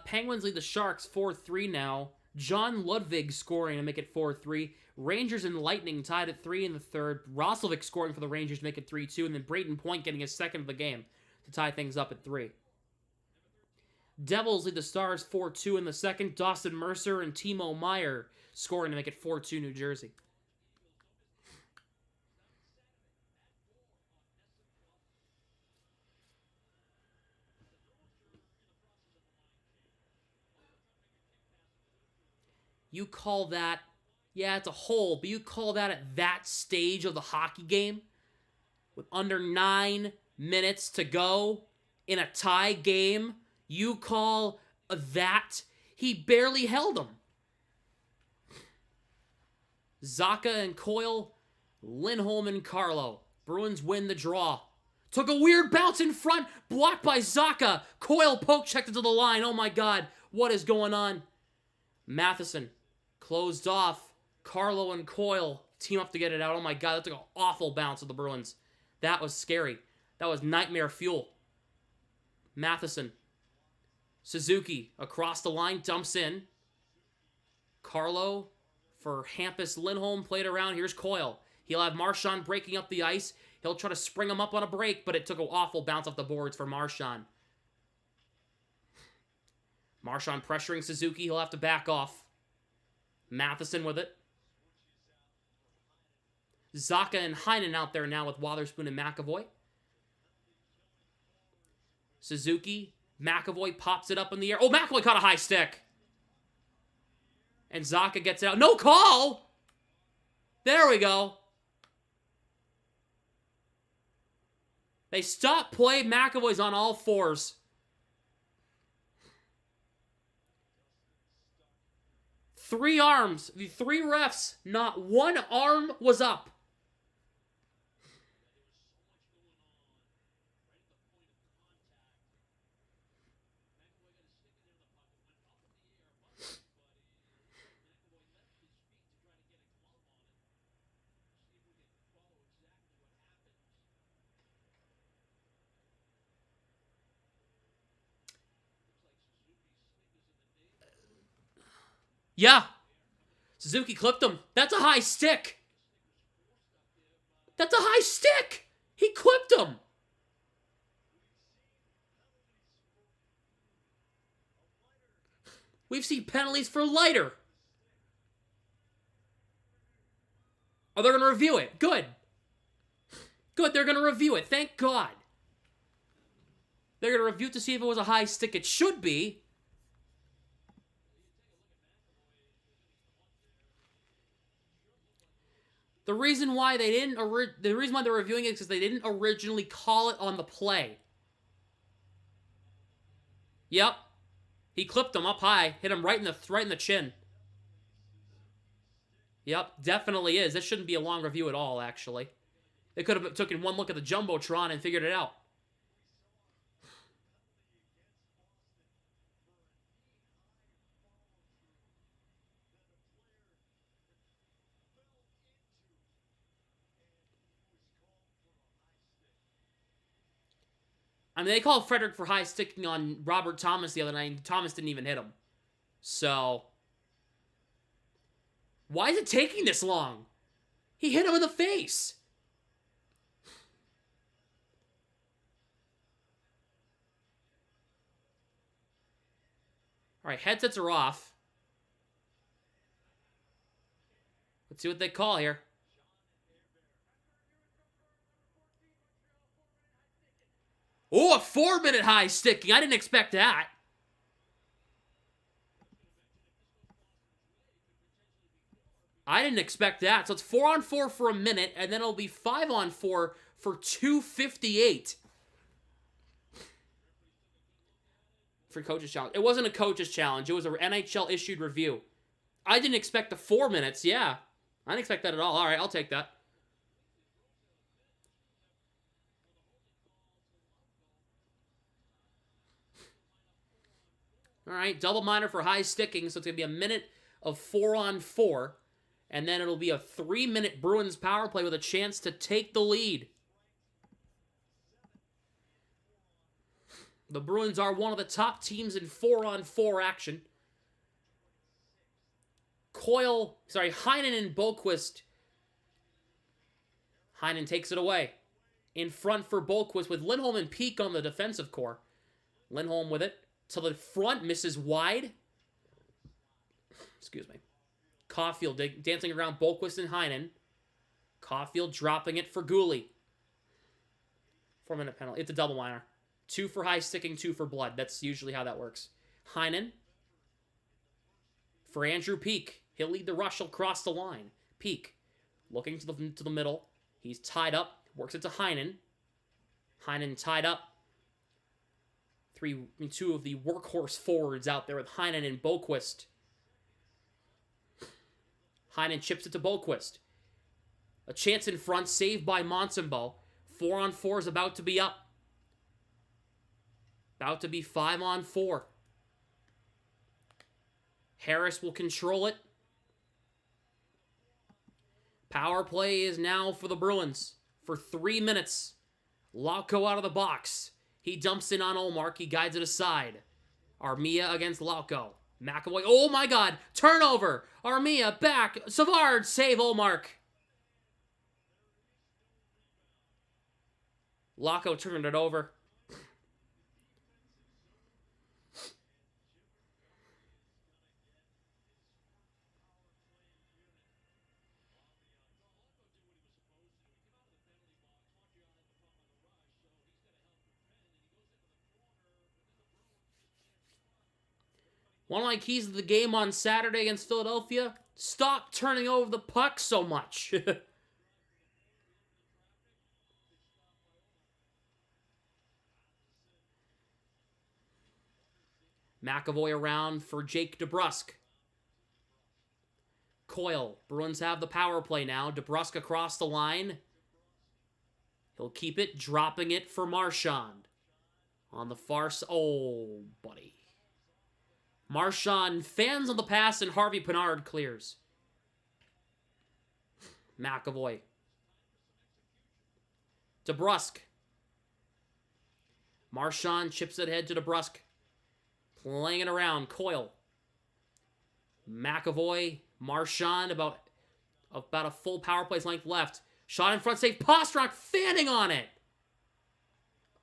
Penguins lead the Sharks 4-3 now. John Ludwig scoring to make it 4-3. Rangers and Lightning tied at 3 in the third. Roslovic scoring for the Rangers to make it 3-2. And then Brayden Point getting his second of the game to tie things up at 3. Devils lead the Stars 4-2 in the second. Dawson Mercer and Timo Meier scoring to make it 4-2 New Jersey. You call that, yeah, it's a hole, but you call that at that stage of the hockey game? With under 9 minutes to go in a tie game? You call that? He barely held him. Zacha and Coyle, Lindholm and Carlo. Bruins win the draw. Took a weird bounce in front, blocked by Zacha. Coyle poke checked into the line. Oh my god, what is going on? Matheson closed off. Carlo and Coyle team up to get it out. Oh my god, that took an awful bounce of the Bruins. That was scary. That was nightmare fuel. Matheson. Suzuki across the line, dumps in. Carlo for Hampus Lindholm, played around. Here's Coyle. He'll have Marchand breaking up the ice. He'll try to spring him up on a break, but it took an awful bounce off the boards for Marchand. Marchand pressuring Suzuki. He'll have to back off. Matheson with it. Zacha and Heinen out there now with Wotherspoon and McAvoy. Suzuki. McAvoy pops it up in the air. Oh, McAvoy caught a high stick. And Zacha gets it out. No call! There we go. They stopped play. McAvoy's on all fours. Three arms. The three refs. Not one arm was up. Yeah. Suzuki clipped him. That's a high stick. That's a high stick. He clipped him. We've seen penalties for lighter. Oh, they're going to review it. Good. Good, they're going to review it. Thank God. They're going to review it to see if it was a high stick. It should be. The reason why they didn't, the reason why they're reviewing it is because they didn't originally call it on the play. Yep. He clipped him up high, hit him right in the chin. Yep, definitely is. This shouldn't be a long review at all, actually. They could have taken one look at the Jumbotron and figured it out. I mean, they called Frederick for high sticking on Robert Thomas the other night, and Thomas didn't even hit him. So, why is it taking this long? He hit him in the face. All right, headsets are off. Let's see what they call here. Oh, a 4-minute high sticking. I didn't expect that. I didn't expect that. So it's 4-on-4 for a minute, and then it'll be 5-on-4 for 2:58. For coach's challenge. It wasn't a coach's challenge. It was an NHL-issued review. I didn't expect the 4 minutes. Yeah. I didn't expect that at all. All right, I'll take that. All right, double minor for high sticking, so it's going to be a minute of 4-on-4, and then it'll be a 3-minute Bruins power play with a chance to take the lead. The Bruins are one of the top teams in 4-on-4 action. Heinen and Boqvist. Heinen takes it away. In front for Boqvist with Lindholm and Peak on the defensive core. Lindholm with it. To the front, misses wide. Excuse me. Caulfield dancing around Boqvist and Heinen. Caulfield dropping it for Gooley. 4-minute penalty. It's a double minor. 2 for high sticking, 2 for blood. That's usually how that works. Heinen. For Andrew Peak. He'll lead the rush across the line. Peak. Looking to the middle. He's tied up. Works it to Heinen. Heinen tied up. 2 of the workhorse forwards out there with Heinen and Boqvist. Heinen chips it to Boqvist. A chance in front, saved by Montembeault. 4-on-4 is about to be up. About to be 5-on-4. Harris will control it. Power play is now for the Bruins for 3 minutes. Lauko out of the box. He dumps in on Ullmark. He guides it aside. Armia against Lauko. McAvoy. Oh my God. Turnover. Armia back. Savard. Save Ullmark. Lauko turned it over. One of my keys to the game on Saturday against Philadelphia, stop turning over the puck so much. McAvoy around for Jake DeBrusk. Coyle. Bruins have the power play now. DeBrusk across the line. He'll keep it, dropping it for Marchand. On the far side. Oh, buddy. Marchand fans on the pass, and Harvey Pinard clears. McAvoy. DeBrusk. Marchand chips it ahead to DeBrusk. Playing it around. Coyle. McAvoy. Marchand about a full power play's length left. Shot in front, save. Pastrnak fanning on it.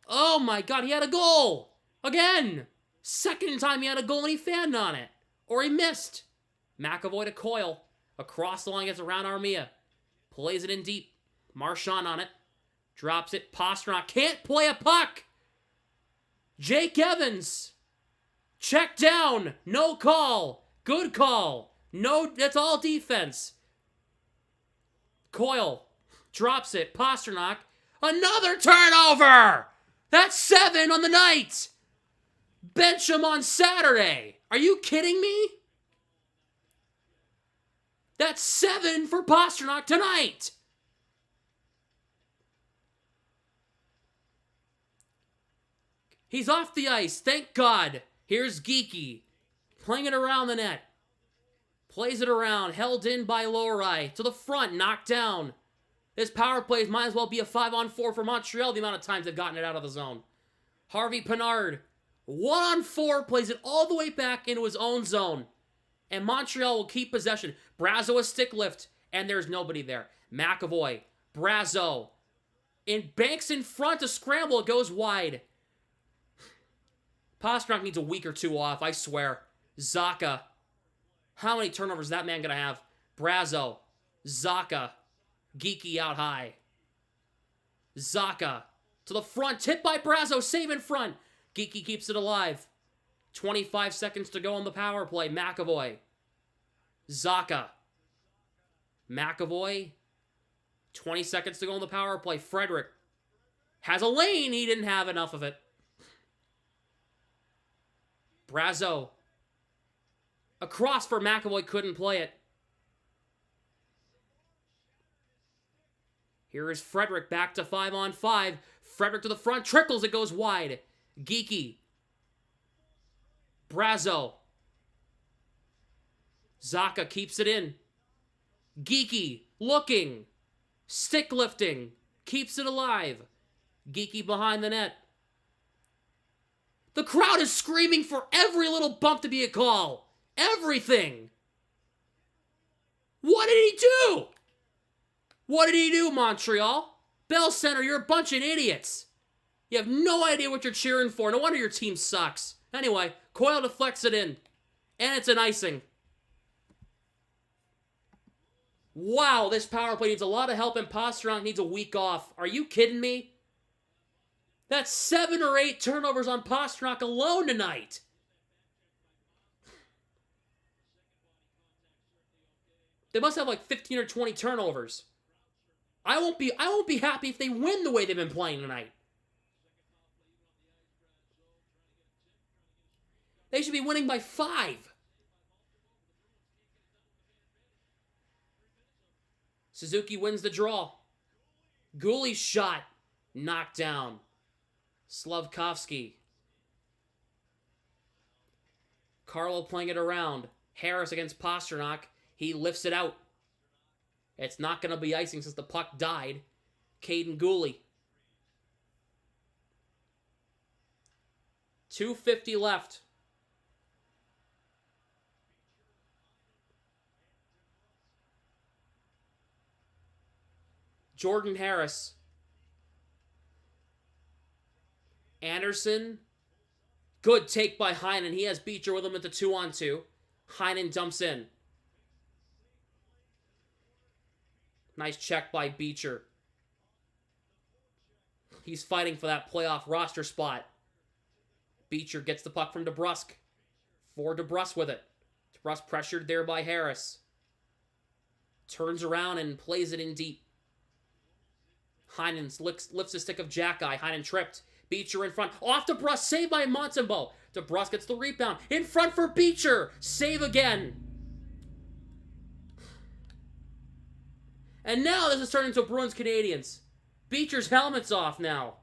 Oh my God, he had a goal. Again. Second time he had a goal and he fanned on it. Or he missed. McAvoy to Coyle. Across the line, gets around Armia. Plays it in deep. Marchand on it. Drops it. Pastrnak can't play a puck. Jake Evans. Check down. No call. Good call. No, that's all defense. Coyle. Drops it. Pastrnak. Another turnover. That's 7 on the night. Bench him on Saturday. Are you kidding me? That's 7 for Pastrnak tonight. He's off the ice. Thank God. Here's Geeky. Playing it around the net. Plays it around. Held in by Lowry. To the front. Knocked down. This power play might as well be a 5-on-4 for Montreal, the amount of times they've gotten it out of the zone. Harvey Pinard. 1-on-4. Plays it all the way back into his own zone. And Montreal will keep possession. Brazeau a stick lift. And there's nobody there. McAvoy. Brazeau. Banks in front to scramble. It goes wide. Pastrnak needs a week or two off, I swear. Zacha. How many turnovers is that man going to have? Brazeau. Zacha. Geeky out high. Zacha. To the front. Tipped by Brazeau. Save in front. Geeky keeps it alive. 25 seconds to go on the power play. McAvoy. Zacha. McAvoy. 20 seconds to go on the power play. Frederick. Has a lane. He didn't have enough of it. Brazeau. Across for McAvoy, couldn't play it. Here is Frederick back to 5-on-5. Frederick to the front, trickles, it goes wide. Geeky. Brazeau. Zacha keeps it in. Geeky, looking. Stick lifting. Keeps it alive. Geeky behind the net. The crowd is screaming for every little bump to be a call. Everything. What did he do? What did he do, Montreal? Bell Center, you're a bunch of idiots. You have no idea what you're cheering for. No wonder your team sucks. Anyway, Coyle deflects it in. And it's an icing. Wow, this power play needs a lot of help and Pastrnak needs a week off. Are you kidding me? That's 7 or 8 turnovers on Pastrnak alone tonight. They must have like 15 or 20 turnovers. I won't be happy if they win the way they've been playing tonight. They should be winning by 5. Suzuki wins the draw. Gooley's shot. Knocked down. Slavkovsky. Carlo playing it around. Harris against Pastrnak. He lifts it out. It's not going to be icing since the puck died. Caden Gooley. 2:50 left. Jordan Harris. Anderson. Good take by Heinen. He has Beecher with him at the 2-on-2. Heinen dumps in. Nice check by Beecher. He's fighting for that playoff roster spot. Beecher gets the puck from DeBrusk. For DeBrusk with it. DeBrusk pressured there by Harris. Turns around and plays it in deep. Heinen lifts the stick of Jack-Eye. Heinen tripped. Beecher in front. Off DeBrusk. Saved by Montembeault. DeBrusk gets the rebound. In front for Beecher. Save again. And now this is turning into Bruins Canadiens. Beecher's helmet's off now.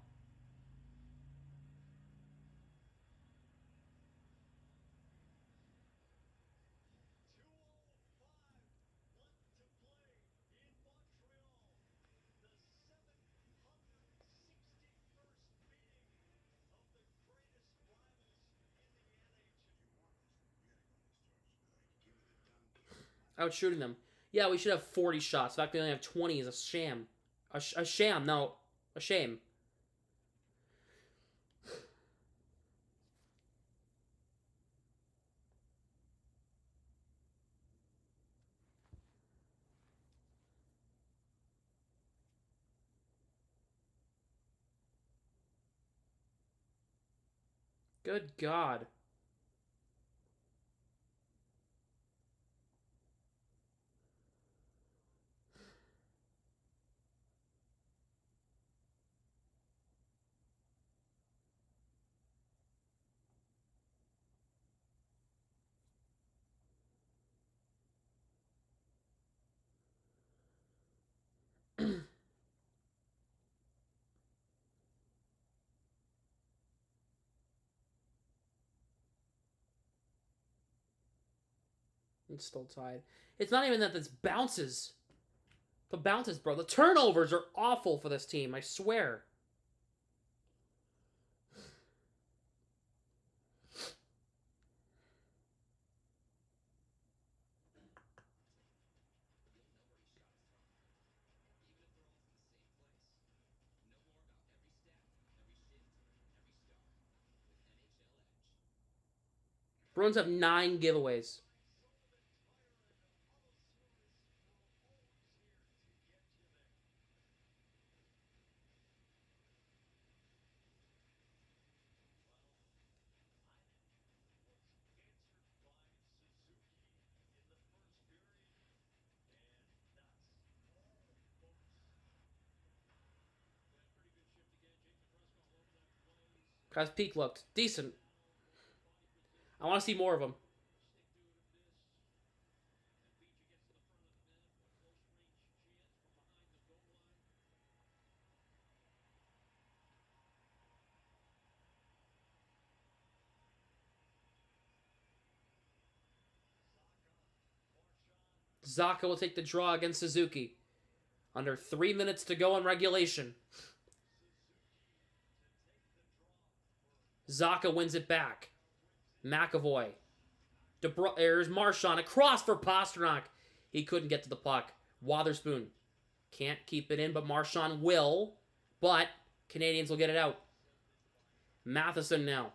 Out shooting them. Yeah, we should have 40 shots. The fact we only have 20 is a sham. A sham, no. A shame. Good God. It's still tied. It's not even that this bounces. The bounces, bro. The turnovers are awful for this team, I swear. Bruins have 9 giveaways. How's Peak looked? Decent. I want to see more of him. Zaka will take the draw against Suzuki. Under 3 minutes to go in regulation. Zaka wins it back. McAvoy. There's Marchand. Across for Pasternak. He couldn't get to the puck. Wotherspoon. Can't keep it in, but Marchand will. But Canadiens will get it out. Matheson now.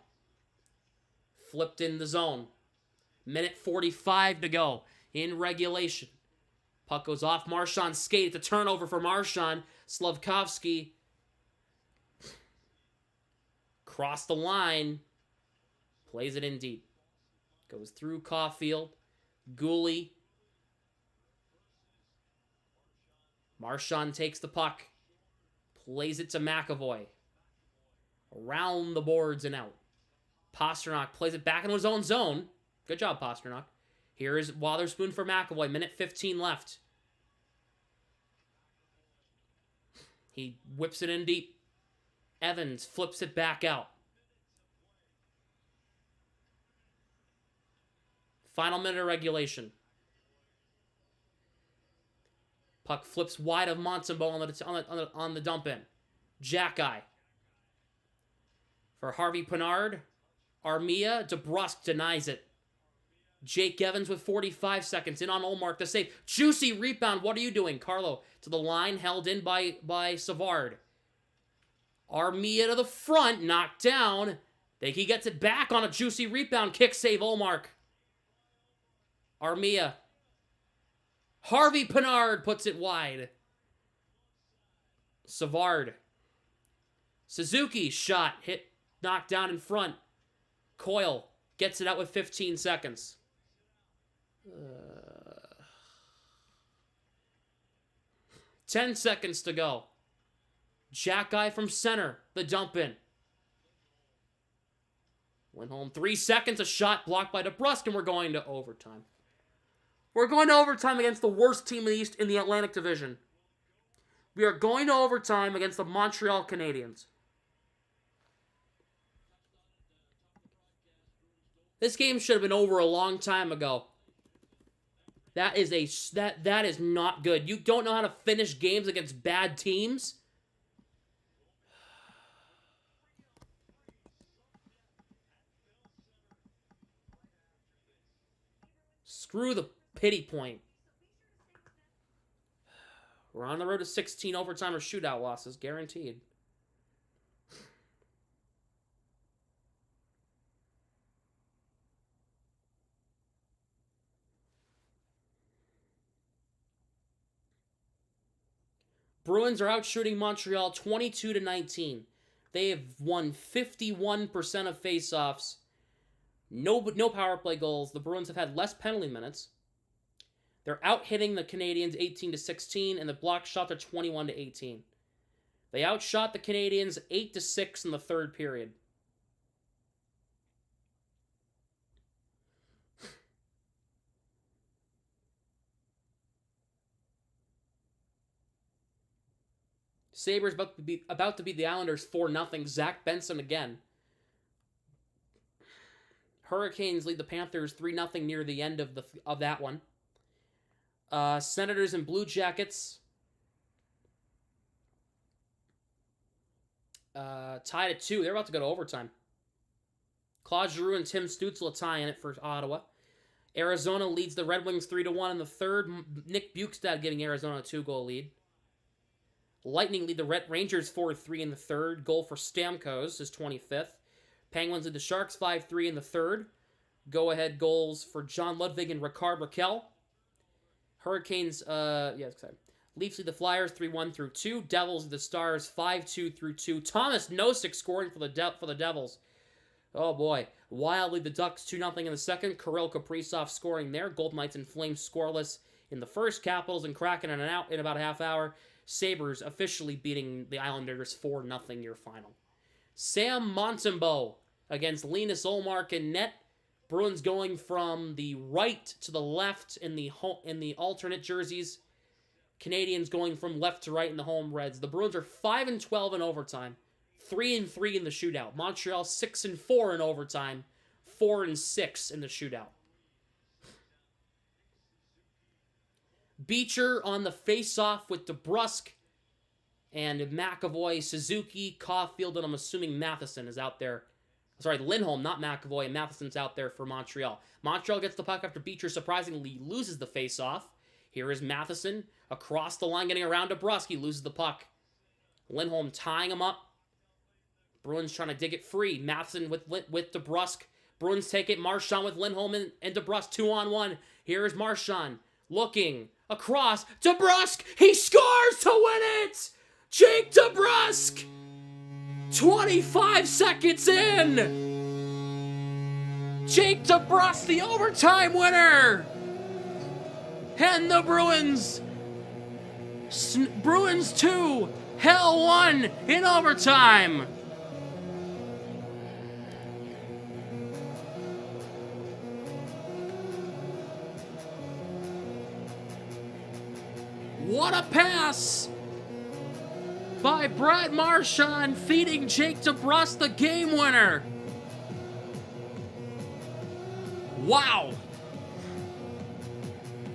Flipped in the zone. Minute 45 to go in regulation. Puck goes off Marchand's skate. It's a turnover for Marchand. Slavkovsky. Cross the line. Plays it in deep. Goes through Caulfield. Gooley. Marchand takes the puck. Plays it to McAvoy. Around the boards and out. Pasternak plays it back into his own zone. Good job, Pasternak. Here is Wotherspoon for McAvoy. Minute 15 left. He whips it in deep. Evans flips it back out. Final minute of regulation. Puck flips wide of Montembeault on the dump in. Jack-eye. For Harvey Pinard. Armia. DeBrusque denies it. Jake Evans with 45 seconds in on Ullmark to save. Juicy rebound. What are you doing? Carlo to the line. Held in by Savard. Armia to the front. Knocked down. Think he gets it back on a juicy rebound. Kick save Ullmark. Armia. Harvey Pinard puts it wide. Savard. Suzuki shot. Hit. Knocked down in front. Coyle gets it out with 15 seconds. 10 seconds to go. Jack-eye from center. The dump in. Went home 3 seconds. A shot blocked by DeBrusque, and we're going to overtime. We're going to overtime against the worst team in the East in the Atlantic Division. We are going to overtime against the Montreal Canadiens. This game should have been over a long time ago. That is not good. You don't know how to finish games against bad teams? Screw the pity point. We're on the road to 16 overtime or shootout losses, guaranteed. Bruins are out shooting Montreal 22-19. They have won 51% of faceoffs. No power play goals. The Bruins have had less penalty minutes. They're out hitting the Canadiens 18-16, and the block shots are 21-18. They outshot the Canadiens 8-6 in the third period. Sabres about to beat the Islanders 4-0. Zach Benson again. Hurricanes lead the Panthers 3-0 near the end of that one. Senators and Blue Jackets tied at 2. They're about to go to overtime. Claude Giroux and Tim Stützle tie in it for Ottawa. Arizona leads the Red Wings 3-1 in the third. Nick Bjugstad giving Arizona a 2-goal lead. Lightning lead the Red Rangers 4-3 in the third. Goal for Stamkos, his 25th. Penguins lead the Sharks 5-3 in the third. Go-ahead goals for John Ludwig and Ricard Raquel. Hurricanes, Leafs lead the Flyers 3-1 through 2. Devils lead the Stars 5-2 through 2. Thomas Nosek scoring for the Devils. Oh boy. Wild lead the Ducks 2-0 in the second. Kirill Kaprizov scoring there. Golden Knights and Flames scoreless in the first. Capitals and Kraken in and out in about a half hour. Sabres officially beating the Islanders 4-0 your final. Sam Montembeault against Linus Ullmark in net. Bruins going from the right to the left in the alternate jerseys. Canadiens going from left to right in the home Reds. The Bruins are 5-12 in overtime, 3-3 in the shootout. Montreal 6-4 in overtime, 4-6 in the shootout. Beecher on the face-off with DeBrusk and McAvoy, Suzuki, Caulfield, and I'm assuming Matheson is out there. Sorry, Lindholm, not McAvoy, and Matheson's out there for Montreal. Montreal gets the puck after Beecher surprisingly loses the face-off. Here is Matheson across the line, getting around DeBrusk. He loses the puck. Lindholm tying him up. Bruins trying to dig it free. Matheson with DeBrusk. Bruins take it. Marchand with Lindholm and DeBrusk 2-on-1. Here is Marchand looking across. DeBrusk! He scores to win it! Jake DeBrusk! 25 seconds in! Jake DeBrusk, the overtime winner! And the Bruins 2, Hell 1 in overtime! What a pass by Brad Marchand, feeding Jake DeBrusk the game winner. Wow.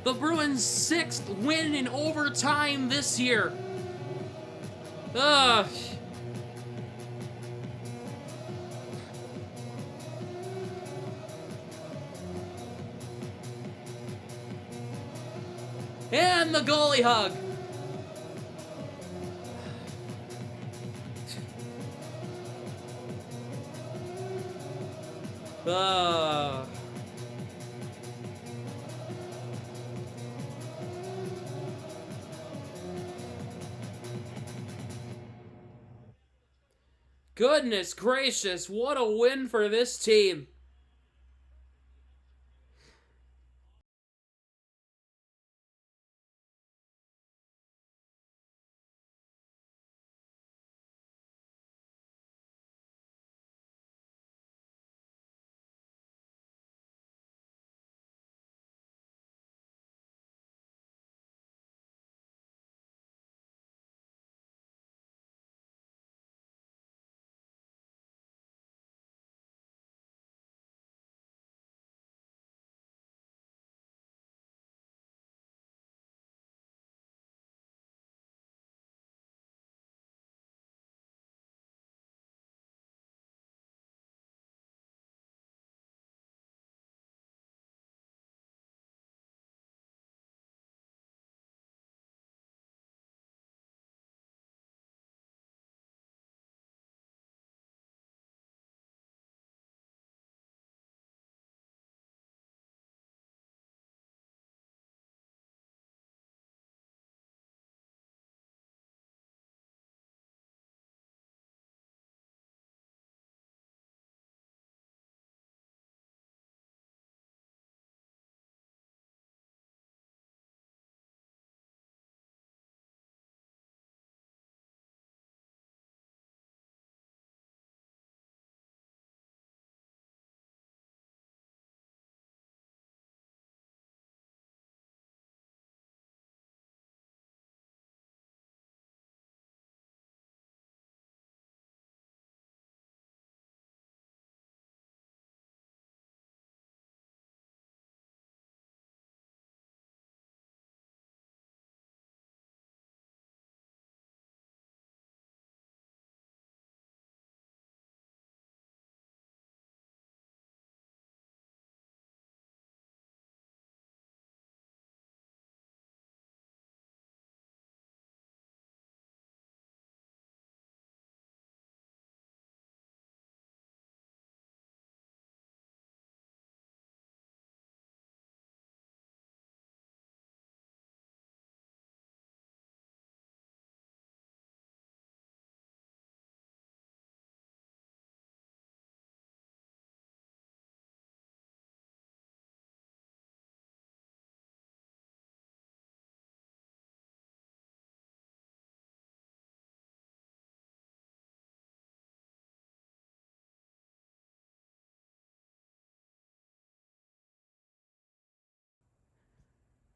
The Bruins' 6th win in overtime this year. Ugh. And the goalie hug. Goodness gracious, what a win for this team.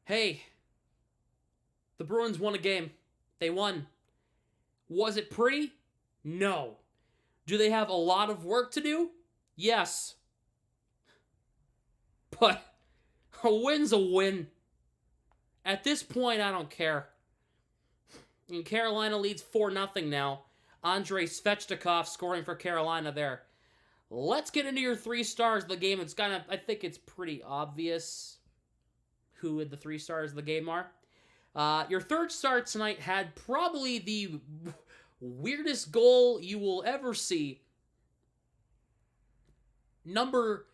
Hey, the Bruins won a game. They won. Was it pretty? No. Do they have a lot of work to do? Yes. But a win's a win. At this point, I don't care. And Carolina leads 4-0 now. Andrei Svechnikov scoring for Carolina there. Let's get into your 3 stars of the game. I think it's pretty obvious who the 3 stars of the game are. Your third star tonight had probably the weirdest goal you will ever see. Number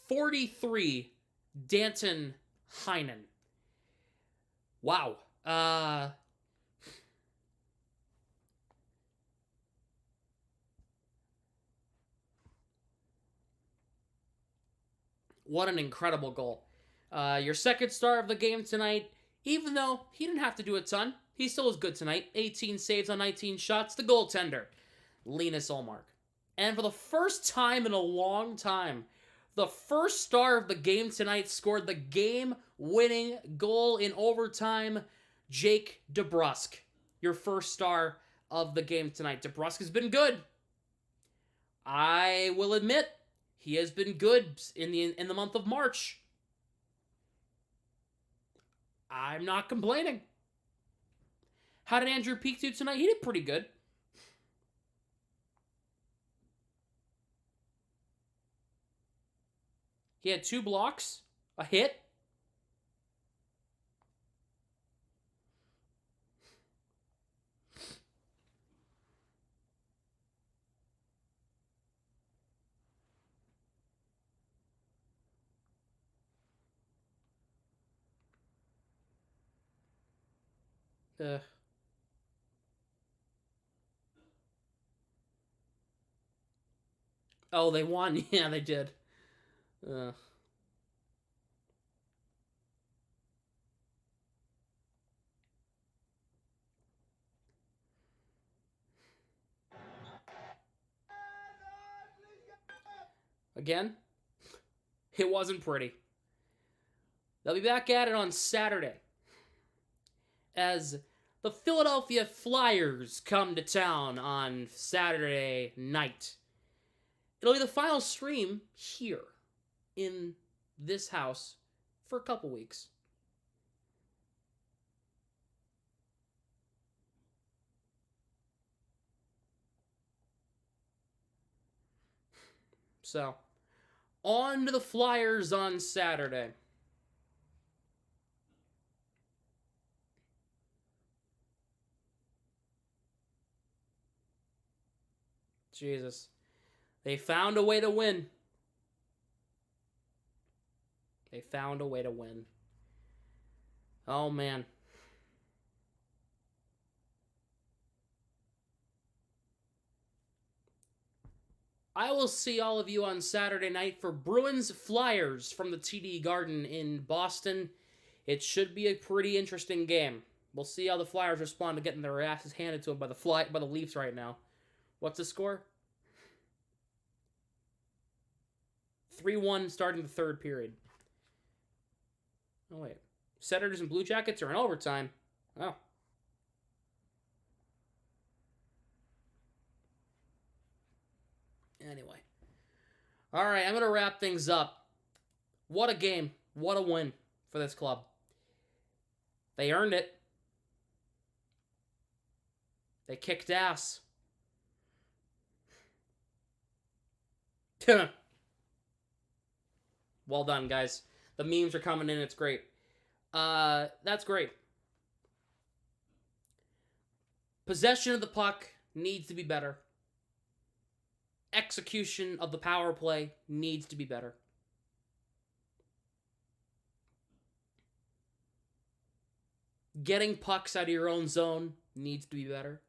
43, Danton Heinen. Wow. What an incredible goal. Your second star of the game tonight, even though he didn't have to do a ton, he still was good tonight. 18 saves on 19 shots. The goaltender, Linus Ullmark. And for the first time in a long time, the first star of the game tonight scored the game-winning goal in overtime, Jake DeBrusk. Your first star of the game tonight. DeBrusk has been good. I will admit, he has been good in the month of March. I'm not complaining. How did Andrew Peeke do tonight? He did pretty good. He had 2 blocks, a hit. Oh, they won. Yeah, they did. Again, it wasn't pretty. They'll be back at it on Saturday as the Philadelphia Flyers come to town on Saturday night. It'll be the final stream here in this house for a couple weeks. So, on to the Flyers on Saturday. Jesus. They found a way to win. They found a way to win. Oh, man. I will see all of you on Saturday night for Bruins Flyers from the TD Garden in Boston. It should be a pretty interesting game. We'll see how the Flyers respond to getting their asses handed to them by the Leafs right now. What's the score? 3-1 starting the third period. Oh, wait. Senators and Blue Jackets are in overtime. Oh. Anyway. All right, I'm going to wrap things up. What a game. What a win for this club. They earned it. They kicked ass. Well done, guys. The memes are coming in. It's great. That's great. Possession of the puck needs to be better. Execution of the power play needs to be better. Getting pucks out of your own zone needs to be better.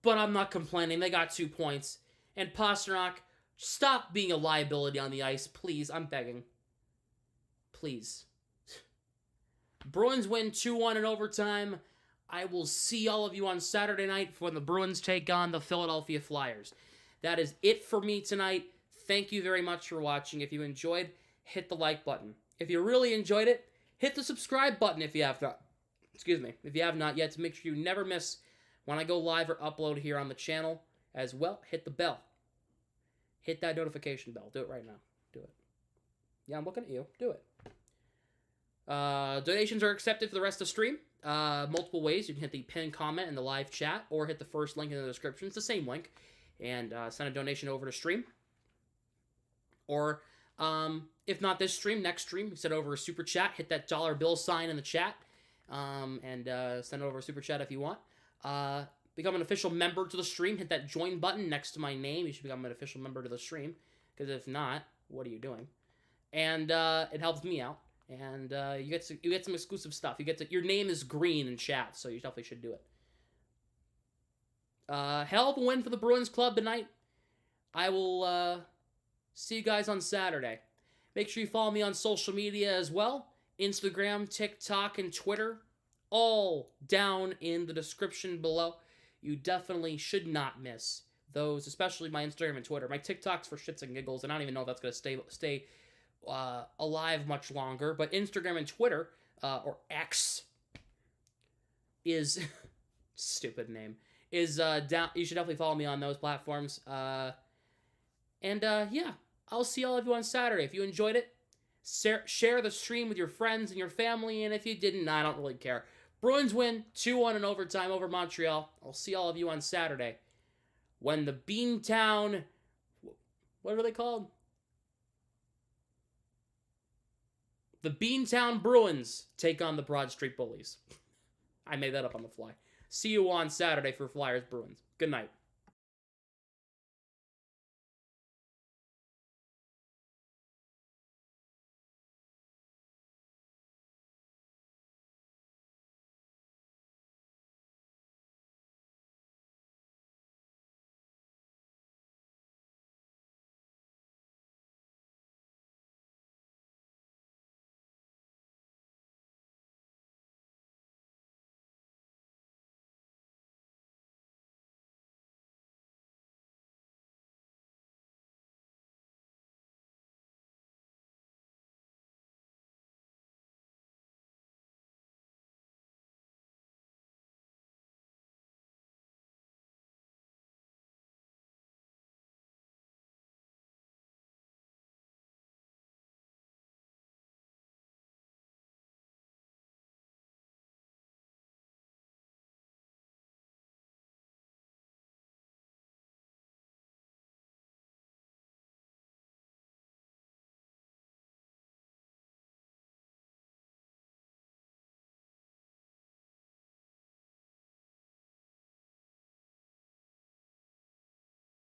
But I'm not complaining. They got 2 points. And Pastrnak, stop being a liability on the ice, please. I'm begging. Please. Bruins win 2-1 in overtime. I will see all of you on Saturday night when the Bruins take on the Philadelphia Flyers. That is it for me tonight. Thank you very much for watching. If you enjoyed, hit the like button. If you really enjoyed it, Hit the subscribe button if you have not. Excuse me, if you have not yet, to make sure you never miss when I go live or upload here on the channel. As well, hit the bell. Hit that notification bell. Do it right now. Do it. Yeah, I'm looking at you. Do it. Donations are accepted for the rest of the stream. Multiple ways. You can hit the pinned comment in the live chat, or hit the first link in the description. It's the same link. And send a donation over to stream. Or, if not this stream, next stream, send over a super chat. Hit that dollar bill sign in the chat. And send over a super chat if you want. Become an official member to the stream. Hit that join button next to my name. You should become an official member to the stream. Because if not, what are you doing? And it helps me out. And you get some exclusive stuff. Your name is green in chat, so you definitely should do it. Hell of a win for the Bruins club tonight. I will see you guys on Saturday. Make sure you follow me on social media as well. Instagram, TikTok, and Twitter. All down in the description below. You definitely should not miss those, especially my Instagram and Twitter. My TikTok's for shits and giggles. I don't even know if that's going to stay alive much longer. But Instagram and Twitter, or X, is stupid name, is down. You should definitely follow me on those platforms. Yeah, I'll see all of you on Saturday. If you enjoyed it, share the stream with your friends and your family. And if you didn't, I don't really care. Bruins win 2-1 in overtime over Montreal. I'll see all of you on Saturday when the Beantown, what are they called? The Beantown Bruins take on the Broad Street Bullies. I made that up on the fly. See you on Saturday for Flyers Bruins. Good night.